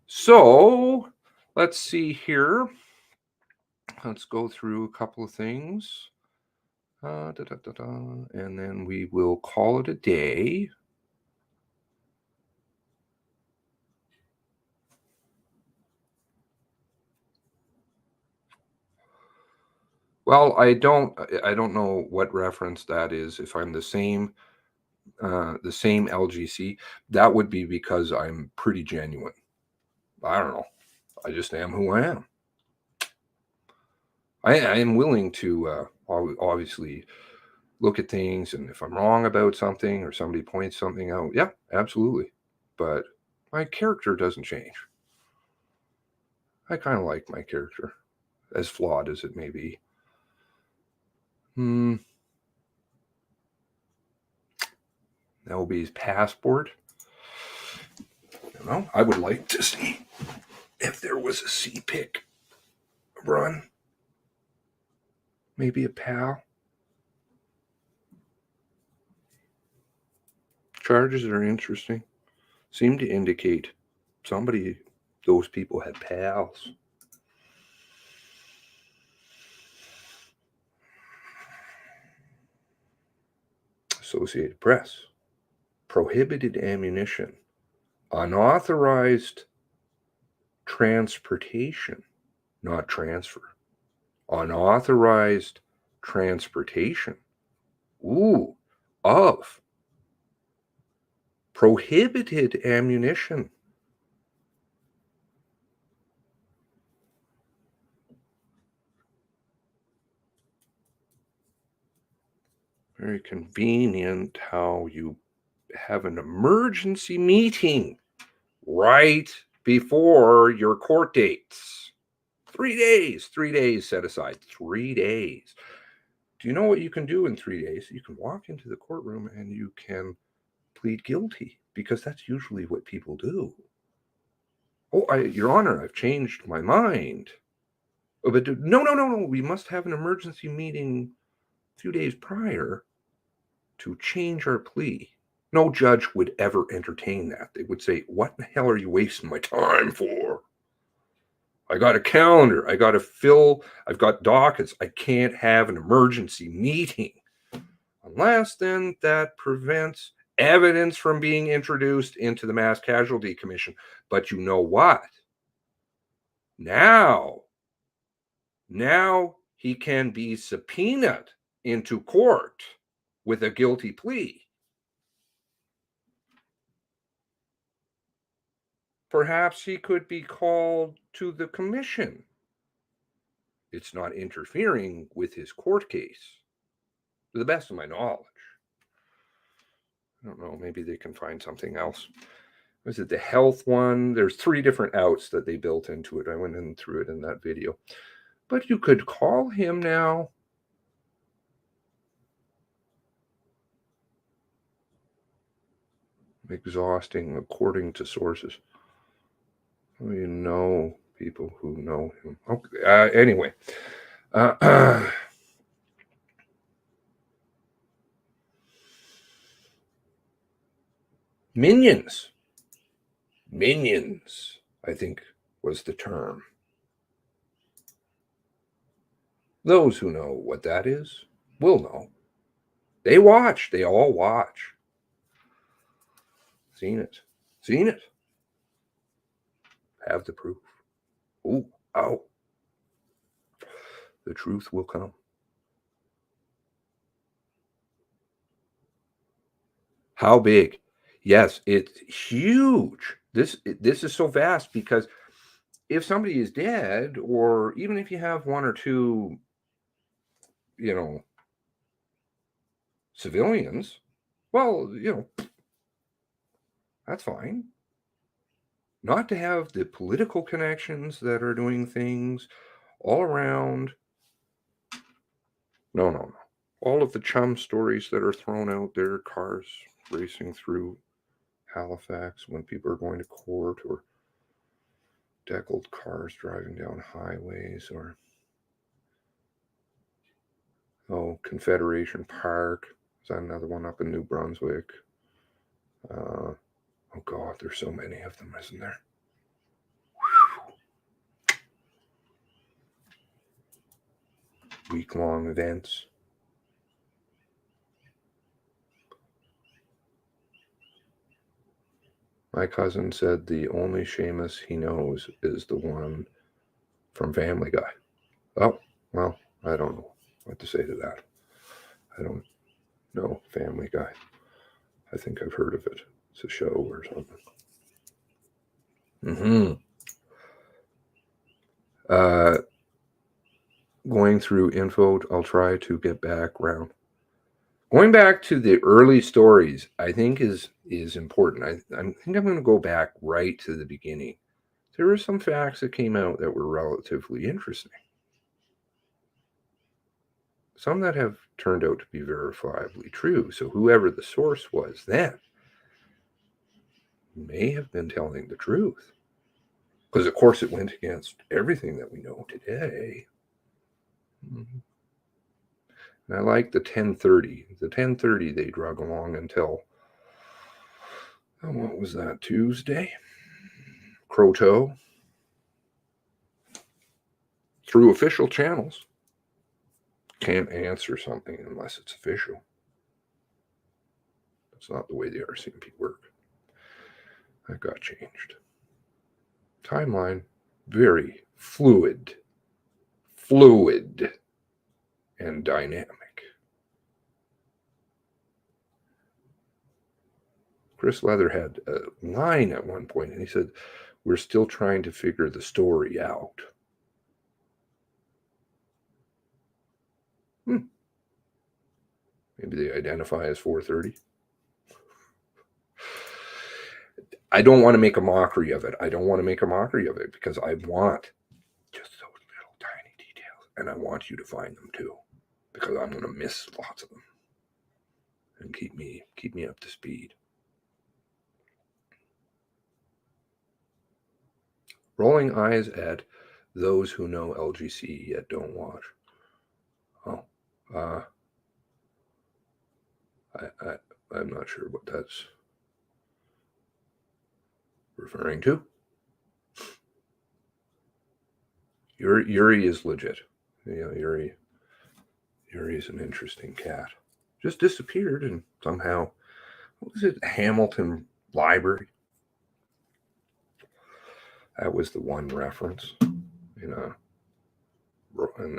So let's see here. Let's go through a couple of things. And then we will call it a day. Well, I don't know what reference that is. If I'm the same LGC, that would be because I'm pretty genuine. I don't know. I just am who I am. I am willing to obviously look at things, and if I'm wrong about something or somebody points something out, yeah, absolutely. But my character doesn't change. I kind of like my character, as flawed as it may be. That will be his passport. Well, I would like to see if there was a CPIC run. Maybe a PAL. Charges are interesting. Seem to indicate those people had PALs. Associated Press. Prohibited ammunition. Unauthorized transportation, not transfer. Unauthorized transportation. Ooh, of prohibited ammunition. Very convenient how you have an emergency meeting right before your court dates. 3 days set aside, 3 days. Do you know what you can do in 3 days? You can walk into the courtroom and you can plead guilty, because that's usually what people do. Oh, Your Honor, I've changed my mind. Oh, but no. We must have an emergency meeting a few days prior to change our plea. No judge would ever entertain that. They would say, what the hell are you wasting my time for? I got a calendar. I got to fill. I've got dockets. I can't have an emergency meeting. Unless then that prevents evidence from being introduced into the Mass Casualty Commission. But you know what? Now he can be subpoenaed into court with a guilty plea. Perhaps he could be called to the commission. It's not interfering with his court case, to the best of my knowledge. I don't know, maybe they can find something else. Was it the health one? There's 3 different outs that they built into it. I went in through it in that video. But you could call him now. Exhausting, according to sources. We know people who know him. Okay. Anyway. Minions, I think was the term. Those who know what that is will know. They all watch. Seen it. Have the proof. Ooh, ow. The truth will come. How big? Yes, it's huge. This is so vast, because if somebody is dead, or even if you have 1 or 2, civilians, well, that's fine. Not to have the political connections that are doing things all around. No. All of the chum stories that are thrown out there, cars racing through Halifax when people are going to court, or deckled cars driving down highways, or Confederation Park. Is that another one up in New Brunswick? Oh God, there's so many of them, isn't there? Week-long events. My cousin said the only Seamus he knows is the one from Family Guy. Oh, well, I don't know what to say to that. I don't know Family Guy. I think I've heard of it. It's a show or something. Going through info, I'll try to get background. Going back to the early stories, I think is important. I think I'm going to go back right to the beginning. There were some facts that came out that were relatively interesting. Some that have turned out to be verifiably true. So whoever the source was then may have been telling the truth. Because, of course, it went against everything that we know today. And I like the 1030. The 1030 they drug along until, what was that, Tuesday? Croteau. Through official channels. Can't answer something unless it's official. That's not the way the RCMP work. That got changed. Timeline, very fluid and dynamic. Chris Leather had a line at one point, and he said, "We're still trying to figure the story out." Maybe they identify as 430. I don't want to make a mockery of it. I don't want to make a mockery of it because I want just those little tiny details, and I want you to find them too, because I'm going to miss lots of them. And keep me up to speed. Rolling eyes at those who know LGC yet don't watch. Oh, I'm not sure what that's referring to. Yuri is legit. Yeah, Yuri is an interesting cat. Just disappeared and somehow, what was it, Hamilton Library? That was the one reference in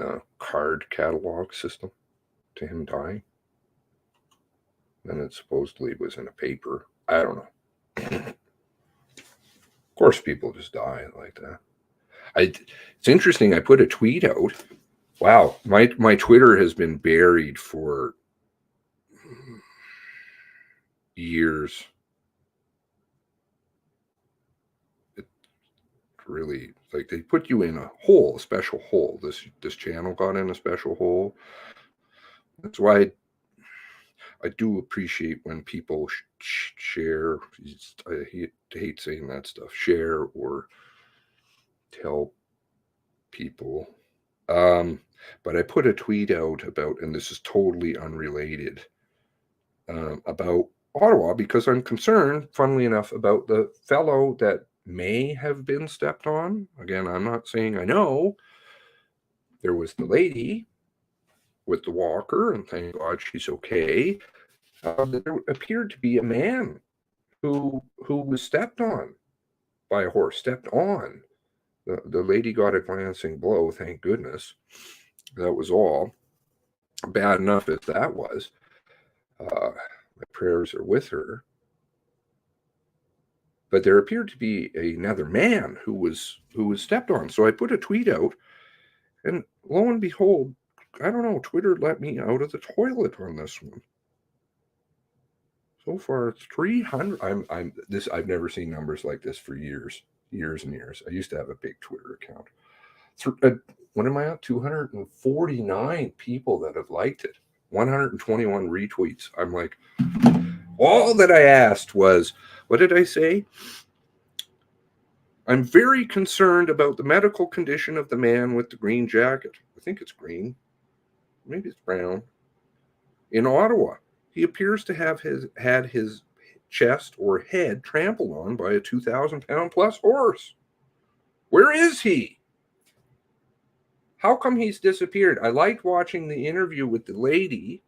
a card catalog system to him dying. Then it supposedly was in a paper. I don't know. Of course, people just die like that. It's interesting. I put a tweet out. Wow, my Twitter has been buried for years. It really, like, they put you in a hole, a special hole. This channel got in a special hole. That's why I do appreciate when people share. I hate saying that stuff. Share or tell people. But I put a tweet out about, and this is totally unrelated, about Ottawa, because I'm concerned, funnily enough, about the fellow that may have been stepped on. Again, I'm not saying I know. There was the lady with the walker, and thank God she's okay. There appeared to be a man who was stepped on by a horse, stepped on. The lady got a glancing blow, thank goodness. That was all. Bad enough as that was. My prayers are with her. But there appeared to be another man who was stepped on. So I put a tweet out, and lo and behold, I don't know, Twitter let me out of the toilet on this one. So far, it's 300. I've never seen numbers like this for years and years. I used to have a big Twitter account. What am I at? 249 people that have liked it. 121 retweets. I'm like, all that I asked was, what did I say? I'm very concerned about the medical condition of the man with the green jacket. I think it's green. Maybe it's brown. In Ottawa. He appears to have had his chest or head trampled on by a 2,000-pound plus horse. Where is he? How come he's disappeared? I liked watching the interview with the lady.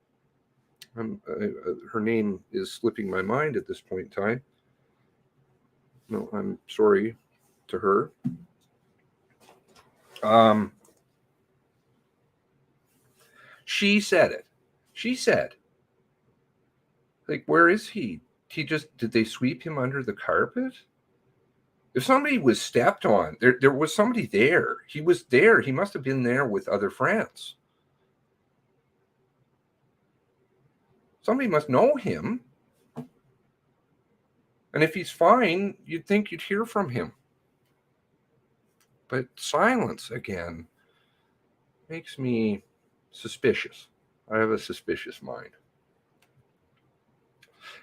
Her name is slipping my mind at this point in time. No, I'm sorry to her. She said it. She said, like, where is he? Did they sweep him under the carpet? If somebody was stepped on, there was somebody there. He was there. He must have been there with other friends. Somebody must know him. And if he's fine, you'd think you'd hear from him. But silence, again, makes me suspicious. I have a suspicious mind.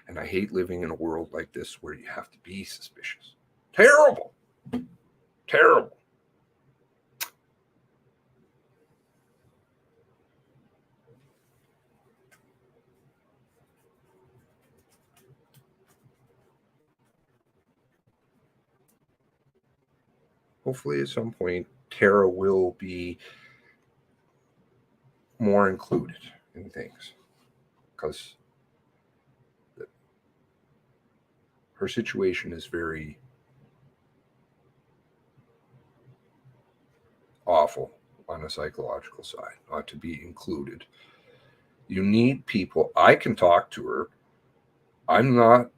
And I hate living in a world like this where you have to be suspicious. Terrible. Terrible. Hopefully at some point, Tara will be more included in things, because her situation is very awful on a psychological side, not to be included. You need people. I can talk to her. I'm not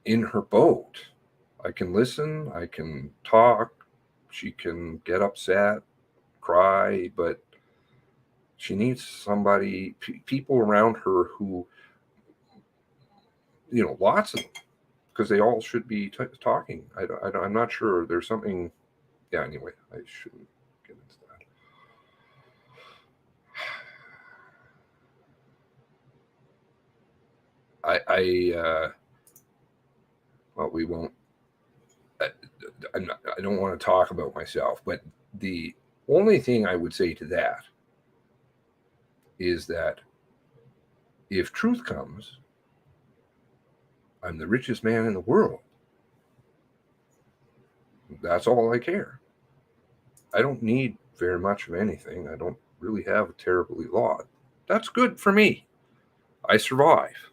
in her boat. I can listen, I can talk, she can get upset, cry, but she needs somebody, people around her who, lots of them, because they all should be talking. I'm not sure. There's something. Yeah. Anyway, I shouldn't get into that. Well, we won't. I don't want to talk about myself, but the only thing I would say to that is that if truth comes, I'm the richest man in the world. That's all I care. I don't need very much of anything. I don't really have a terribly lot. That's good for me. I survive.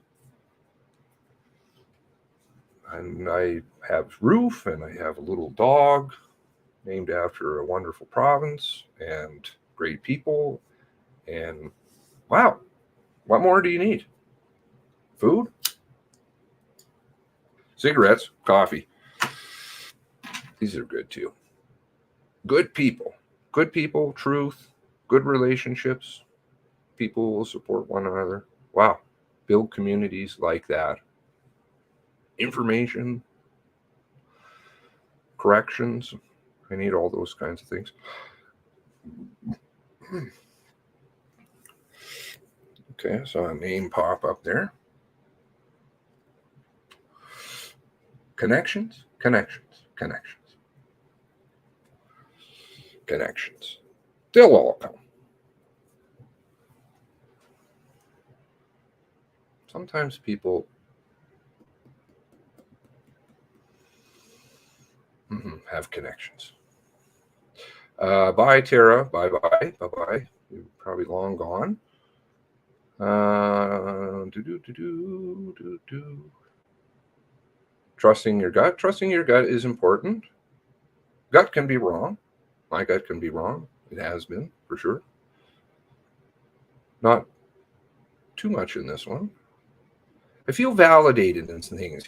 And I have roof, and I have a little dog named after a wonderful province and great people. And wow, what more do you need? Food? Cigarettes, coffee. These are good too. Good people, truth, good relationships. People will support one another. Wow. Build communities like that. Information, corrections. I need all those kinds of things. Okay, I saw a name pop up there. Connections. They'll all come. Sometimes people have connections. Bye, Tara. Bye. You're probably long gone. Trusting your gut. Trusting your gut is important. Gut can be wrong. My gut can be wrong. It has been, for sure. Not too much in this one. I feel validated in some things,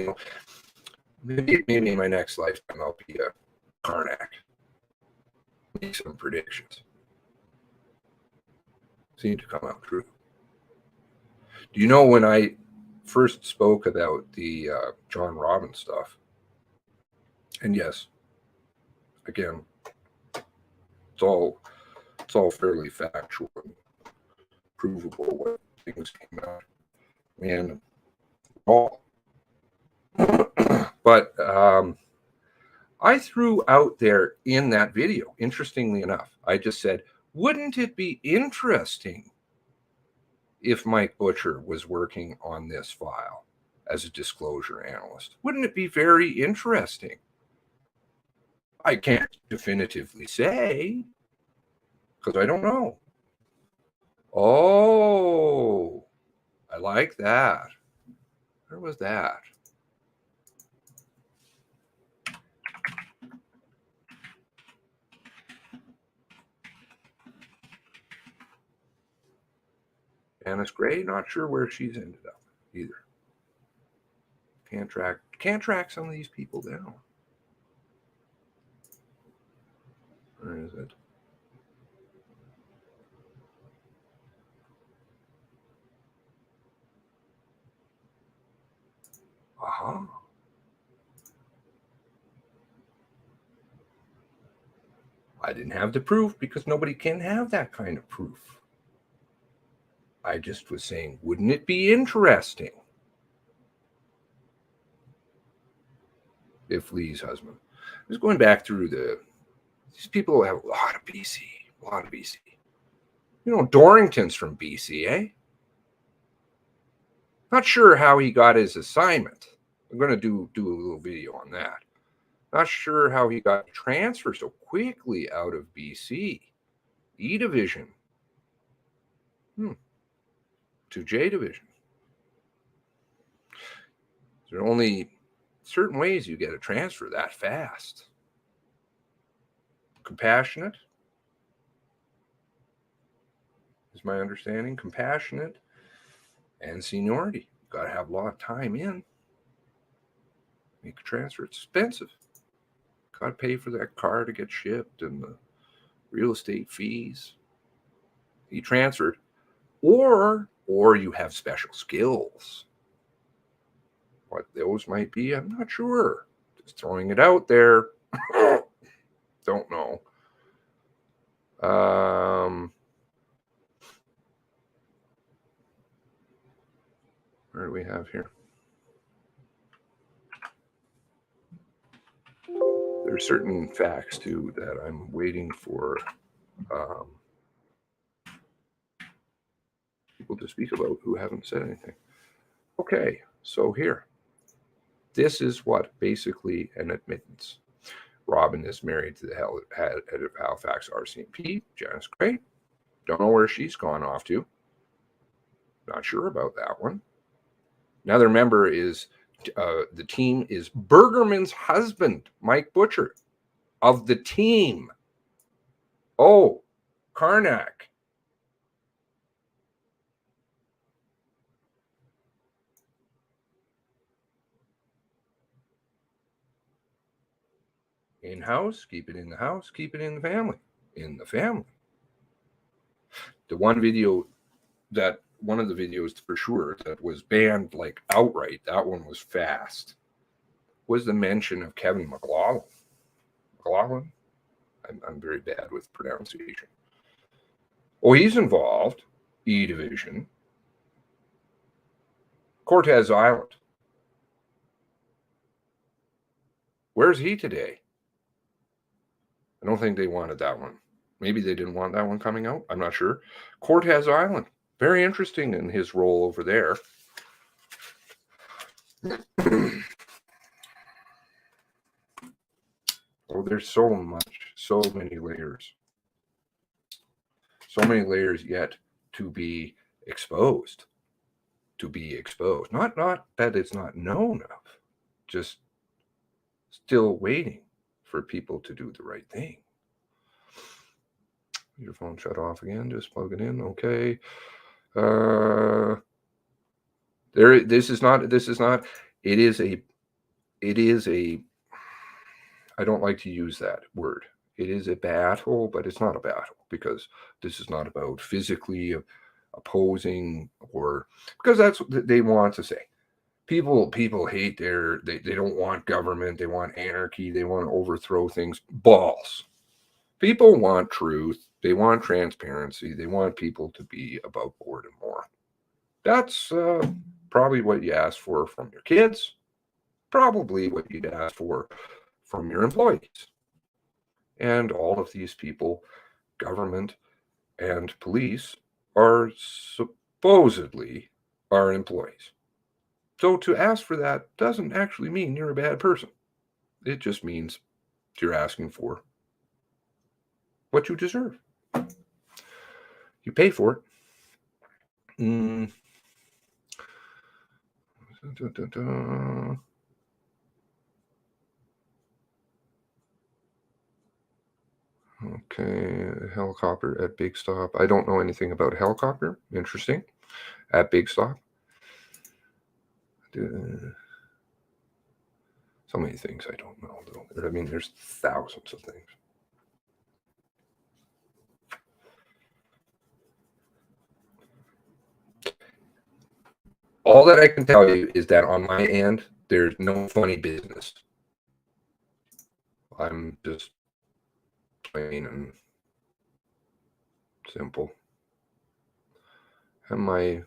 Maybe in my next lifetime I'll be a Karnak. Make some predictions. Seem to come out true. Do you know when I first spoke about the John Robbins stuff? And yes, again, it's all fairly factual and provable what things came out. And all. But I threw out there in that video, interestingly enough, I just said, wouldn't it be interesting if Mike Butcher was working on this file as a disclosure analyst? Wouldn't it be very interesting? I can't definitively say because I don't know. Oh, I like that. Where was that? Janice Gray, not sure where she's ended up either. Can't track some of these people down. Where is it? Aha. I didn't have the proof because nobody can have that kind of proof. I just was saying, wouldn't it be interesting if Lee's husband I was going back through these people have a lot of BC. Dorrington's from BC, eh? Not sure how he got his assignment. I'm going to do a little video on that. Not sure how he got transferred so quickly out of BC. E division. To J division. There are only certain ways you get a transfer that fast. Compassionate is my understanding. Compassionate and seniority. Got to have a lot of time in. Make a transfer. It's expensive. Got to pay for that car to get shipped and the real estate fees. You transferred, or you have special skills. What those might be, I'm not sure. Just throwing it out there. Don't know. Where do we have here? There are certain facts too that I'm waiting for people to speak about who haven't said anything. Okay, so here. This is what basically an admittance. Robin is married to the head of Halifax RCMP, Janice Gray. Don't know where she's gone off to. Not sure about that one. Another member is the team is Bergerman's husband, Mike Butcher, of the team. Oh, Karnak. In-house, keep it in the house, keep it in the family. In the family. The one video that, one of the videos for sure that was banned like outright, that one was fast, was the mention of Kevin McLaughlin. McLaughlin? I'm very bad with pronunciation. Oh, he's involved. E Division. Cortez Island. Where's he today? I don't think they wanted that one. Maybe they didn't want that one coming out. I'm not sure. Cortez Island. Very interesting in his role over there. Oh, there's so much, so many layers. So many layers yet to be exposed. To be exposed. Not that it's not known of. Just still waiting for people to do the right thing. Your phone shut off again. Just plug it in. Okay. This is not. It is a. I don't like to use that word. It is a battle, but it's not a battle because this is not about physically opposing or because that's what they want to say. People hate they don't want government. They want anarchy. They want to overthrow things. Balls. People want truth. They want transparency. They want people to be above board and more. That's probably what you ask for from your kids. Probably what you'd ask for from your employees. And all of these people, government and police, are supposedly our employees. So to ask for that doesn't actually mean you're a bad person. It just means you're asking for what you deserve. You pay for it. Okay, helicopter at Big Stop. I don't know anything about a helicopter. Interesting. At Big Stop. So many things I don't know, though. I mean, there's thousands of things. All that I can tell you is that on my end, there's no funny business. I'm just plain and simple. And my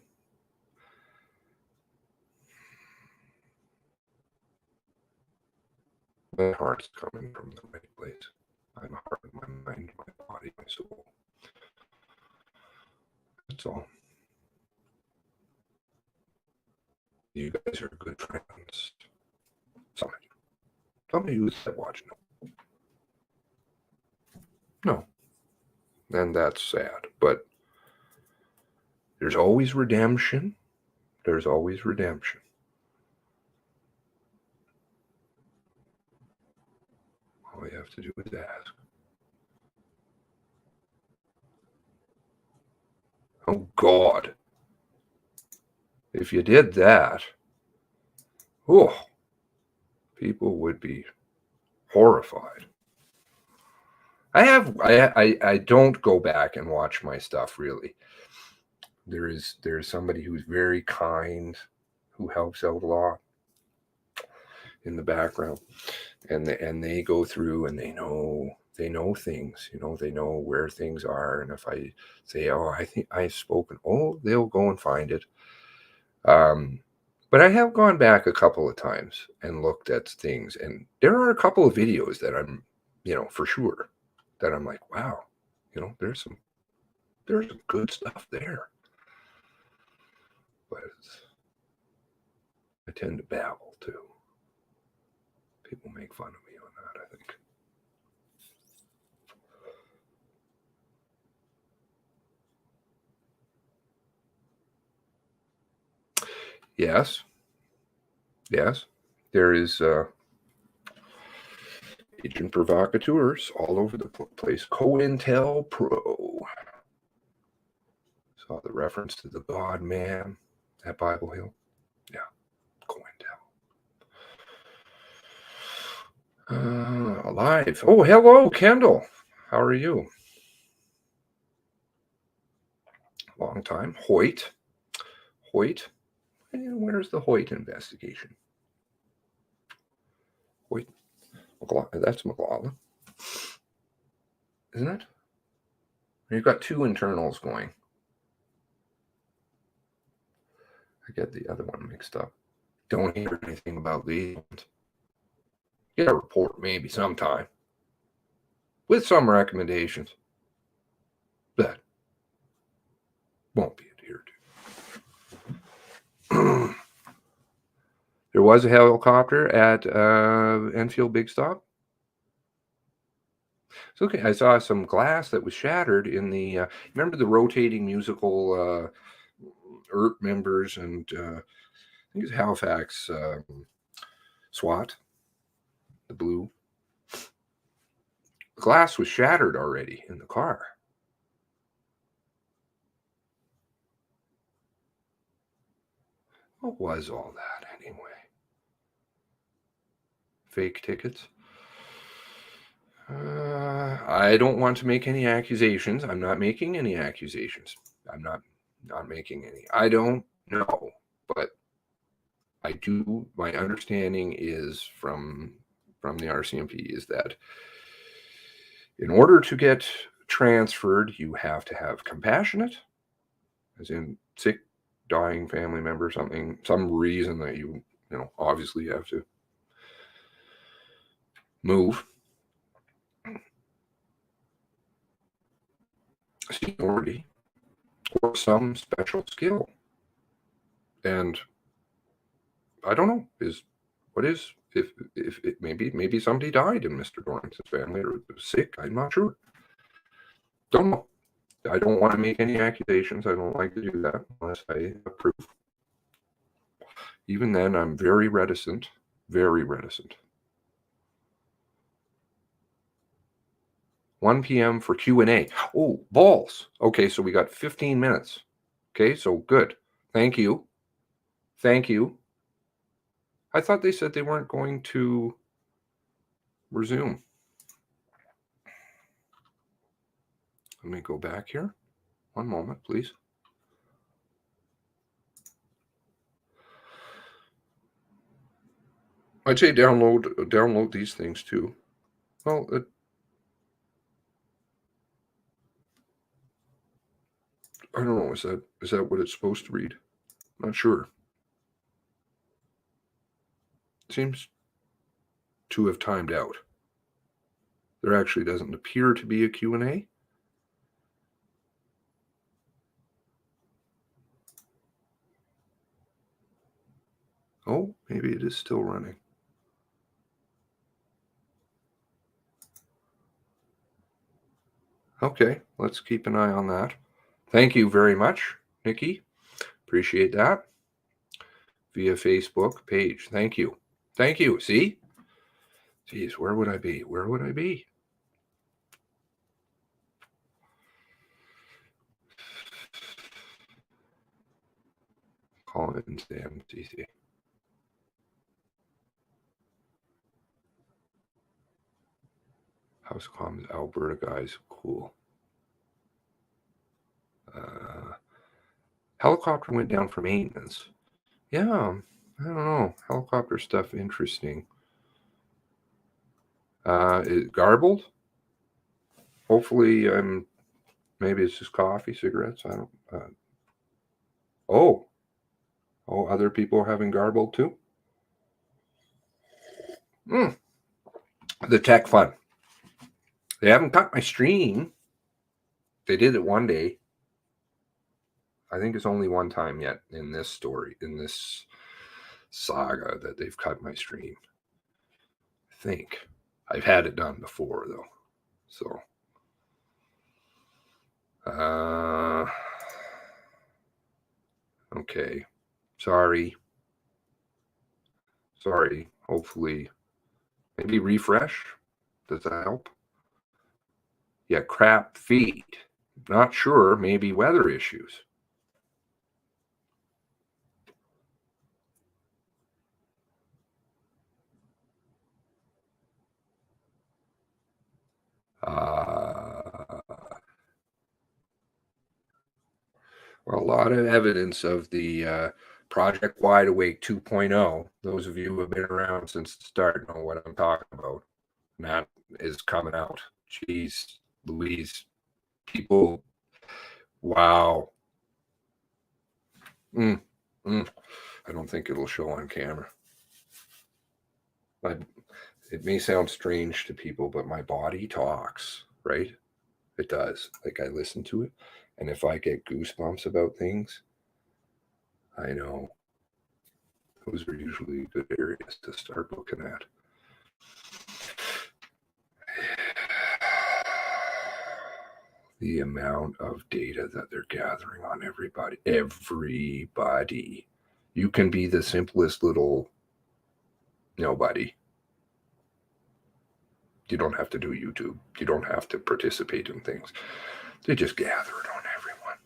heart's coming from the right place. My heart, my mind, my body, my soul. That's all. You guys are good friends. Somebody who's watching. No. And that's sad. But there's always redemption. There's always redemption. All you have to do is ask. Oh, God. If you did that, oh, People would be horrified. I don't go back and watch my stuff really. There's somebody who's very kind, who helps out a lot in the background, and they go through and they know things, they know where things are. And if I say, oh, I think I've spoken, oh, they'll go and find it. But I have gone back a couple of times and looked at things, and there are a couple of videos that I'm, for sure, that I'm like, wow, there's some good stuff there. But I tend to babble too. People make fun of me on that, I think. Yes. There is agent provocateurs all over the place. COINTEL Pro. Saw the reference to the God Man at Bible Hill. Yeah, COINTEL. Alive. Oh, hello, Kendall. How are you? Long time. Hoyt. Where's the Hoyt investigation? Hoyt. That's McLaughlin. Isn't it? You've got two internals going. I get the other one mixed up. Don't hear anything about these. Get a report maybe sometime with some recommendations that won't be adhered to. There was a helicopter at Enfield Big Stop. So, okay, I saw some glass that was shattered in the, remember the rotating musical ERP members and I think it's Halifax SWAT, the blue. The glass was shattered already in the car. What was all that anyway? Fake tickets? I don't want to make any accusations. I'm not making any accusations. I'm not making any. I don't know, but I do. My understanding is from the RCMP is that in order to get transferred, you have to have compassionate, as in sick, dying family member, some reason that you obviously have to move. Seniority or some special skill. And I don't know if maybe somebody died in Mr. Dorrance's family or was sick. I'm not sure. Don't know. I don't want to make any accusations. I don't like to do that unless I approve. Even then, I'm very reticent. 1 p.m. for Q&A. Oh, balls. Okay, so we got 15 minutes. Okay, so good. Thank you. I thought they said they weren't going to resume. Let me go back here. One moment, please. I'd say download these things too. Well, I don't know. Is that what it's supposed to read? Not sure. Seems to have timed out. There actually doesn't appear to be a Q&A. Oh, maybe it is still running. Okay, let's keep an eye on that. Thank you very much, Nikki. Appreciate that. Via Facebook page. Thank you. See? Geez, where would I be? Call it into the MCC. House Commons, Alberta guys, cool. Helicopter went down for maintenance. Yeah, I don't know. Helicopter stuff interesting. Garbled? Hopefully, maybe it's just coffee, cigarettes. I don't. Oh, other people are having garbled too. The tech fund. They haven't cut my stream. They did it one day. I think it's only one time yet in this story, in this saga, that they've cut my stream. I think I've had it done before though. So, okay. Sorry. Hopefully, maybe refresh. Does that help? Yeah, crap feed. Not sure. Maybe weather issues. Well, a lot of evidence of the Project Wide Awake 2.0. Those of you who have been around since the start know what I'm talking about. And that is coming out. Jeez, Louise. People, wow. I don't think it'll show on camera. It may sound strange to people, but my body talks, right? It does. Like, I listen to it. And if I get goosebumps about things, I know those are usually good areas to start looking at. The amount of data that they're gathering on everybody. You can be the simplest little nobody. You don't have to do YouTube. You don't have to participate in things. They just gather it on everyone.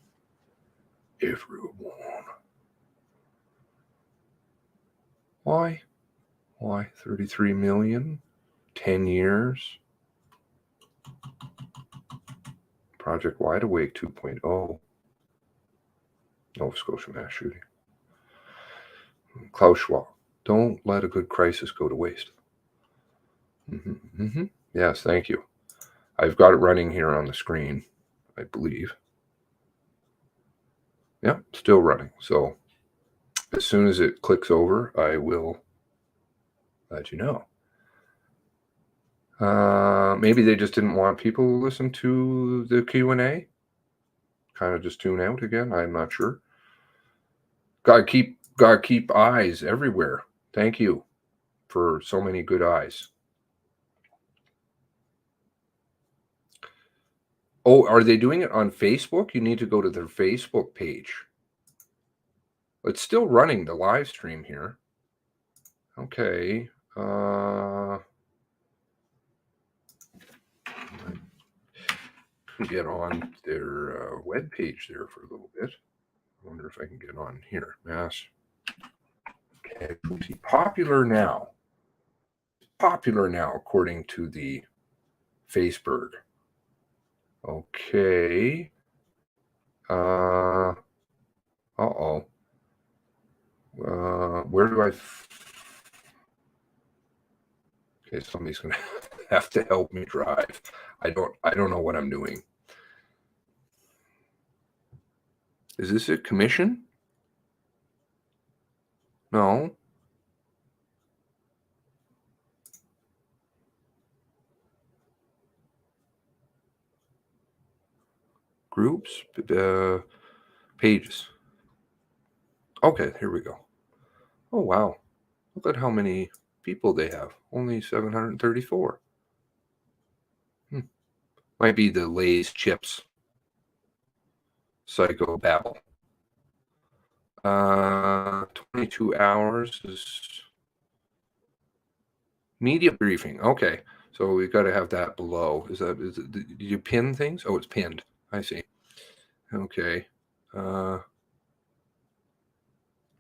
Why? 33 million? 10 years? Project Wide Awake 2.0. Nova Scotia mass shooting. Klaus Schwab. Don't let a good crisis go to waste. Yes, thank you. I've got it running here on the screen, I believe. Yeah, still running. So as soon as it clicks over, I will let you know. Maybe they just didn't want people to listen to the Q&A. Kind of just tune out again. I'm not sure. Gotta keep eyes everywhere. Thank you for so many good eyes. Oh, are they doing it on Facebook? You need to go to their Facebook page. It's still running the live stream here. Okay. Get on their web page there for a little bit. I wonder if I can get on here. Mass casualty. Popular now, according to the Facebook. Okay. Where do I? Okay, somebody's gonna have to help me drive. I don't know what I'm doing. Is this a commission? No. Groups, pages. Okay, here we go. Oh, wow. Look at how many people they have. Only 734. Might be the Lay's chips. Psycho Babble. 22 hours is media briefing. Okay. So we've got to have that below. Is it, did you pin things? Oh, it's pinned. I see. Okay.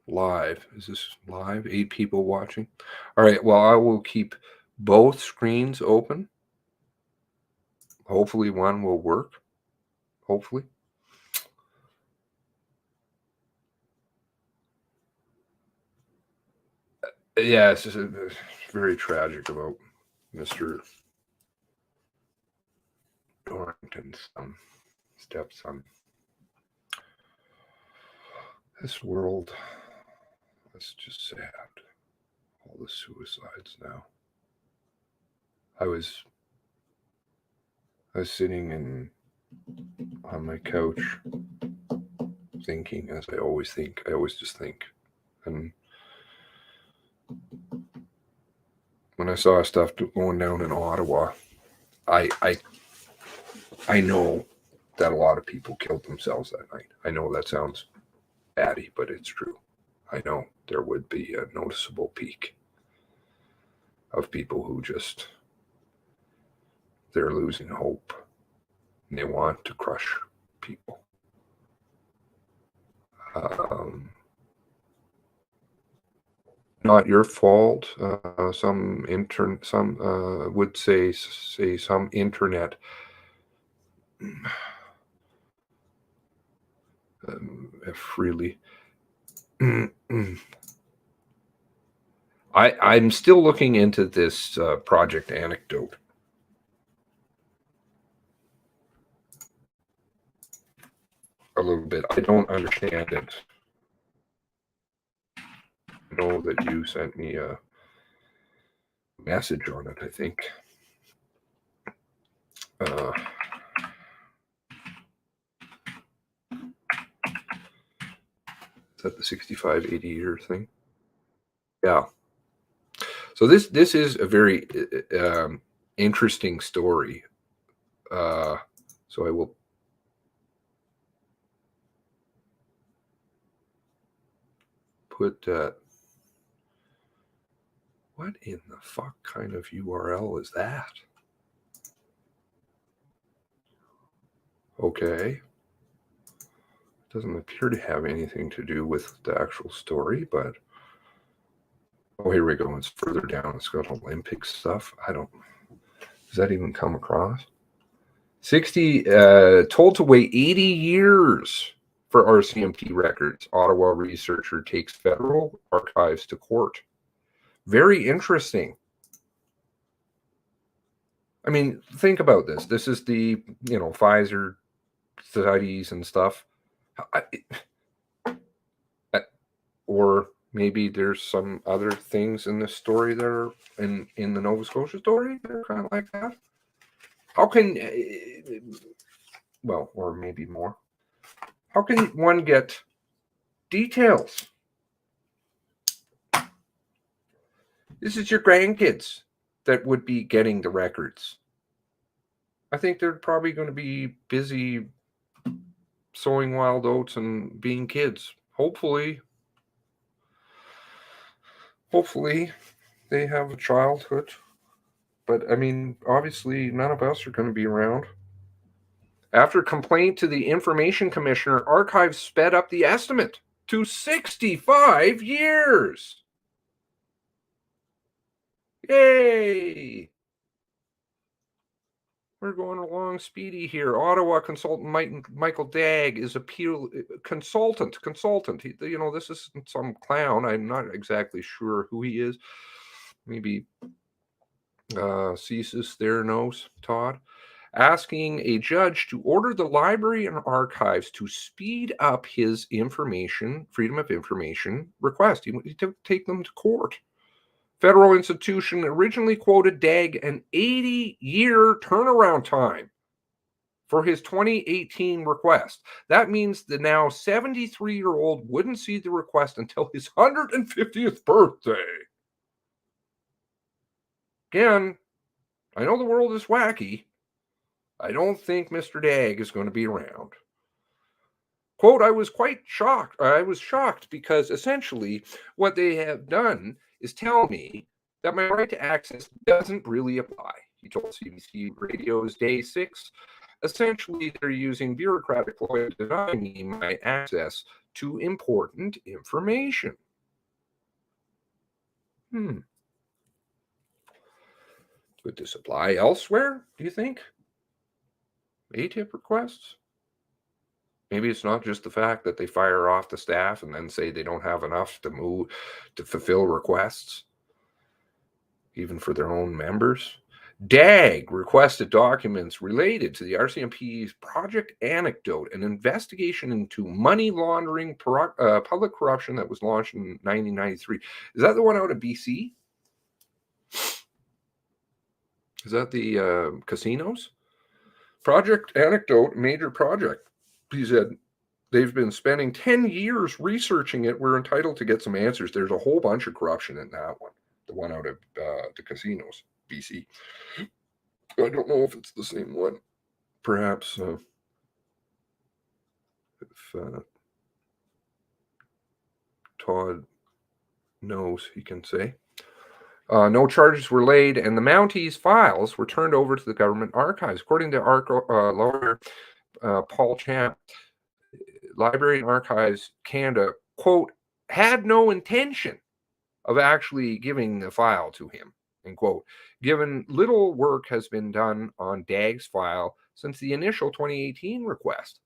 Live. Is this live? 8 people watching. All right. Well, I will keep both screens open. Hopefully one will work. Hopefully. Yeah, it's just very tragic about Mr. Dorrington's stepson. This world is just sad. All the suicides now. I was sitting on my couch thinking, as I always think. I always just think. And when I saw stuff going down in Ottawa, I know that a lot of people killed themselves that night. I know that sounds batty, but it's true. I know there would be a noticeable peak of people who just, they're losing hope and they want to crush people. Not your fault. Some would say some internet freely. I'm still looking into this project anecdote. A little bit. I don't understand it. I know that you sent me a message on it, I think. Is that the 65, 80 year thing? Yeah. So this is a very interesting story. So I will put that. What in the fuck kind of URL is that? Okay. Doesn't appear to have anything to do with the actual story, but oh, here we go. It's further down. It's got Olympic stuff. Does that even come across? 60, told to wait 80 years for RCMP records. Ottawa researcher takes federal archives to court. Very interesting. I mean, think about this. This is the, Pfizer studies and stuff. Or maybe there's some other things in this story that are in the Nova Scotia story that are kind of like that. How can, well, or maybe more. How can one get details? This is your grandkids that would be getting the records. I think they're probably going to be busy sowing wild oats and being kids. Hopefully they have a childhood. But I mean, obviously none of us are going to be around. After complaint to the Information Commissioner, archives sped up the estimate to 65 years. Yay! We're going along speedy here. Ottawa consultant Michael Dagg is consultant. He, this isn't some clown. I'm not exactly sure who he is. Maybe CSIS there knows, Todd. Asking a judge to order the library and archives to speed up his freedom of information request. He to take them to court. Federal institution originally quoted Dagg an 80-year turnaround time for his 2018 request. That means the now 73-year-old wouldn't see the request until his 150th birthday. Again, I know the world is wacky. I don't think Mr. Dagg is going to be around. Quote, I was shocked because essentially what they have done is tell me that my right to access doesn't really apply. He told CBC Radio's Day 6. Essentially, they're using bureaucratic law to deny me my access to important information. Would this apply elsewhere, do you think? ATIP requests? Maybe it's not just the fact that they fire off the staff and then say they don't have enough to fulfill requests, even for their own members. DAG requested documents related to the RCMP's Project Anecdote, an investigation into money laundering, public corruption that was launched in 1993. Is that the one out of BC? Is that the casinos? Project Anecdote, major project. He said they've been spending 10 years researching it. We're entitled to get some answers. There's a whole bunch of corruption in that one, the one out of the casinos, BC. I don't know if it's the same one. Perhaps if Todd knows, he can say. No charges were laid, and the Mounties files were turned over to the government archives. According to lawyer Paul Champ, Library and Archives Canada, quote, had no intention of actually giving the file to him, end quote, given little work has been done on DAG's file since the initial 2018 request.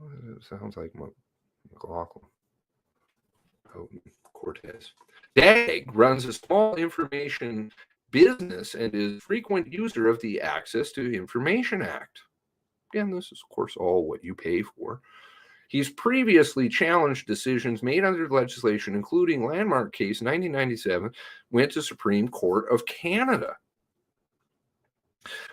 It sounds like McLaughlin. Cortez. DAG runs a small information business and is a frequent user of the Access to Information Act. Again, this is, of course, all what you pay for. He's previously challenged decisions made under legislation, including landmark case 1997, went to Supreme Court of Canada.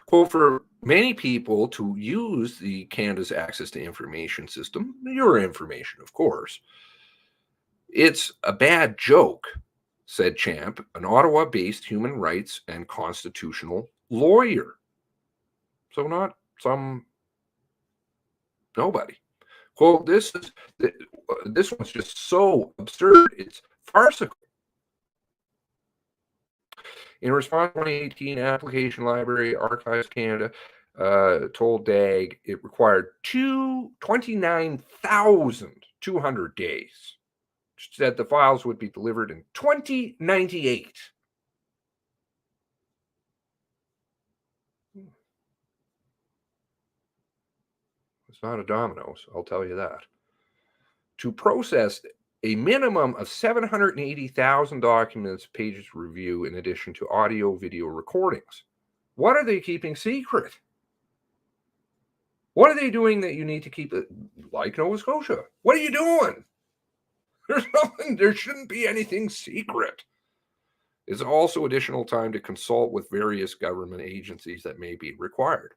Quote, for many people to use the Canada's Access to Information system, your information, of course, it's a bad joke, said Champ, an Ottawa-based human rights and constitutional lawyer. So not some nobody. Quote, this one's just so absurd, it's farcical. In response, 2018 Application Library Archives Canada told DAG it required 29,200 days. Said the files would be delivered in 2098. It's not a Domino's, I'll tell you that. To process a minimum of 780,000 documents, pages review, in addition to audio, video recordings. What are they keeping secret? What are they doing that you need to keep it like Nova Scotia? What are you doing? There's nothing, there shouldn't be anything secret. There's also additional time to consult with various government agencies that may be required.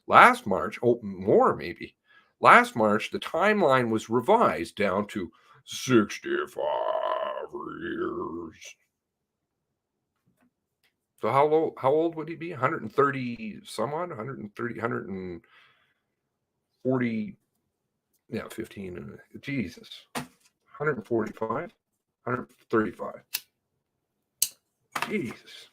Last March, more maybe. Last March, the timeline was revised down to 65 years. So how old would he be? 130 some odd? 130, 140, yeah, 15, Jesus. 145, 135. Jesus.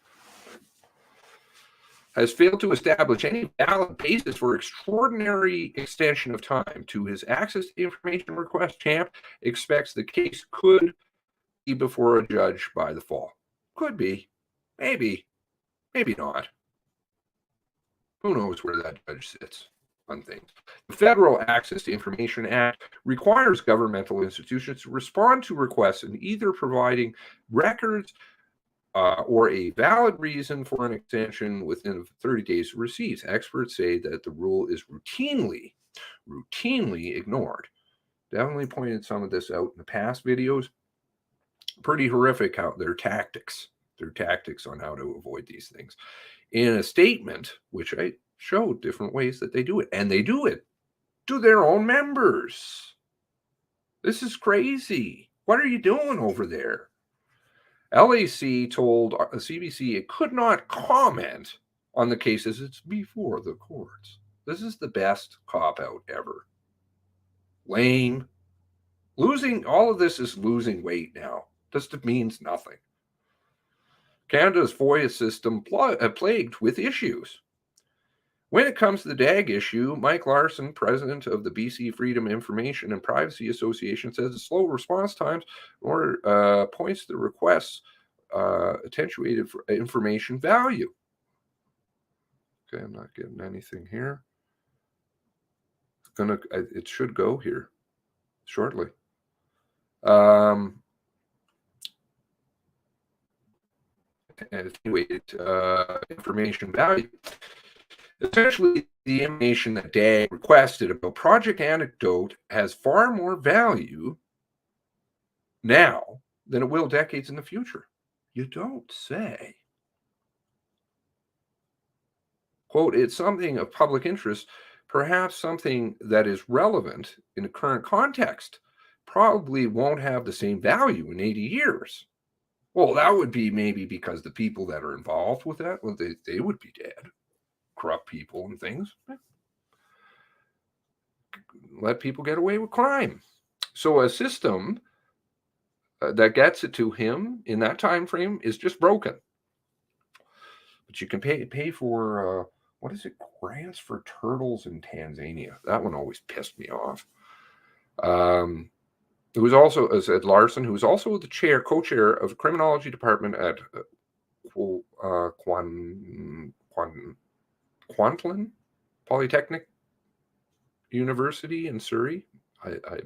Has failed to establish any valid basis for extraordinary extension of time to his access to information request. Champ expects the case could be before a judge by the fall. Could be. Maybe. Maybe not. Who knows where that judge sits on things. The Federal Access to Information Act requires governmental institutions to respond to requests in either providing records or a valid reason for an extension within 30 days of receipts. Experts say that the rule is routinely ignored. Definitely pointed some of this out in the past videos. Pretty horrific how their tactics on how to avoid these things. In a statement, which I showed different ways that they do it, and they do it to their own members. This is crazy. What are you doing over there? LAC told CBC it could not comment on the cases. It's before the courts. This is the best cop-out ever. Lame. Losing, all of this is losing weight now. Just means nothing. Canada's FOIA system plagued with issues. When it comes to the DAG issue, Mike Larson, president of the BC Freedom Information and Privacy Association, says the slow response times or points to the requests attenuated for information value. Okay, I'm not getting anything here. It should go here shortly. Attenuated information value. Essentially, the information that DAG requested about Project Anecdote has far more value now than it will decades in the future. You don't say. Quote, it's something of public interest, perhaps something that is relevant in the current context, probably won't have the same value in 80 years. Well, that would be maybe because the people that are involved with that, well, they would be dead. Corrupt people and things. Let people get away with crime. So a system that gets it to him in that time frame is just broken. But you can pay for what is it? Grants for turtles in Tanzania. That one always pissed me off. It was also, as Ed Larson, who was also the co-chair of the criminology department at Kwantlen Polytechnic University in Surrey. I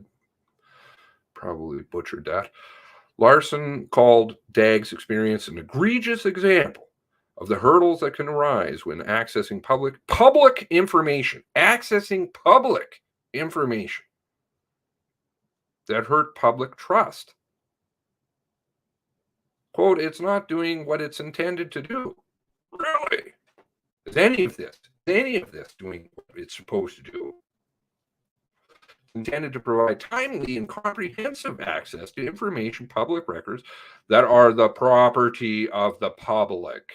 probably butchered that. Larson called DAG's experience an egregious example of the hurdles that can arise when accessing public information, that hurt public trust. Quote, it's not doing what it's intended to do. Really? Is any of this doing what it's supposed to do? Intended to provide timely and comprehensive access to information, public records that are the property of the public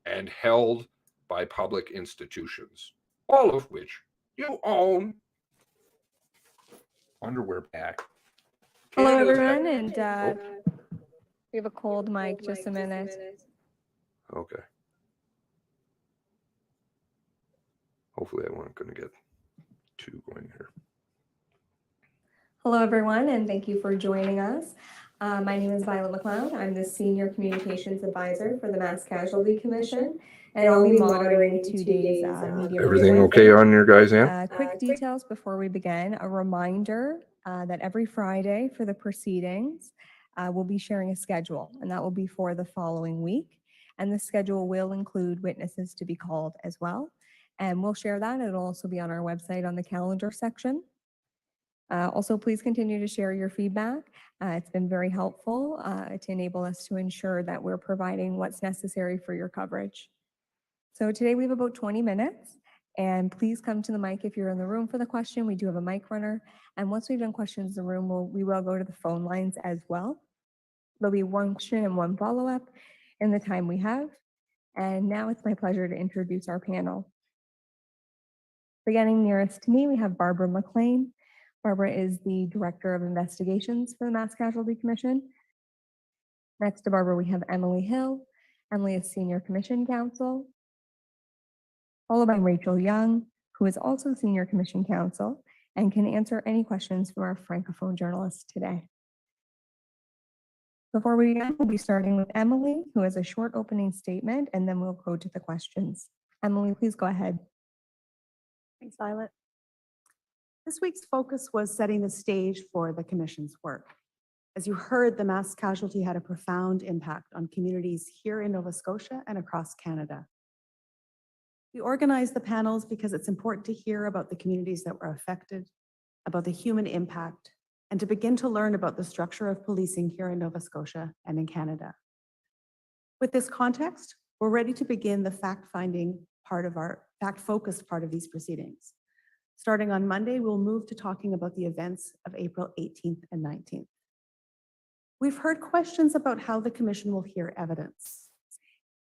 and held by public institutions, all of which you own. Underwear pack. Hello, everyone, and we have a cold mic, just a minute. Okay. Hopefully I wasn't going to get two going here. Hello, everyone, and thank you for joining us. My name is Violet McLeod. I'm the Senior Communications Advisor for the Mass Casualty Commission, and I'll be moderating today's media. Everything okay on your guys' end? Quick details before we begin. A reminder that every Friday for the proceedings, we'll be sharing a schedule, and that will be for the following week. And the schedule will include witnesses to be called as well. And we'll share that. It'll also be on our website on the calendar section. Also, please continue to share your feedback. It's been very helpful to enable us to ensure that we're providing what's necessary for your coverage. So today we have about 20 minutes, and please come to the mic if you're in the room for the question. We do have a mic runner, and once we've done questions in the room, we will go to the phone lines as well. There'll be one question and one follow-up in the time we have. And now it's my pleasure to introduce our panel. Beginning nearest to me, we have Barbara McLean. Barbara is the Director of Investigations for the Mass Casualty Commission. Next to Barbara, we have Emily Hill. Emily is Senior Commission Counsel. Followed by Rachel Young, who is also Senior Commission Counsel and can answer any questions from our Francophone journalists today. Before we begin, we'll be starting with Emily, who has a short opening statement, and then we'll go to the questions. Emily, please go ahead. Thanks, Violet. This week's focus was setting the stage for the Commission's work. As you heard, the mass casualty had a profound impact on communities here in Nova Scotia and across Canada. We organized the panels because it's important to hear about the communities that were affected, about the human impact, and to begin to learn about the structure of policing here in Nova Scotia and in Canada. With this context, we're ready to begin the fact-focused part of these proceedings. Starting on Monday, we'll move to talking about the events of April 18th and 19th. We've heard questions about how the Commission will hear evidence.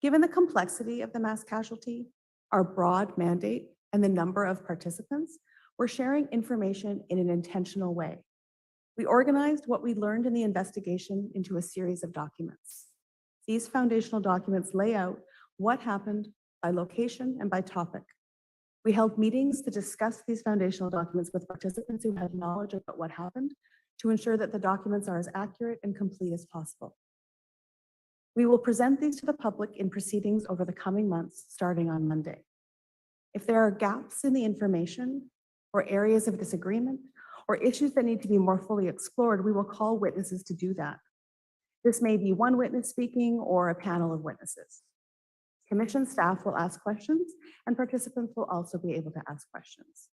Given the complexity of the mass casualty, our broad mandate, and the number of participants, we're sharing information in an intentional way. We organized what we learned in the investigation into a series of documents. These foundational documents lay out what happened by location and by topic. We held meetings to discuss these foundational documents with participants who had knowledge about what happened to ensure that the documents are as accurate and complete as possible. We will present these to the public in proceedings over the coming months, starting on Monday. If there are gaps in the information or areas of disagreement or issues that need to be more fully explored, we will call witnesses to do that. This may be one witness speaking or a panel of witnesses. Commission staff will ask questions and participants will also be able to ask questions.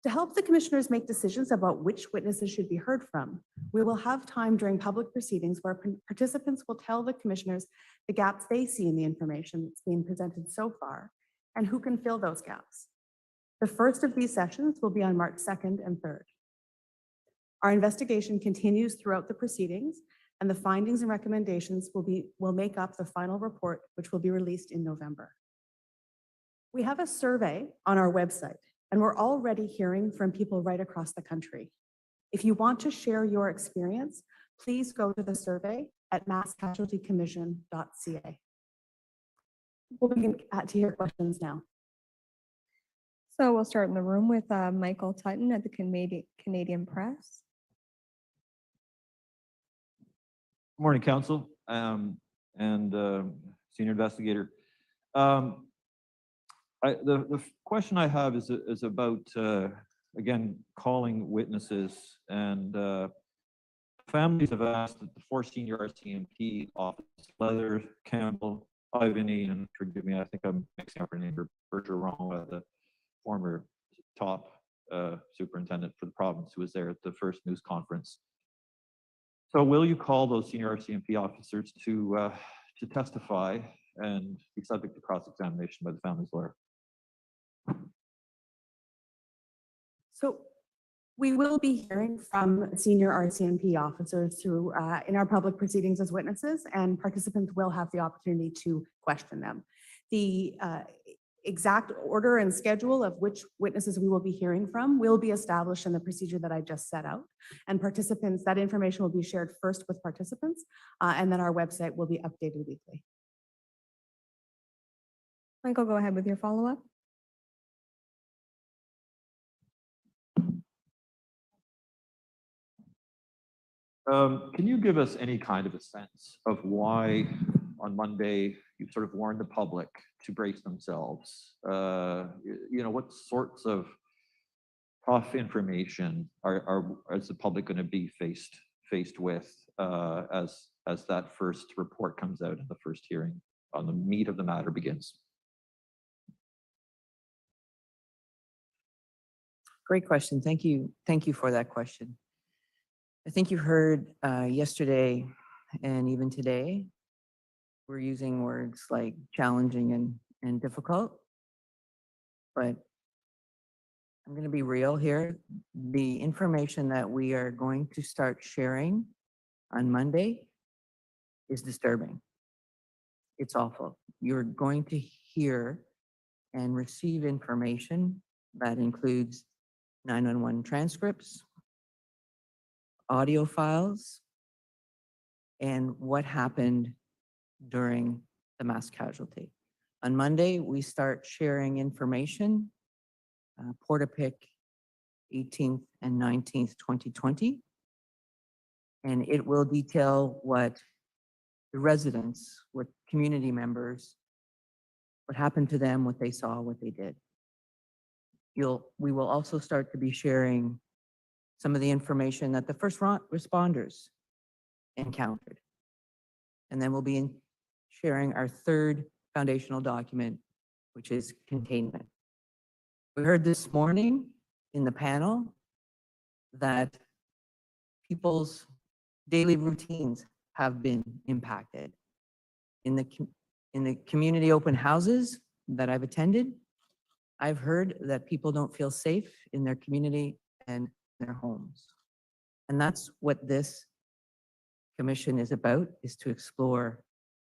To help the commissioners make decisions about which witnesses should be heard from, we will have time during public proceedings where participants will tell the commissioners the gaps they see in the information that's being presented so far and who can fill those gaps. The first of these sessions will be on March 2nd and 3rd. Our investigation continues throughout the proceedings, and the findings and recommendations will make up the final report, which will be released in November. We have a survey on our website, and we're already hearing from people right across the country. If you want to share your experience, please go to the survey at masscasualtycommission.ca. We'll begin to hear questions now. So we'll start in the room with Michael Tutton at the Canadian Press. Morning, Council, and Senior Investigator. The question I have is about, again, calling witnesses, and families have asked that the 4 senior RCMP officers, Leather, Campbell, Ivany, and forgive me, I think I'm mixing up her name, Bergeron, the former top superintendent for the province, who was there at the first news conference. So will you call those senior RCMP officers to testify and be subject to cross-examination by the family's lawyer? So we will be hearing from senior RCMP officers through in our public proceedings as witnesses, and participants will have the opportunity to question them. The exact order and schedule of which witnesses we will be hearing from will be established in the procedure that I just set out. And participants, that information will be shared first with participants, and then our website will be updated weekly. Michael, go ahead with your follow-up. Can you give us any kind of a sense of why on Monday you sort of warned the public to brace themselves? What sorts of tough information is the public going to be faced with as that first report comes out and the first hearing on the meat of the matter begins? Great question. Thank you. Thank you for that question. I think you heard yesterday and even today, we're using words like challenging and difficult, but I'm going to be real here. The information that we are going to start sharing on Monday is disturbing. It's awful. You're going to hear and receive information that includes 911 transcripts, audio files, and what happened during the mass casualty. On Monday, we start sharing information, Portapic 18th and 19th, 2020, and it will detail what the residents, what community members, what happened to them, what they saw, what they did. We will also start to be sharing some of the information that the first responders encountered. And then we'll be sharing our third foundational document, which is containment. We heard this morning in the panel that people's daily routines have been impacted. In the community open houses that I've attended, I've heard that people don't feel safe in their community and their homes. And that's what this commission is about, is to explore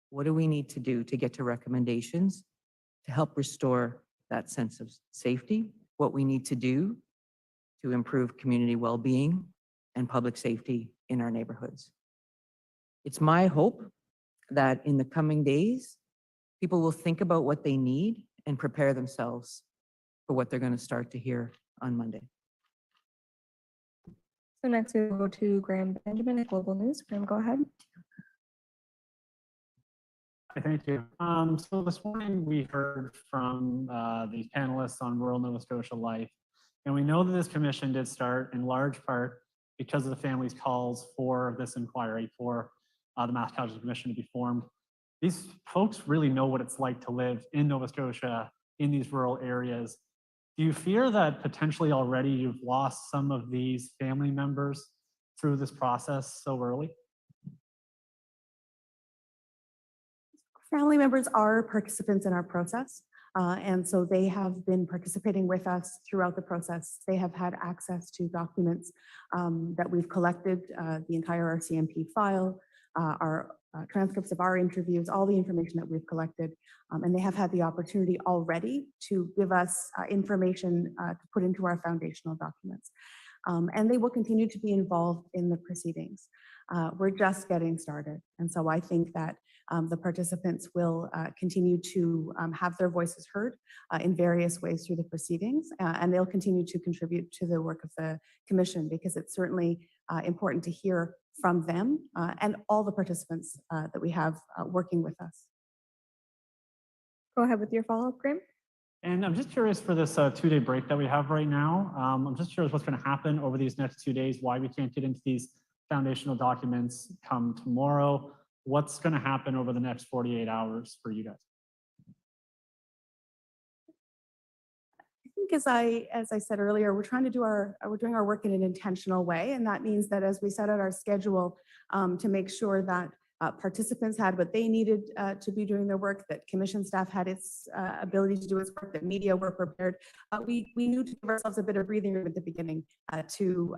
what do we need to do to get to recommendations to help restore that sense of safety, what we need to do to improve community well-being and public safety in our neighborhoods. It's my hope that in the coming days, people will think about what they need and prepare themselves for what they're going to start to hear on Monday. So next we will go to Graham Benjamin at Global News. Graham, go ahead. Thank you. So this morning we heard from these panelists on rural Nova Scotia life, and we know that this commission did start in large part because of the family's calls for this inquiry, for the Mass Casualty Commission to be formed. These folks really know what it's like to live in Nova Scotia in these rural areas. Do you fear that potentially already you've lost some of these family members through this process so early? Family members are participants in our process, and so they have been participating with us throughout the process. They have had access to documents that we've collected, the entire RCMP file, our transcripts of our interviews, all the information that we've collected, and they have had the opportunity already to give us information to put into our foundational documents. And they will continue to be involved in the proceedings. We're just getting started, and so I think that the participants will continue to have their voices heard in various ways through the proceedings, and they'll continue to contribute to the work of the commission, because it's certainly important to hear from them and all the participants that we have working with us. Go ahead with your follow-up, Graham. And I'm just curious for this 2-day break that we have right now. I'm just curious what's going to happen over these next 2 days, why we can't get into these foundational documents come tomorrow. What's going to happen over the next 48 hours for you guys? I think as I said earlier, we're doing our work in an intentional way, and that means that as we set out our schedule to make sure that participants had what they needed to be doing their work, that commission staff had its ability to do its work, that media were prepared. We knew to give ourselves a bit of breathing room at the beginning to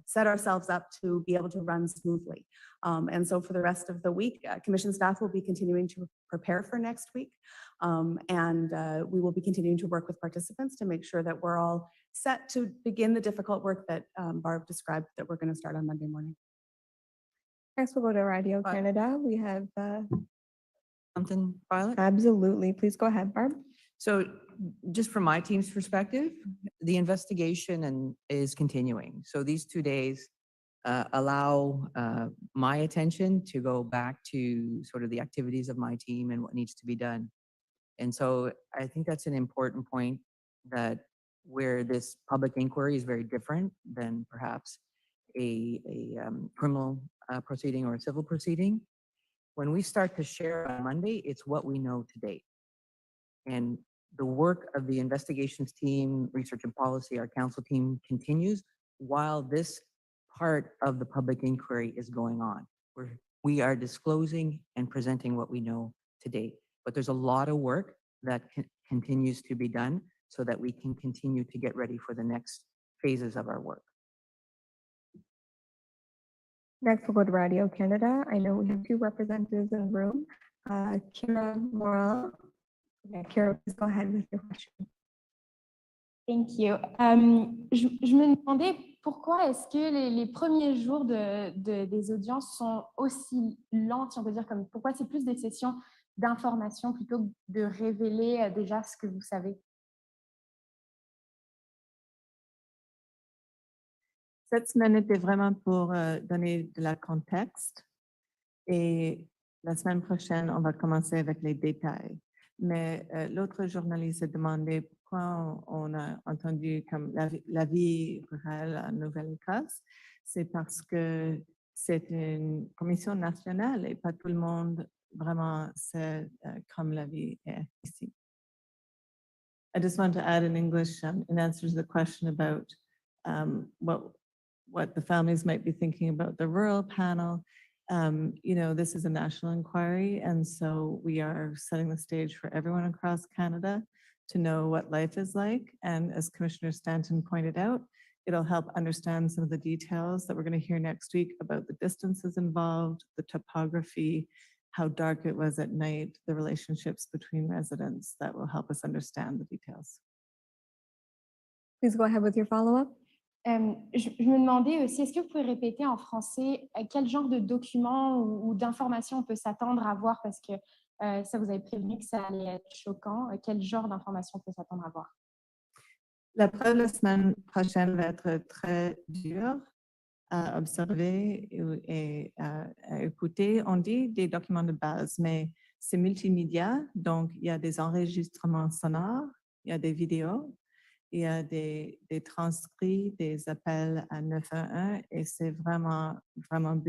set ourselves up to be able to run smoothly. And so for the rest of the week, commission staff will be continuing to prepare for next week. And we will be continuing to work with participants to make sure that we're all set to begin the difficult work that Barb described that we're going to start on Monday morning. Next, we'll go to Radio Canada. We have Something, Violet? absolutely. Please go ahead, Barb. So just from my team's perspective, the investigation is continuing. So these 2 days allow my attention to go back to sort of the activities of my team and what needs to be done. And so I think that's an important point, that where this public inquiry is very different than perhaps a criminal proceeding or a civil proceeding. When we start to share on Monday, it's what we know to date. And the work of the investigations team, research and policy, our council team continues while this part of the public inquiry is going on. We are disclosing and presenting what we know to date. But there's a lot of work that continues to be done so that we can continue to get ready for the next phases of our work. Next, we'll go to Radio Canada. I know we have 2 representatives in the room. Kira Morel. Yeah, Kira, please go ahead with your question. Thank you. Je me demandais pourquoi est-ce que les premiers jours des audiences sont aussi lentes, si on peut dire, comme pourquoi c'est plus des sessions d'information plutôt que de révéler déjà ce que vous savez. Cette semaine était vraiment pour donner de la contexte, et la semaine prochaine, on va commencer avec les détails. Mais l'autre journaliste a demandé pourquoi on a entendu comme la vie rurale en Nouvelle-Écosse. C'est parce que c'est une commission nationale et pas tout le monde vraiment sait comme la vie est ici. I just want to add in English in answer to the question about what the families might be thinking about the rural panel. This is a national inquiry, and so we are setting the stage for everyone across Canada to know what life is like. And as Commissioner Stanton pointed out, it'll help understand some of the details that we're going to hear next week about the distances involved, the topography, how dark it was at night, the relationships between residents. That will help us understand the details. Please go ahead with your follow-up. Je me demandais aussi, est-ce que vous pouvez répéter en français quel genre de documents ou d'informations on peut s'attendre à voir, parce que ça vous avez prévenu que ça allait être choquant. Quel genre d'informations on peut s'attendre à voir? La preuve la semaine prochaine va être très dure à observer et à écouter. On dit des documents de base, mais c'est multimédia, donc il y a des enregistrements sonores, il y a des vidéos, il y a des transcrits, des appels à 911 et c'est vraiment, vraiment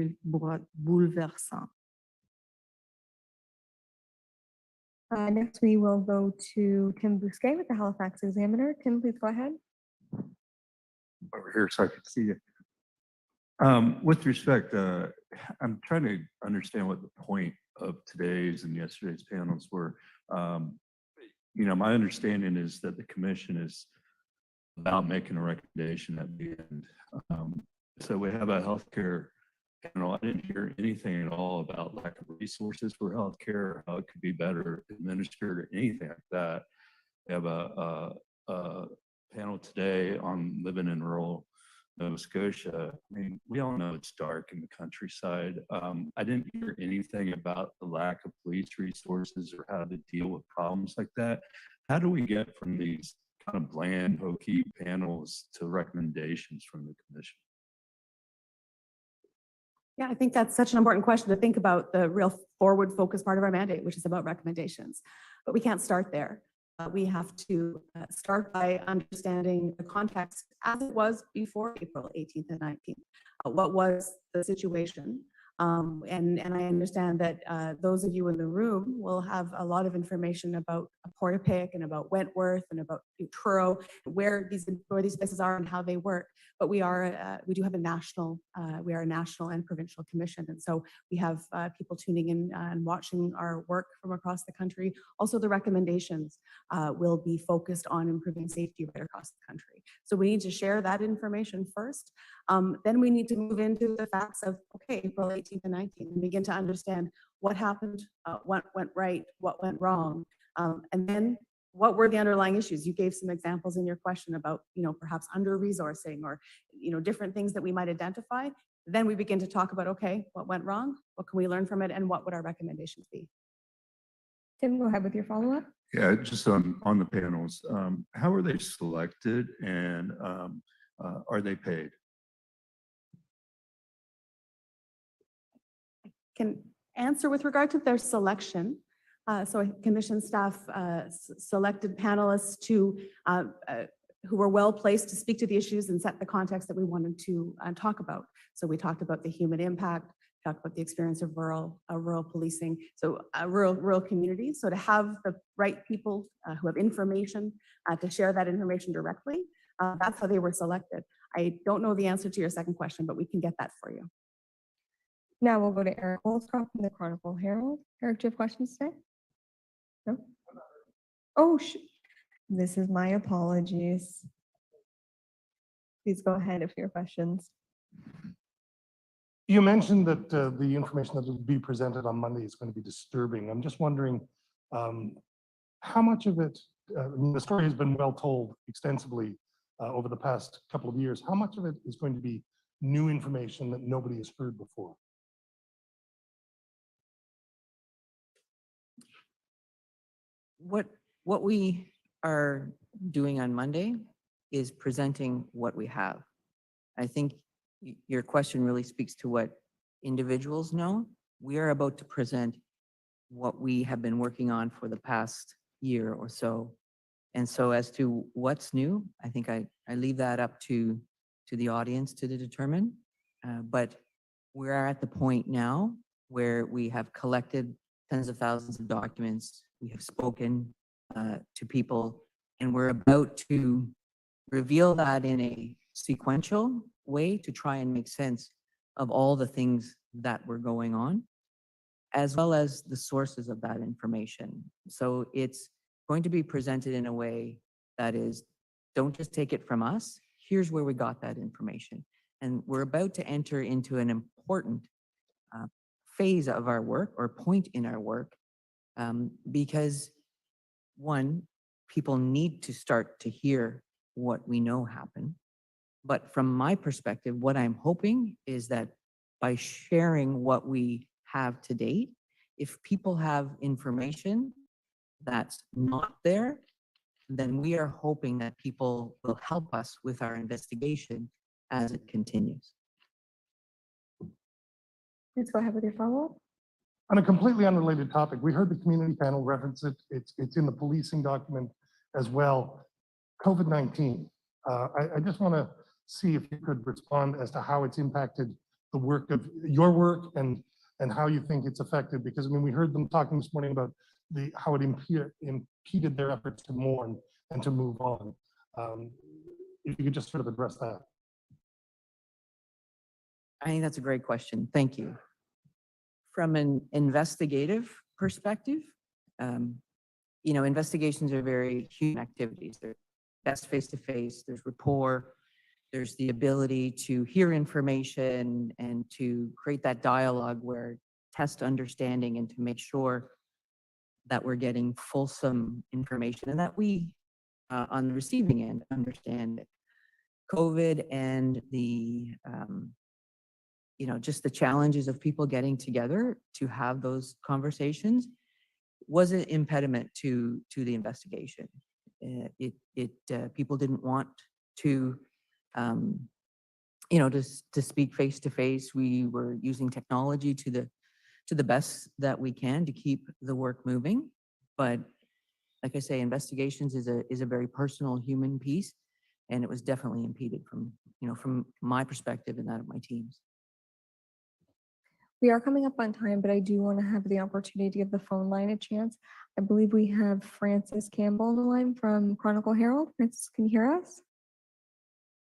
bouleversant. Next, we will go to Tim Bousquet with the Halifax Examiner. Tim, please go ahead. Over here so I could see you. With respect, I'm trying to understand what the point of today's and yesterday's panels were. You know, my understanding is that the commission is about making a recommendation at the end. So we have a healthcare panel. I didn't hear anything at all about lack of resources for healthcare, how it could be better administered or anything like that. We have a panel today on living in rural Nova Scotia. I mean, we all know it's dark in the countryside. I didn't hear anything about the lack of police resources or how to deal with problems like that. How do we get from these kind of bland, hokey panels to recommendations from the commission? Yeah, I think that's such an important question to think about, the real forward focus part of our mandate, which is about recommendations. But we can't start there. We have to start by understanding the context as it was before April 18th and 19th. What was the situation? And I understand that those of you in the room will have a lot of information about Portapique and about Wentworth and about Truro, where these places are and how they work. But we do have a national, we are a national and provincial commission. And so we have people tuning in and watching our work from across the country. Also, the recommendations will be focused on improving safety right across the country. So we need to share that information first. Then we need to move into the facts of, okay, April 18th and 19th, and begin to understand what happened, what went right, what went wrong, and then what were the underlying issues. You gave some examples in your question about, perhaps under-resourcing or, different things that we might identify. Then we begin to talk about, okay, what went wrong, what can we learn from it, and what would our recommendations be? Tim, go ahead with your follow-up. Yeah, just on the panels, how are they selected and are they paid? Can answer with regard to their selection. So commission staff selected panelists who were well placed to speak to the issues and set the context that we wanted to talk about. So we talked about the human impact, talked about the experience of rural policing, so rural communities. So to have the right people who have information to share that information directly, that's how they were selected. I don't know the answer to your second question, but we can get that for you. Now we'll go to Eric Holzcroft from the Chronicle Herald. Eric, do you have questions today? No? Oh, this is my apologies. Please go ahead if you have questions. You mentioned that the information that will be presented on Monday is going to be disturbing. I'm just wondering how much of it, the story has been well told extensively over the past couple of years. How much of it is going to be new information that nobody has heard before? What we are doing on Monday is presenting what we have. I think your question really speaks to what individuals know. We are about to present what we have been working on for the past year or so. And so as to what's new, I think I leave that up to the audience to determine. But we're at the point now where we have collected tens of thousands of documents. We have spoken to people, and we're about to reveal that in a sequential way to try and make sense of all the things that were going on, as well as the sources of that information. So it's going to be presented in a way that is, don't just take it from us, here's where we got that information. And we're about to enter into an important phase of our work or point in our work because one, people need to start to hear what we know happened. But from my perspective, what I'm hoping is that by sharing what we have to date, if people have information that's not there, then we are hoping that people will help us with our investigation as it continues. Please go ahead with your follow-up. On a completely unrelated topic, we heard the community panel reference it. It's in the policing document as well. COVID-19. I just want to see if you could respond as to how it's impacted the work of your work and how you think it's affected. Because I mean, we heard them talking this morning about how it impeded their efforts to mourn and to move on. If you could just sort of address that. I think that's a great question. Thank you. From an investigative perspective, investigations are very human activities. They're best face-to-face, there's rapport, there's the ability to hear information and to create that dialogue where test understanding and to make sure that we're getting fulsome information and that we, on the receiving end, understand it. COVID and the, just the challenges of people getting together to have those conversations was an impediment to the investigation. People didn't want to, to speak face to face. We were using technology to the best that we can to keep the work moving. But like I say, investigations is a very personal human piece, and it was definitely impeded from my perspective and that of my teams. We are coming up on time, but I do want to have the opportunity to give the phone line a chance. I believe we have Francis Campbell on the line from Chronicle Herald. Francis, can you hear us?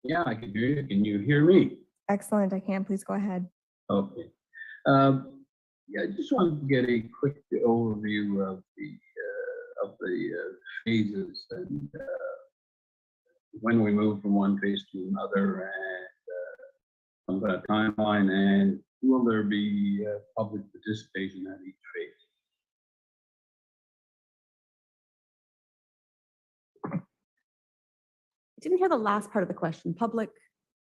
Yeah, I can hear you. Can you hear me? Excellent, I can. Please go ahead. Okay. Yeah, I just wanted to get a quick overview of the phases and when we move from one phase to another, and some kind of timeline, and will there be public participation at each phase? I didn't hear the last part of the question. Public.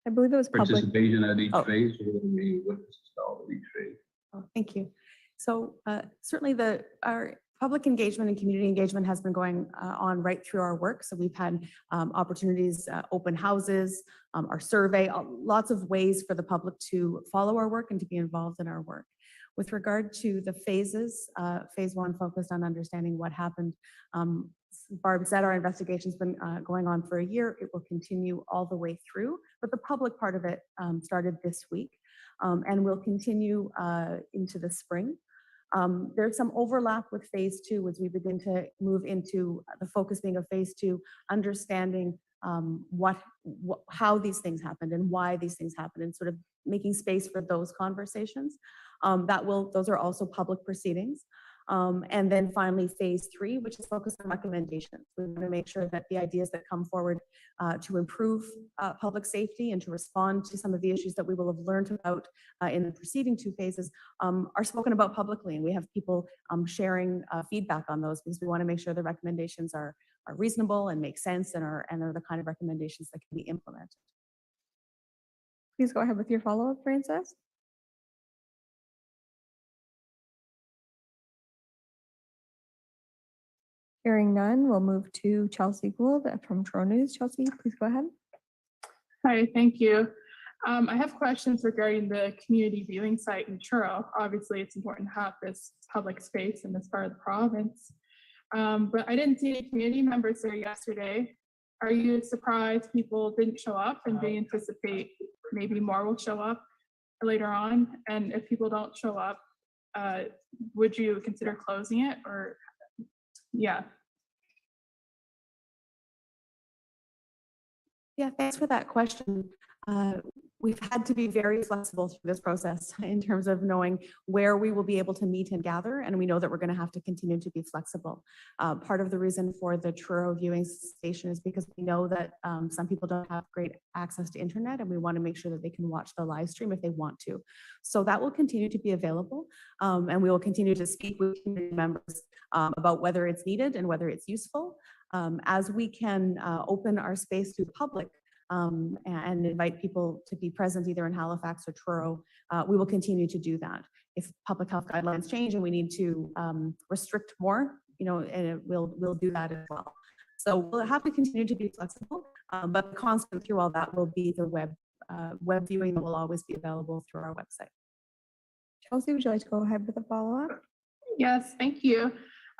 I believe it was public. Participation at each Oh. phase, or will there be witness installed at each phase? Oh, thank you. So certainly our public engagement and community engagement has been going on right through our work. So we've had opportunities, open houses, our survey, lots of ways for the public to follow our work and to be involved in our work. With regard to the phases, phase one focused on understanding what happened. Barb said our investigation's been going on for a year. It will continue all the way through, but the public part of it started this week and will continue into the spring. There's some overlap with phase two as we begin to move into the focus being of phase two, understanding how these things happened and why these things happened, and sort of making space for those conversations. Those are also public proceedings. And then finally, phase three, which is focused on recommendations. We want to make sure that the ideas that come forward to improve public safety and to respond to some of the issues that we will have learned about in the preceding two phases are spoken about publicly. And we have people sharing feedback on those because we want to make sure the recommendations are reasonable and make sense and are the kind of recommendations that can be implemented. Please go ahead with your follow-up, Francis. Hearing none, we'll move to Chelsea Gould from Toronto News. Chelsea, please go ahead. Hi, thank you. I have questions regarding the community viewing site in Truro. Obviously, it's important to have this public space in this part of the province. But I didn't see any community members there yesterday. Are you surprised people didn't show up, and do you anticipate maybe more will show up later on? And if people don't show up, would you consider closing it, or yeah? Yeah, thanks for that question. We've had to be very flexible through this process in terms of knowing where we will be able to meet and gather, and we know that we're going to have to continue to be flexible. Part of the reason for the Truro viewing station is because we know that some people don't have great access to internet, and we want to make sure that they can watch the live stream if they want to. So that will continue to be available, and we will continue to speak with community members about whether it's needed and whether it's useful. As we can open our space to the public and invite people to be present either in Halifax or Truro, we will continue to do that. If public health guidelines change and we need to restrict more, we'll do that as well. So we'll have to continue to be flexible, but constant through all that will be the web viewing that will always be available through our website. Chelsea, would you like to go ahead with a follow-up? Yes, thank you.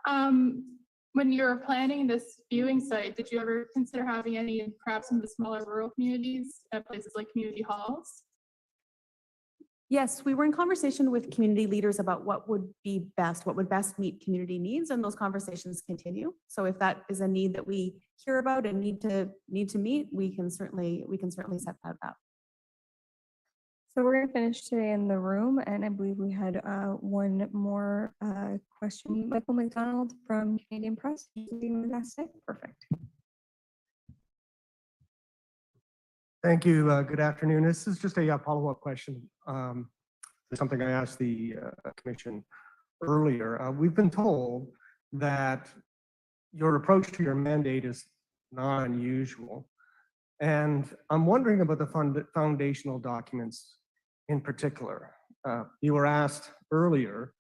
When you were planning this viewing site, did you ever consider having any, perhaps in the smaller rural communities, at places like community halls? Yes, we were in conversation with community leaders about what would be best, what would best meet community needs, and those conversations continue. So if that is a need that we hear about and need to meet, we can certainly set that up. So we're going to finish today in the room, and I believe we had one more question. Michael McDonald from Canadian Press. Perfect. Thank you. Good afternoon. This is just a follow-up question. Something I asked the commission earlier. We've been told that your approach to your mandate is not unusual. And I'm wondering about the foundational documents in particular. You were asked earlier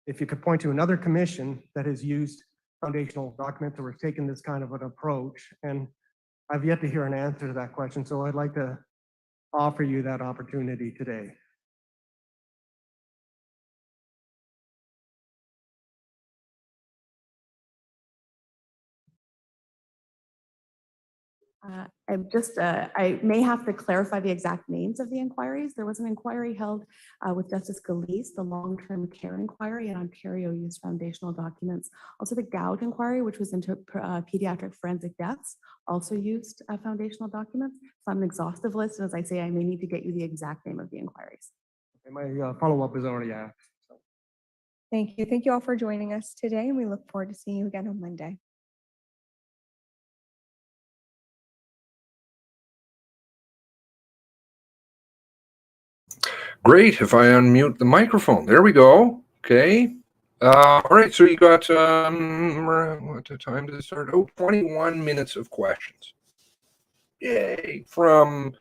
if you could point to another commission that has used foundational documents or has taken this kind of an approach. And I've yet to hear an answer to that question, so I'd like to offer you that opportunity today. I may have to clarify the exact names of the inquiries. There was an inquiry held with Justice Galeese, the long-term care inquiry in Ontario used foundational documents. Also the Gowd inquiry, which was into pediatric forensic deaths, also used foundational documents. So I'm an exhaustive list. And as I say, I may need to get you the exact name of the inquiries. Okay, my follow-up is already asked. So. Thank you. Thank you all for joining us today, and we look forward to seeing you again on Monday. Great. If I unmute the microphone, there we go. Okay. All right. So you got what time did it start? Oh, 21 minutes of questions. Yay! From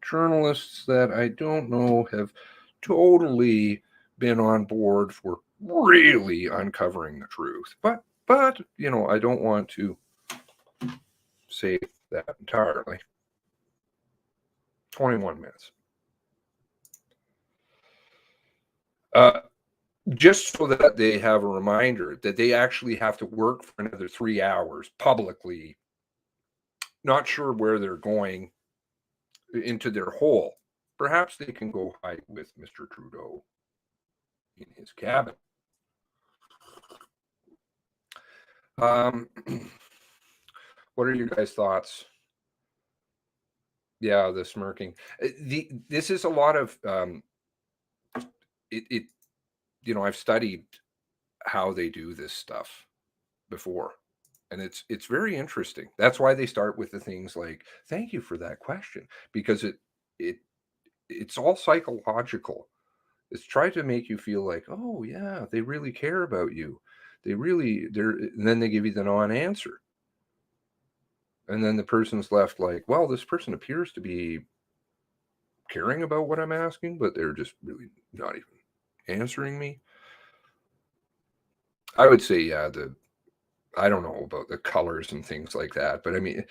journalists that I don't know have totally been on board for really uncovering the truth. But you know, I don't want to say that entirely. 21 minutes. Just so that they have a reminder that they actually have to work for another 3 hours publicly, not sure where they're going into their hole. Perhaps they can go hide with Mr. Trudeau in his cabin. What are your guys' thoughts? Yeah, the smirking. This is a lot of you know, I've studied how they do this stuff before, and it's very interesting. That's why they start with the things like, thank you for that question, because it's all psychological. It's trying to make you feel like, oh yeah, they really care about you. And then they give you the non-answer. And then the person's left like, well, this person appears to be caring about what I'm asking, but they're just really not even answering me. I would say, yeah, I don't know about the colors and things like that, but I mean,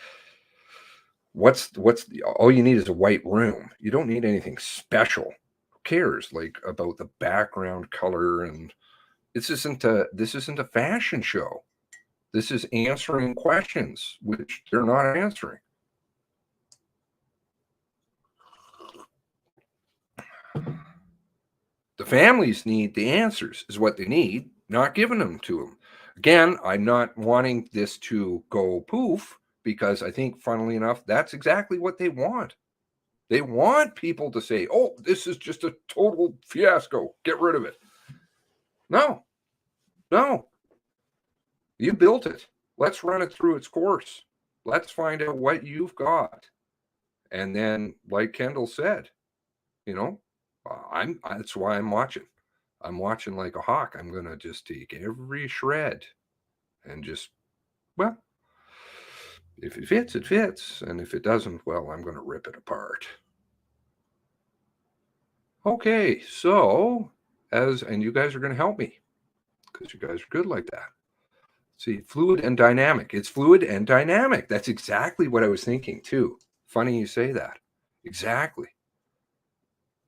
all you need is a white room. You don't need anything special. Who cares like about the background color? And this isn't a fashion show. This is answering questions which they're not answering. The families need the answers, is what they need, not giving them to them. Again, I'm not wanting this to go poof, because I think, funnily enough, that's exactly what they want. They want people to say, oh, this is just a total fiasco. Get rid of it. No. You built it. Let's run it through its course. Let's find out what you've got. And then, like Kendall said, you know, that's why I'm watching. I'm watching like a hawk. I'm going to just take every shred and just, well, if it fits, it fits. And if it doesn't, well, I'm going to rip it apart. Okay, so and you guys are going to help me because you guys are good like that. See, fluid and dynamic. It's fluid and dynamic. That's exactly what I was thinking too. Funny you say that. Exactly.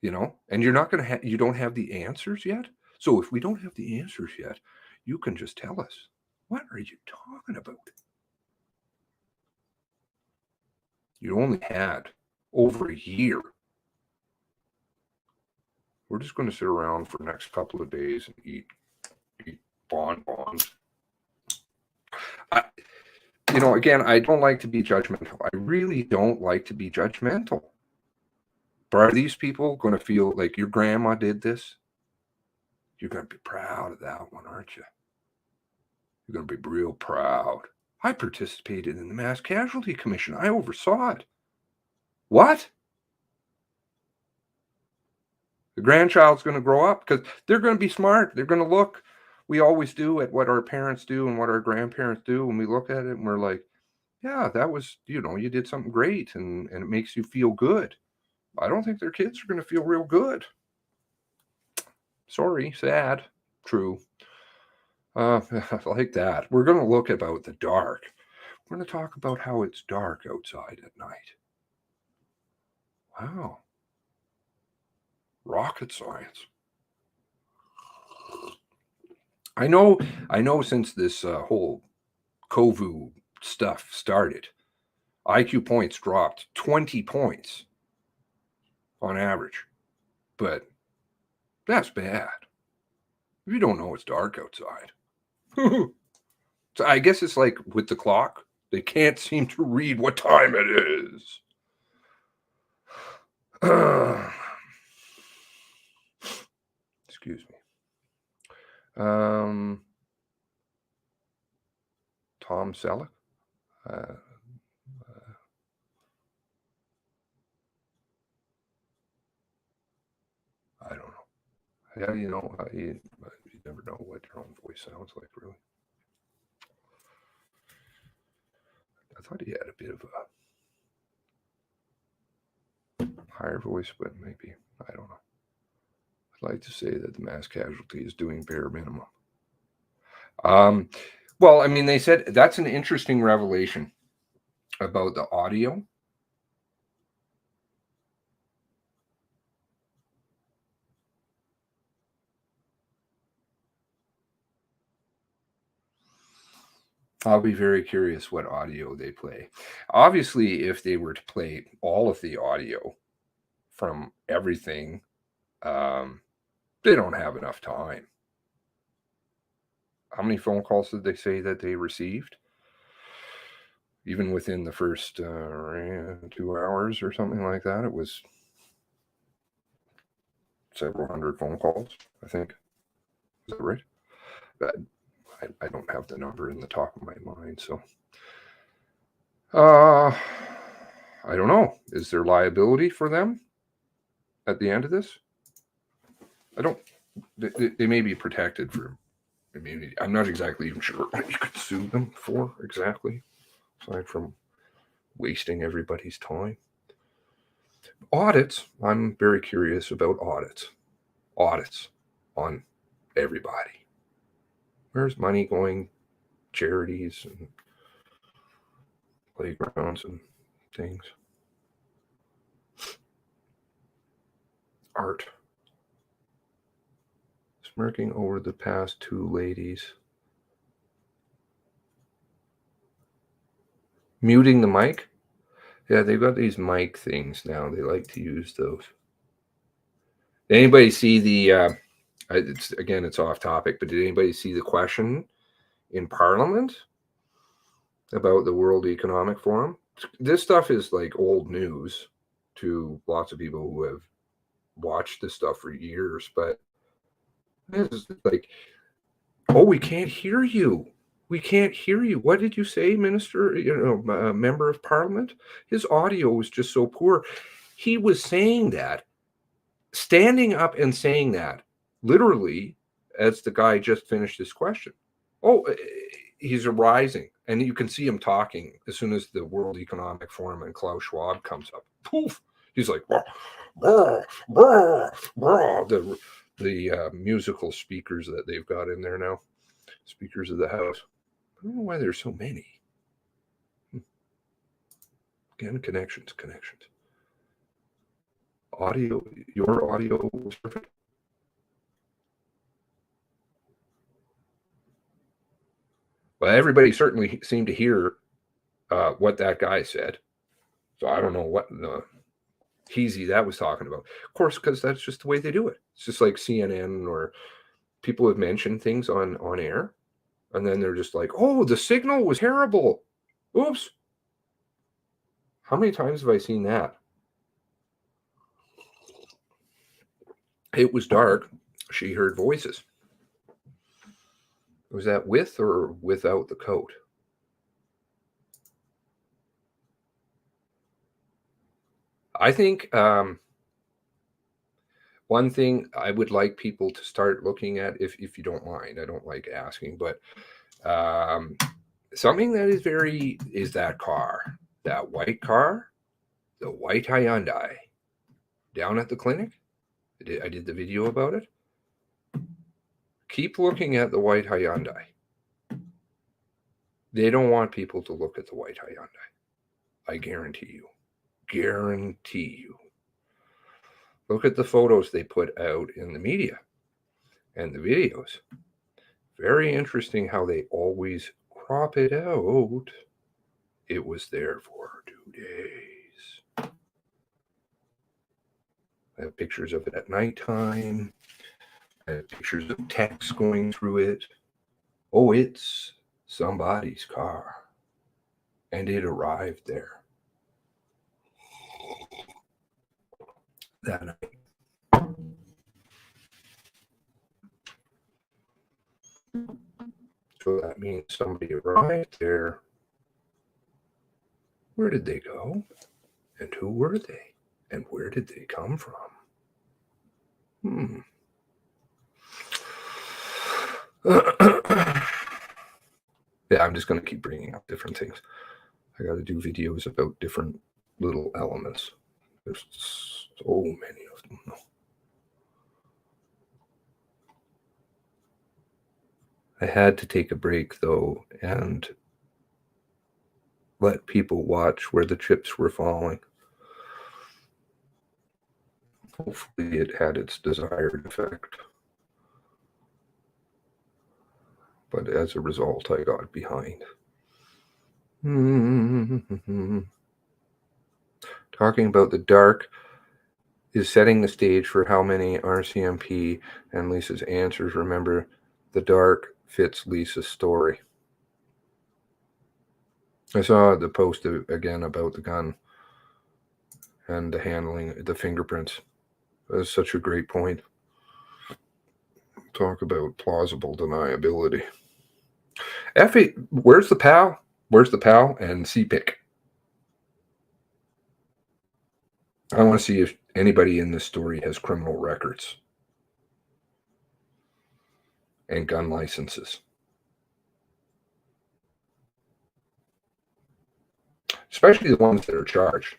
you know, and you're not going to have, you don't have the answers yet. So if we don't have the answers yet, you can just tell us, what are you talking about? You only had over a year. We're just going to sit around for the next couple of days and eat bonbons. You know, again, I don't like to be judgmental. I really don't like to be judgmental. But are these people going to feel like your grandma did this? You're going to be proud of that one, aren't you? You're going to be real proud. I participated in the Mass Casualty Commission. I oversaw it. What? The grandchild's going to grow up because they're going to be smart. They're going to look, we always do, at what our parents do and what our grandparents do. And we look at it and we're like, yeah, that was, you know, you did something great and it makes you feel good. I don't think their kids are going to feel real good. Sorry, sad, true. Like that. We're going to look about the dark. We're going to talk about how it's dark outside at night. Wow. Rocket science. I know since this whole COVID stuff started, IQ points dropped 20 points on average. But that's bad. If you don't know it's dark outside. So I guess it's like with the clock. They can't seem to read what time it is. Excuse me. Tom Selleck. I don't know. How do you know? You never know what your own voice sounds like, really. I thought he had a bit of a higher voice, but maybe, I don't know. I'd like to say that the mass casualty is doing bare minimum. Well, I mean, they said that's an interesting revelation about the audio. I'll be very curious what audio they play. Obviously, if they were to play all of the audio from everything, they don't have enough time. How many phone calls did they say that they received? Even within the first 2 hours or something like that, it was several hundred phone calls, I think. Is that right? But I don't have the number in the top of my mind, so I don't know. Is there liability for them at the end of this? I don't. They may be protected for immunity. I'm not exactly even sure what you could sue them for exactly, aside from wasting everybody's time. Audits. I'm very curious about audits. Audits on everybody. Where's money going? Charities and playgrounds and things. Art. Smirking over the past two ladies. Muting the mic? Yeah, they've got these mic things now. They like to use those. Did anybody see the, it's off topic, but did anybody see the question in Parliament about the World Economic Forum? This stuff is like old news to lots of people who have watched this stuff for years, but it's like, oh, we can't hear you. We can't hear you. What did you say, Minister? Member of Parliament? His audio was just so poor. He was saying that, standing up and saying that, literally, as the guy just finished his question. Oh, he's arising, and you can see him talking as soon as the World Economic Forum and Klaus Schwab comes up. Poof! He's like, brr, brr, brr. The musical speakers that they've got in there now, speakers of the House. I don't know why there's so many. Again, connections. your audio was perfect. Well, everybody certainly seemed to hear what that guy said. So I don't know what the heezy that was talking about. Of course, because that's just the way they do it. It's just like CNN or people have mentioned things on air, and then they're just like, oh, the signal was terrible. Oops. How many times have I seen that? It was dark. She heard voices. Was that with or without the coat? I think one thing I would like people to start looking at, if you don't mind, I don't like asking, but something that is that car, that white car, the white Hyundai down at the clinic. I did the video about it. Keep looking at the white Hyundai. They don't want people to look at the white Hyundai. I guarantee you. Guarantee you. Look at the photos they put out in the media and the videos. Very interesting how they always crop it out. It was there for 2 days. I have pictures of it at nighttime. I have pictures of text going through it. Oh, it's somebody's car. And it arrived there that night. So that means somebody arrived there. Where did they go? And who were they? And where did they come from? Yeah, I'm just going to keep bringing up different things. I got to do videos about different little elements. There's so many of them. I had to take a break, though, and let people watch where the chips were falling. Hopefully it had its desired effect. But as a result, I got behind. Talking about the dark is setting the stage for how many RCMP and Lisa's answers remember the dark fits Lisa's story. I saw the post again about the gun and the handling, the fingerprints. That's such a great point. Talk about plausible deniability. Effie, where's the PAL? Where's the PAL and CPIC? I want to see if anybody in this story has criminal records and gun licenses. Especially the ones that are charged.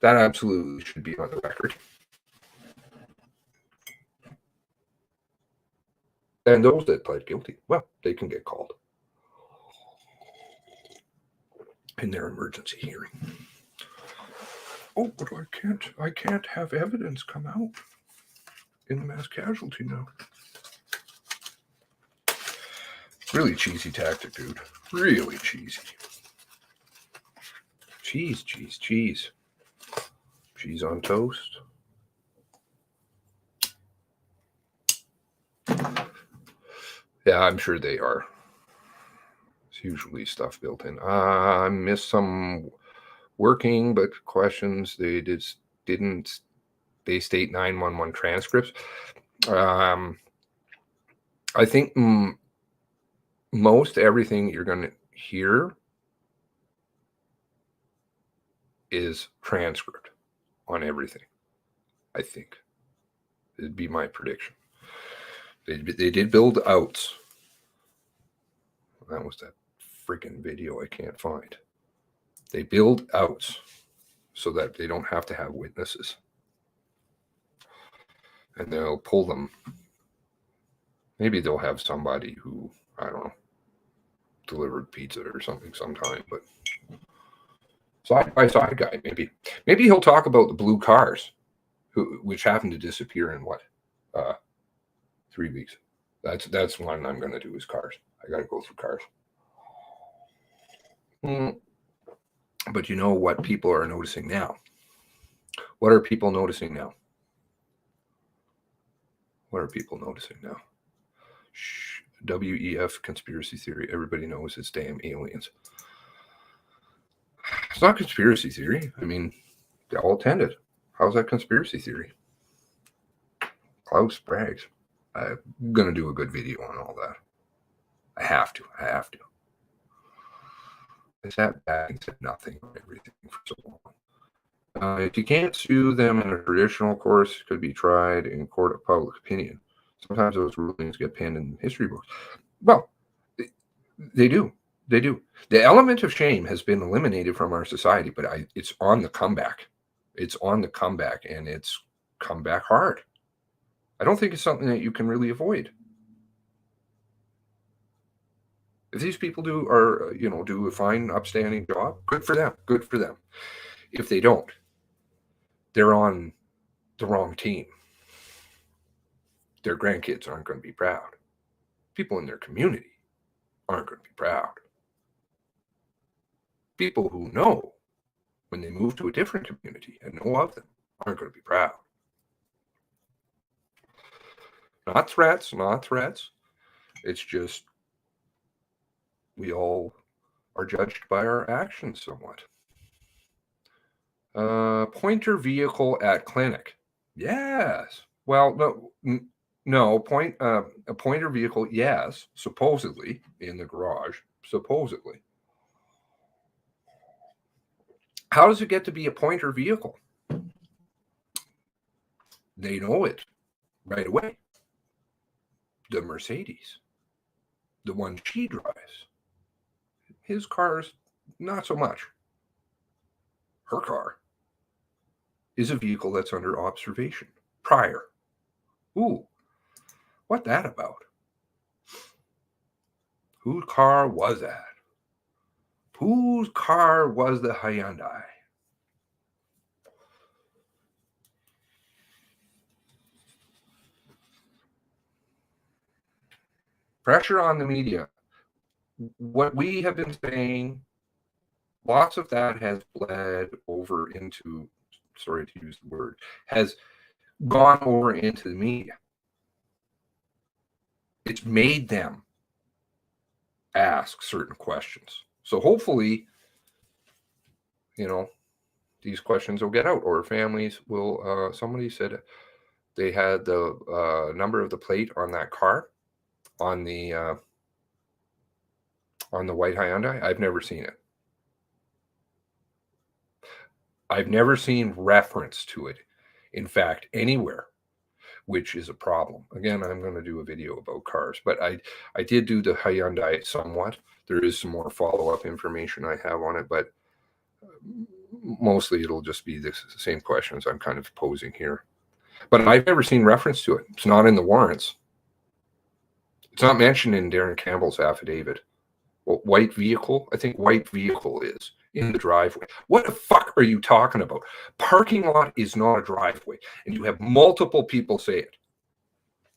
That absolutely should be on the record. And those that pled guilty, well, they can get called in their emergency hearing. Oh, but I can't have evidence come out in the mass casualty note. Really cheesy tactic, dude. Really cheesy. Cheese, cheese, cheese. Cheese on toast. Yeah, I'm sure they are. It's usually stuff built in. I missed some working, but questions. They didn't. They state 911 transcripts. I think most everything you're going to hear is transcript on everything. I think it'd be my prediction. They did build outs. That was that freaking video I can't find. They build outs so that they don't have to have witnesses. And they'll pull them. Maybe they'll have somebody who, I don't know, delivered pizza or something sometime, but side by side guy, maybe. Maybe he'll talk about the blue cars which happened to disappear in what, 3 weeks. That's one I'm going to do is cars. I got to go through cars. But you know what people are noticing now? What are people noticing now? What are people noticing now? Shh, WEF conspiracy theory. Everybody knows it's damn aliens. It's not conspiracy theory. I mean, they all attended. How's that conspiracy theory? Klaus brags. I'm going to do a good video on all that. I have to. I sat back and said nothing on everything for so long. If you can't sue them in a traditional course, it could be tried in court of public opinion. Sometimes those rulings get penned in history books. Well, they do. They do. The element of shame has been eliminated from our society, but it's on the comeback. It's on the comeback, and it's come back hard. I don't think it's something that you can really avoid. If these people do a fine, upstanding job, good for them. Good for them. If they don't, they're on the wrong team. Their grandkids aren't going to be proud. People in their community aren't going to be proud. People who know when they move to a different community and know of them aren't going to be proud. Not threats, not threats. It's just we all are judged by our actions somewhat. Pointer vehicle at clinic. Yes. Well, no. A pointer vehicle, yes, supposedly in the garage, supposedly. How does it get to be a pointer vehicle? They know it right away. The Mercedes, the one she drives, his car's not so much. Her car is a vehicle that's under observation prior. Ooh, what that about? Whose car was that? Whose car was the Hyundai? Pressure on the media. What we have been saying, lots of that has bled over into, sorry to use the word, has gone over into the media. It's made them ask certain questions. So hopefully, these questions will get out, or families will, somebody said they had the number of the plate on that car on the white Hyundai. I've never seen it. I've never seen reference to it, in fact, anywhere, which is a problem. Again, I'm going to do a video about cars, but I did do the Hyundai somewhat. There is some more follow-up information I have on it, but mostly it'll just be the same questions I'm kind of posing here. But I've never seen reference to it. It's not in the warrants. It's not mentioned in Darren Campbell's affidavit. Well, white vehicle, I think white vehicle is in the driveway. What the fuck are you talking about? Parking lot is not a driveway, and you have multiple people say it.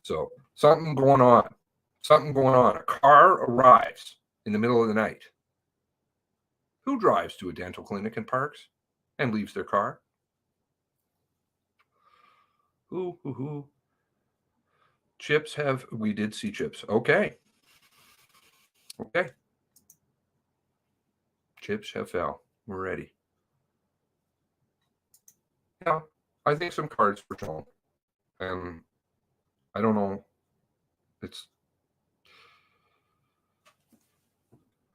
So something going on. Something going on. A car arrives in the middle of the night. Who drives to a dental clinic and parks and leaves their car? Who? Chips have, we did see chips. Okay. Chips have fell. We're ready. Yeah, I think some cards were shown. I don't know.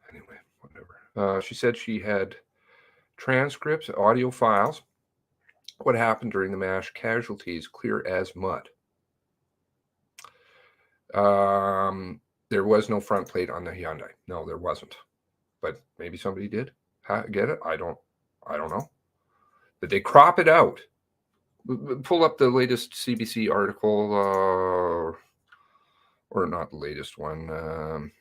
Anyway, whatever. She said she had transcripts, audio files. What happened during the MASH casualties, clear as mud. There was no front plate on the Hyundai. No, there wasn't. But maybe somebody did get it. I don't know. But they crop it out. Pull up the latest CBC article, or not the latest one.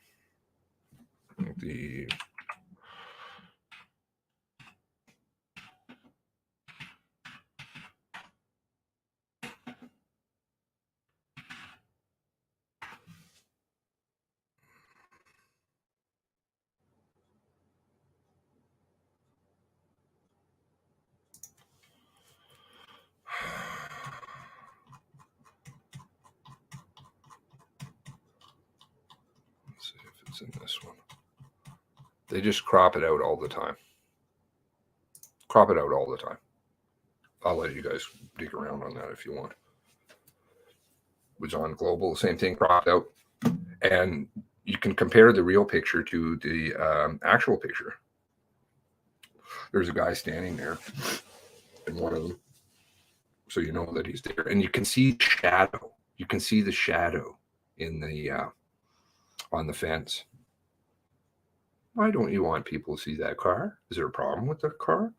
one's in this one. They just crop it out all the time. Crop it out all the time. I'll let you guys dig around on that if you want. Was on Global, same thing, cropped out. And you can compare the real picture to the actual picture. There's a guy standing there in one of them. So you know that he's there. And you can see shadow. You can see the shadow in the on the fence. Why don't you want people to see that car? Is there a problem with the car?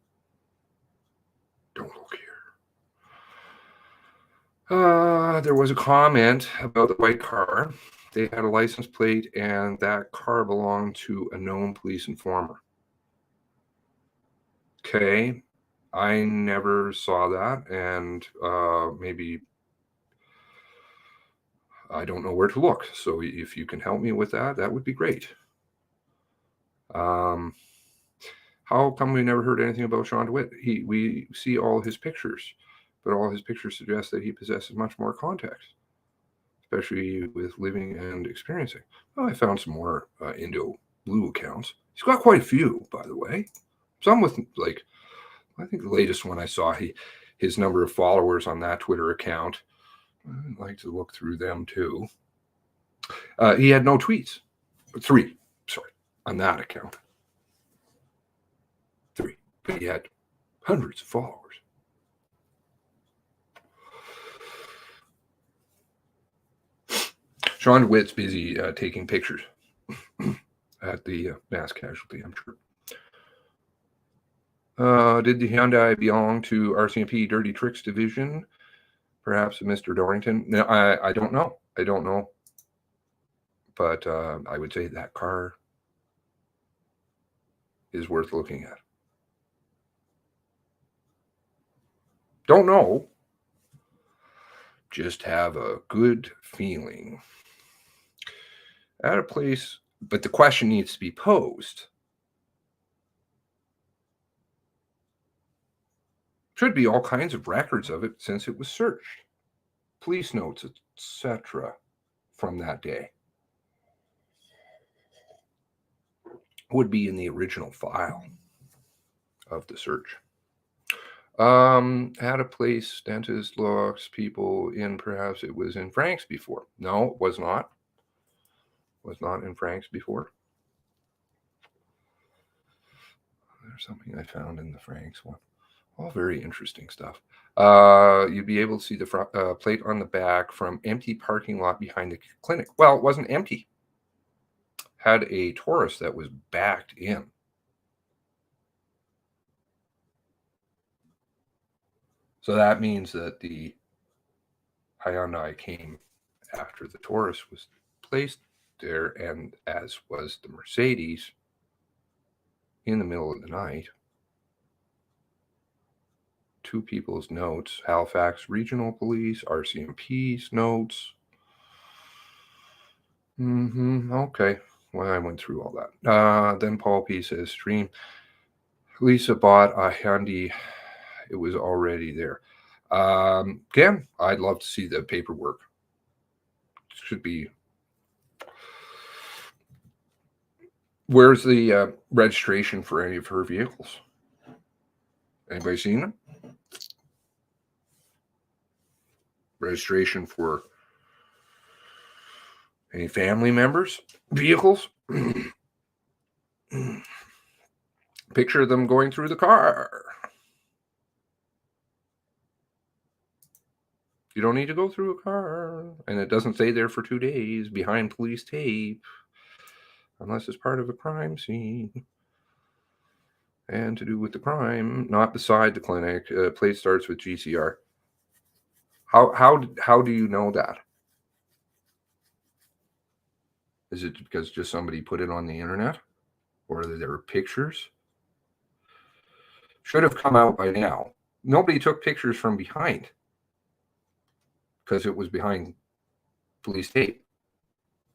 Don't look here. There was a comment about the white car. They had a license plate and that car belonged to a known police informer. Okay. I never saw that, and maybe I don't know where to look. So if you can help me with that, that would be great. How come we never heard anything about Sean DeWitt? We see all his pictures, but all his pictures suggest that he possesses much more context, especially with living and experiencing. Well, I found some more Indo Blue accounts. He's got quite a few, by the way. Some with like, I think the latest one I saw, his number of followers on that Twitter account. I'd like to look through them too. He had no tweets. 3, sorry, on that account. 3, but he had hundreds of followers. Sean DeWitt's busy taking pictures at the mass casualty, I'm sure. Did the Hyundai belong to RCMP Dirty Tricks Division? Perhaps Mr. Dorrington? No, I don't know. I don't know. But I would say that car is worth looking at. Don't know. Just have a good feeling. At a place, but the question needs to be posed. Should be all kinds of records of it since it was searched. Police notes, etc. from that day. Would be in the original file of the search. Had a place, dentist, locks, people in, perhaps it was in Frank's before. No, it was not. Was not in Frank's before. There's something I found in the Frank's one. All very interesting stuff. You'd be able to see the front, plate on the back from empty parking lot behind the clinic. Well, it wasn't empty. Had a Taurus that was backed in. So that means that the Hyundai came after the Taurus was placed there, and as was the Mercedes, in the middle of the night. 2 people's notes, Halifax Regional Police, RCMP's notes. Okay. Well, I went through all that. Then Paul P says, stream. Lisa bought a Hyundai. It was already there. Again, I'd love to see the paperwork. Should be. Where's the registration for any of her vehicles? Anybody seen them? Registration for any family members' vehicles? Picture them going through the car. You don't need to go through a car. And it doesn't stay there for 2 days behind police tape. Unless it's part of a crime scene. And to do with the crime, not beside the clinic. Plate starts with GCR. How do you know that? Is it because just somebody put it on the internet? Or are there pictures? Should have come out by now. Nobody took pictures from behind. Because it was behind police tape.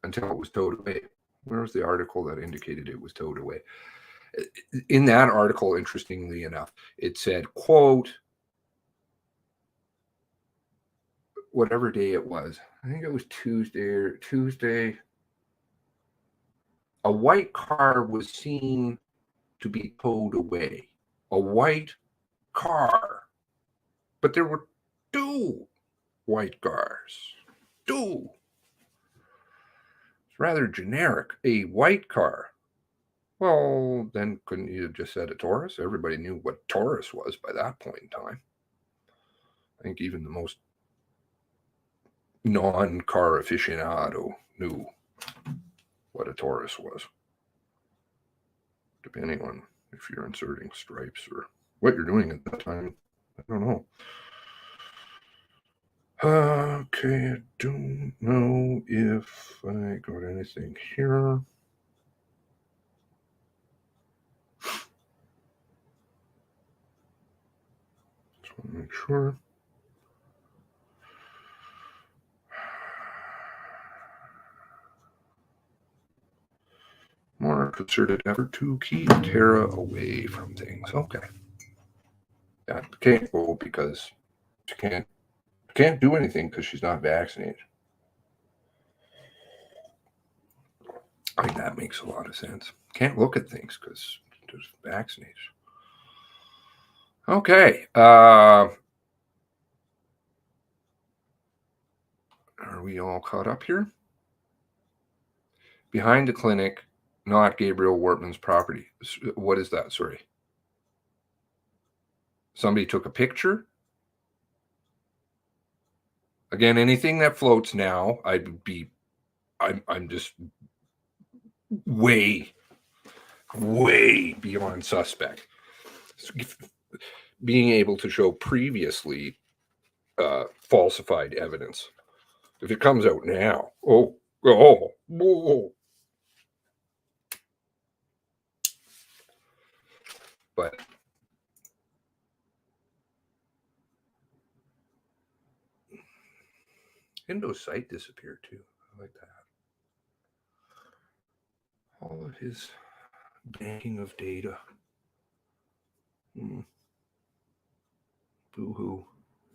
Until it was towed away. Where was the article that indicated it was towed away? In that article, interestingly enough, it said, quote, whatever day it was. I think it was Tuesday. a white car was seen to be towed away. A white car. But there were 2 white cars. 2. It's rather generic. A white car. Well, then couldn't you have just said a Taurus? Everybody knew what Taurus was by that point in time. I think even the most non-car aficionado knew what a Taurus was, depending on if you're inserting stripes or what you're doing at that time. I don't know. Okay, I don't know if I got anything here. Just want to make sure. More concerted effort to keep Tara away from things. Okay. Yeah, can't go because she can't do anything because she's not vaccinated. I think that makes a lot of sense. Can't look at things because there's vaccinated. Okay. Are we all caught up here? Behind the clinic, not Gabriel Wortman's property. What is that? Sorry. Somebody took a picture. Again, anything that floats now, I'm just way beyond suspect. Being able to show previously falsified evidence. If it comes out now, oh. But Endo's site disappeared too. I like that. All of his banking of data. Boo-hoo.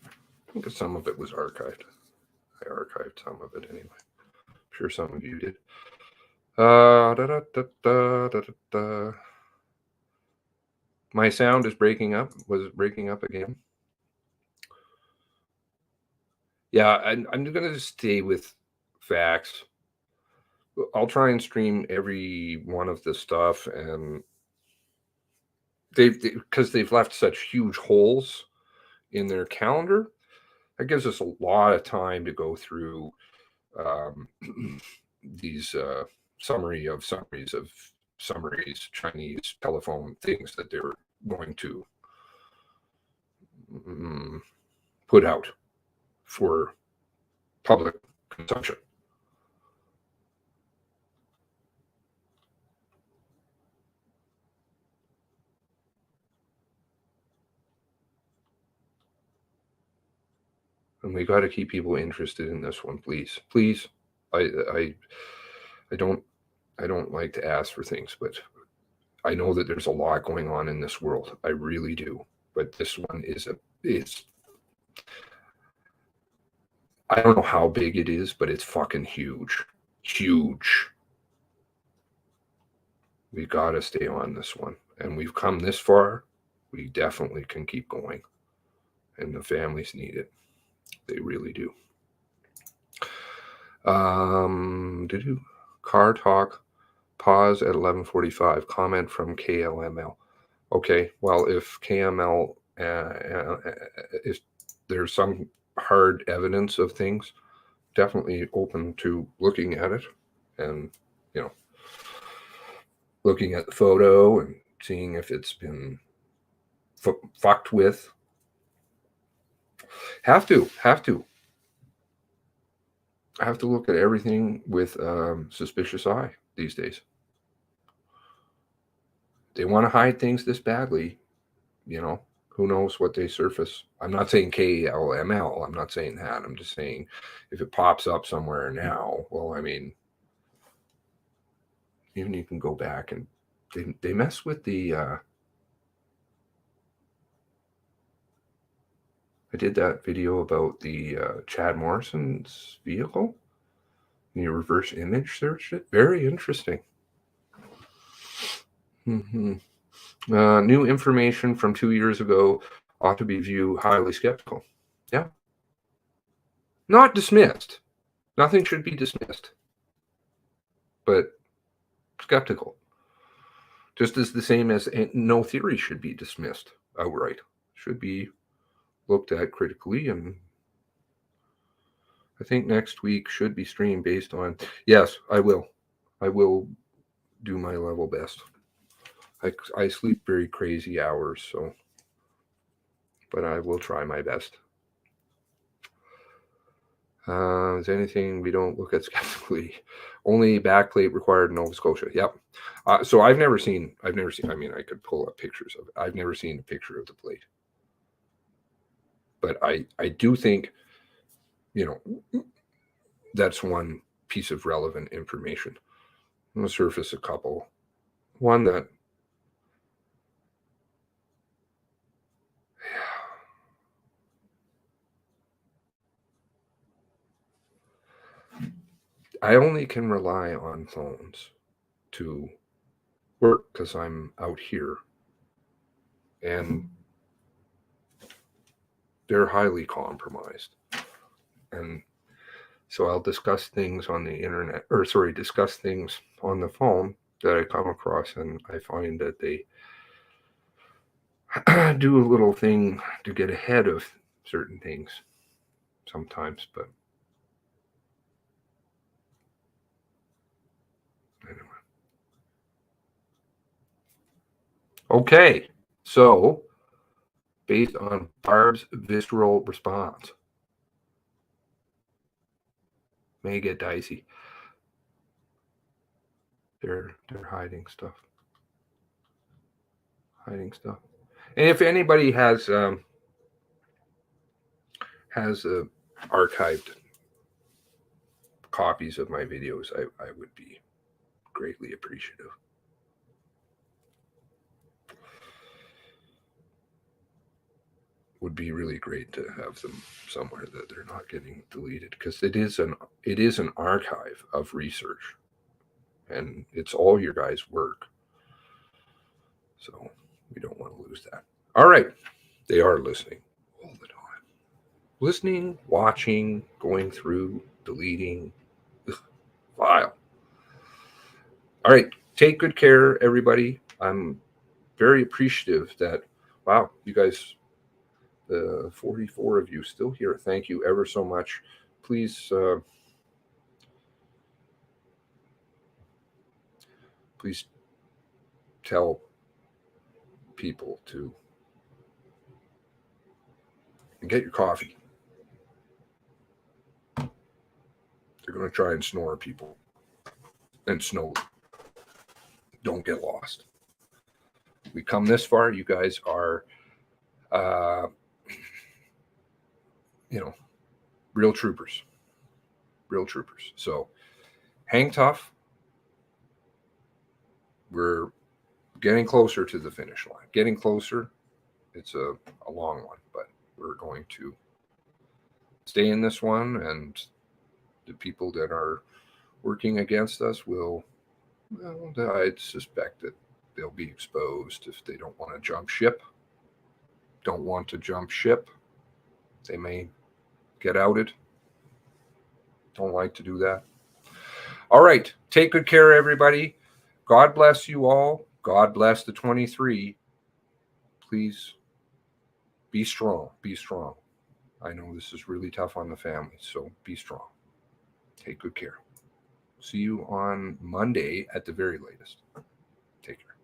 I think some of it was archived. I archived some of it anyway. I'm sure some of you did. My sound is breaking up. Was it breaking up again? Yeah, I'm going to stay with facts. I'll try and stream every one of the stuff, and because they've left such huge holes in their calendar, that gives us a lot of time to go through these summaries of summaries, Chinese telephone things that they're going to put out for public consumption. And we got to keep people interested in this one, please. Please. I don't like to ask for things, but I know that there's a lot going on in this world. I really do. But this one is I don't know how big it is, but it's fucking huge. Huge. We got to stay on this one. And we've come this far. We definitely can keep going. And the families need it. They really do. Car talk. Pause at 11:45. Comment from KLML. Okay, well, if KML, if there's some hard evidence of things, definitely open to looking at it and, looking at the photo and seeing if it's been fucked with. Have to look at everything with suspicious eye these days. They want to hide things this badly, who knows what they surface. I'm not saying KLML. I'm not saying that. I'm just saying if it pops up somewhere now, well, I mean, even you can go back and they mess with the, I did that video about the Chad Morrison's vehicle. You reverse image search it. Very interesting. New information from 2 years ago ought to be viewed highly skeptical. Yeah. Not dismissed. Nothing should be dismissed, but skeptical. Just as the same as no theory should be dismissed outright. Should be looked at critically, and I think next week should be streamed based on, yes, I will do my level best. I sleep very crazy hours, so, but I will try my best. Is anything we don't look at skeptically? Only backplate required in Nova Scotia. Yep. So I've never seen, I mean, I could pull up pictures of it. I've never seen a picture of the plate. But I do think, you know, that's one piece of relevant information. I'm going to surface a couple. One that, I only can rely on phones to work because I'm out here, and they're highly compromised. And so I'll discuss things on the internet, or sorry, discuss things on the phone that I come across, and I find that they do a little thing to get ahead of certain things sometimes, but anyway. Okay, so based on Barb's visceral response, may get dicey. They're hiding stuff. And if anybody has archived copies of my videos, I would be greatly appreciative. Would be really great to have them somewhere that they're not getting deleted, because it is an archive of research, and it's all your guys' work. So we don't want to lose that. All right. They are listening all the time. Listening, watching, going through, deleting. File. All right. Take good care, everybody. I'm very appreciative that, wow, you guys, the 44 of you still here. Thank you ever so much. Please, please tell people to get your coffee. They're going to try and snore people and snow. Don't get lost. We come this far. You guys are, you know, real troopers. Real troopers. So hang tough. We're getting closer to the finish line. Getting closer. It's a long one, but we're going to stay in this one, and the people that are working against us will, well, I'd suspect that they'll be exposed if they don't want to jump ship. Don't want to jump ship. They may get outed. Don't like to do that. All right. Take good care, everybody. God bless you all. God bless the 23. Please be strong. Be strong. I know this is really tough on the family, so be strong. Take good care. See you on Monday at the very latest. Take care.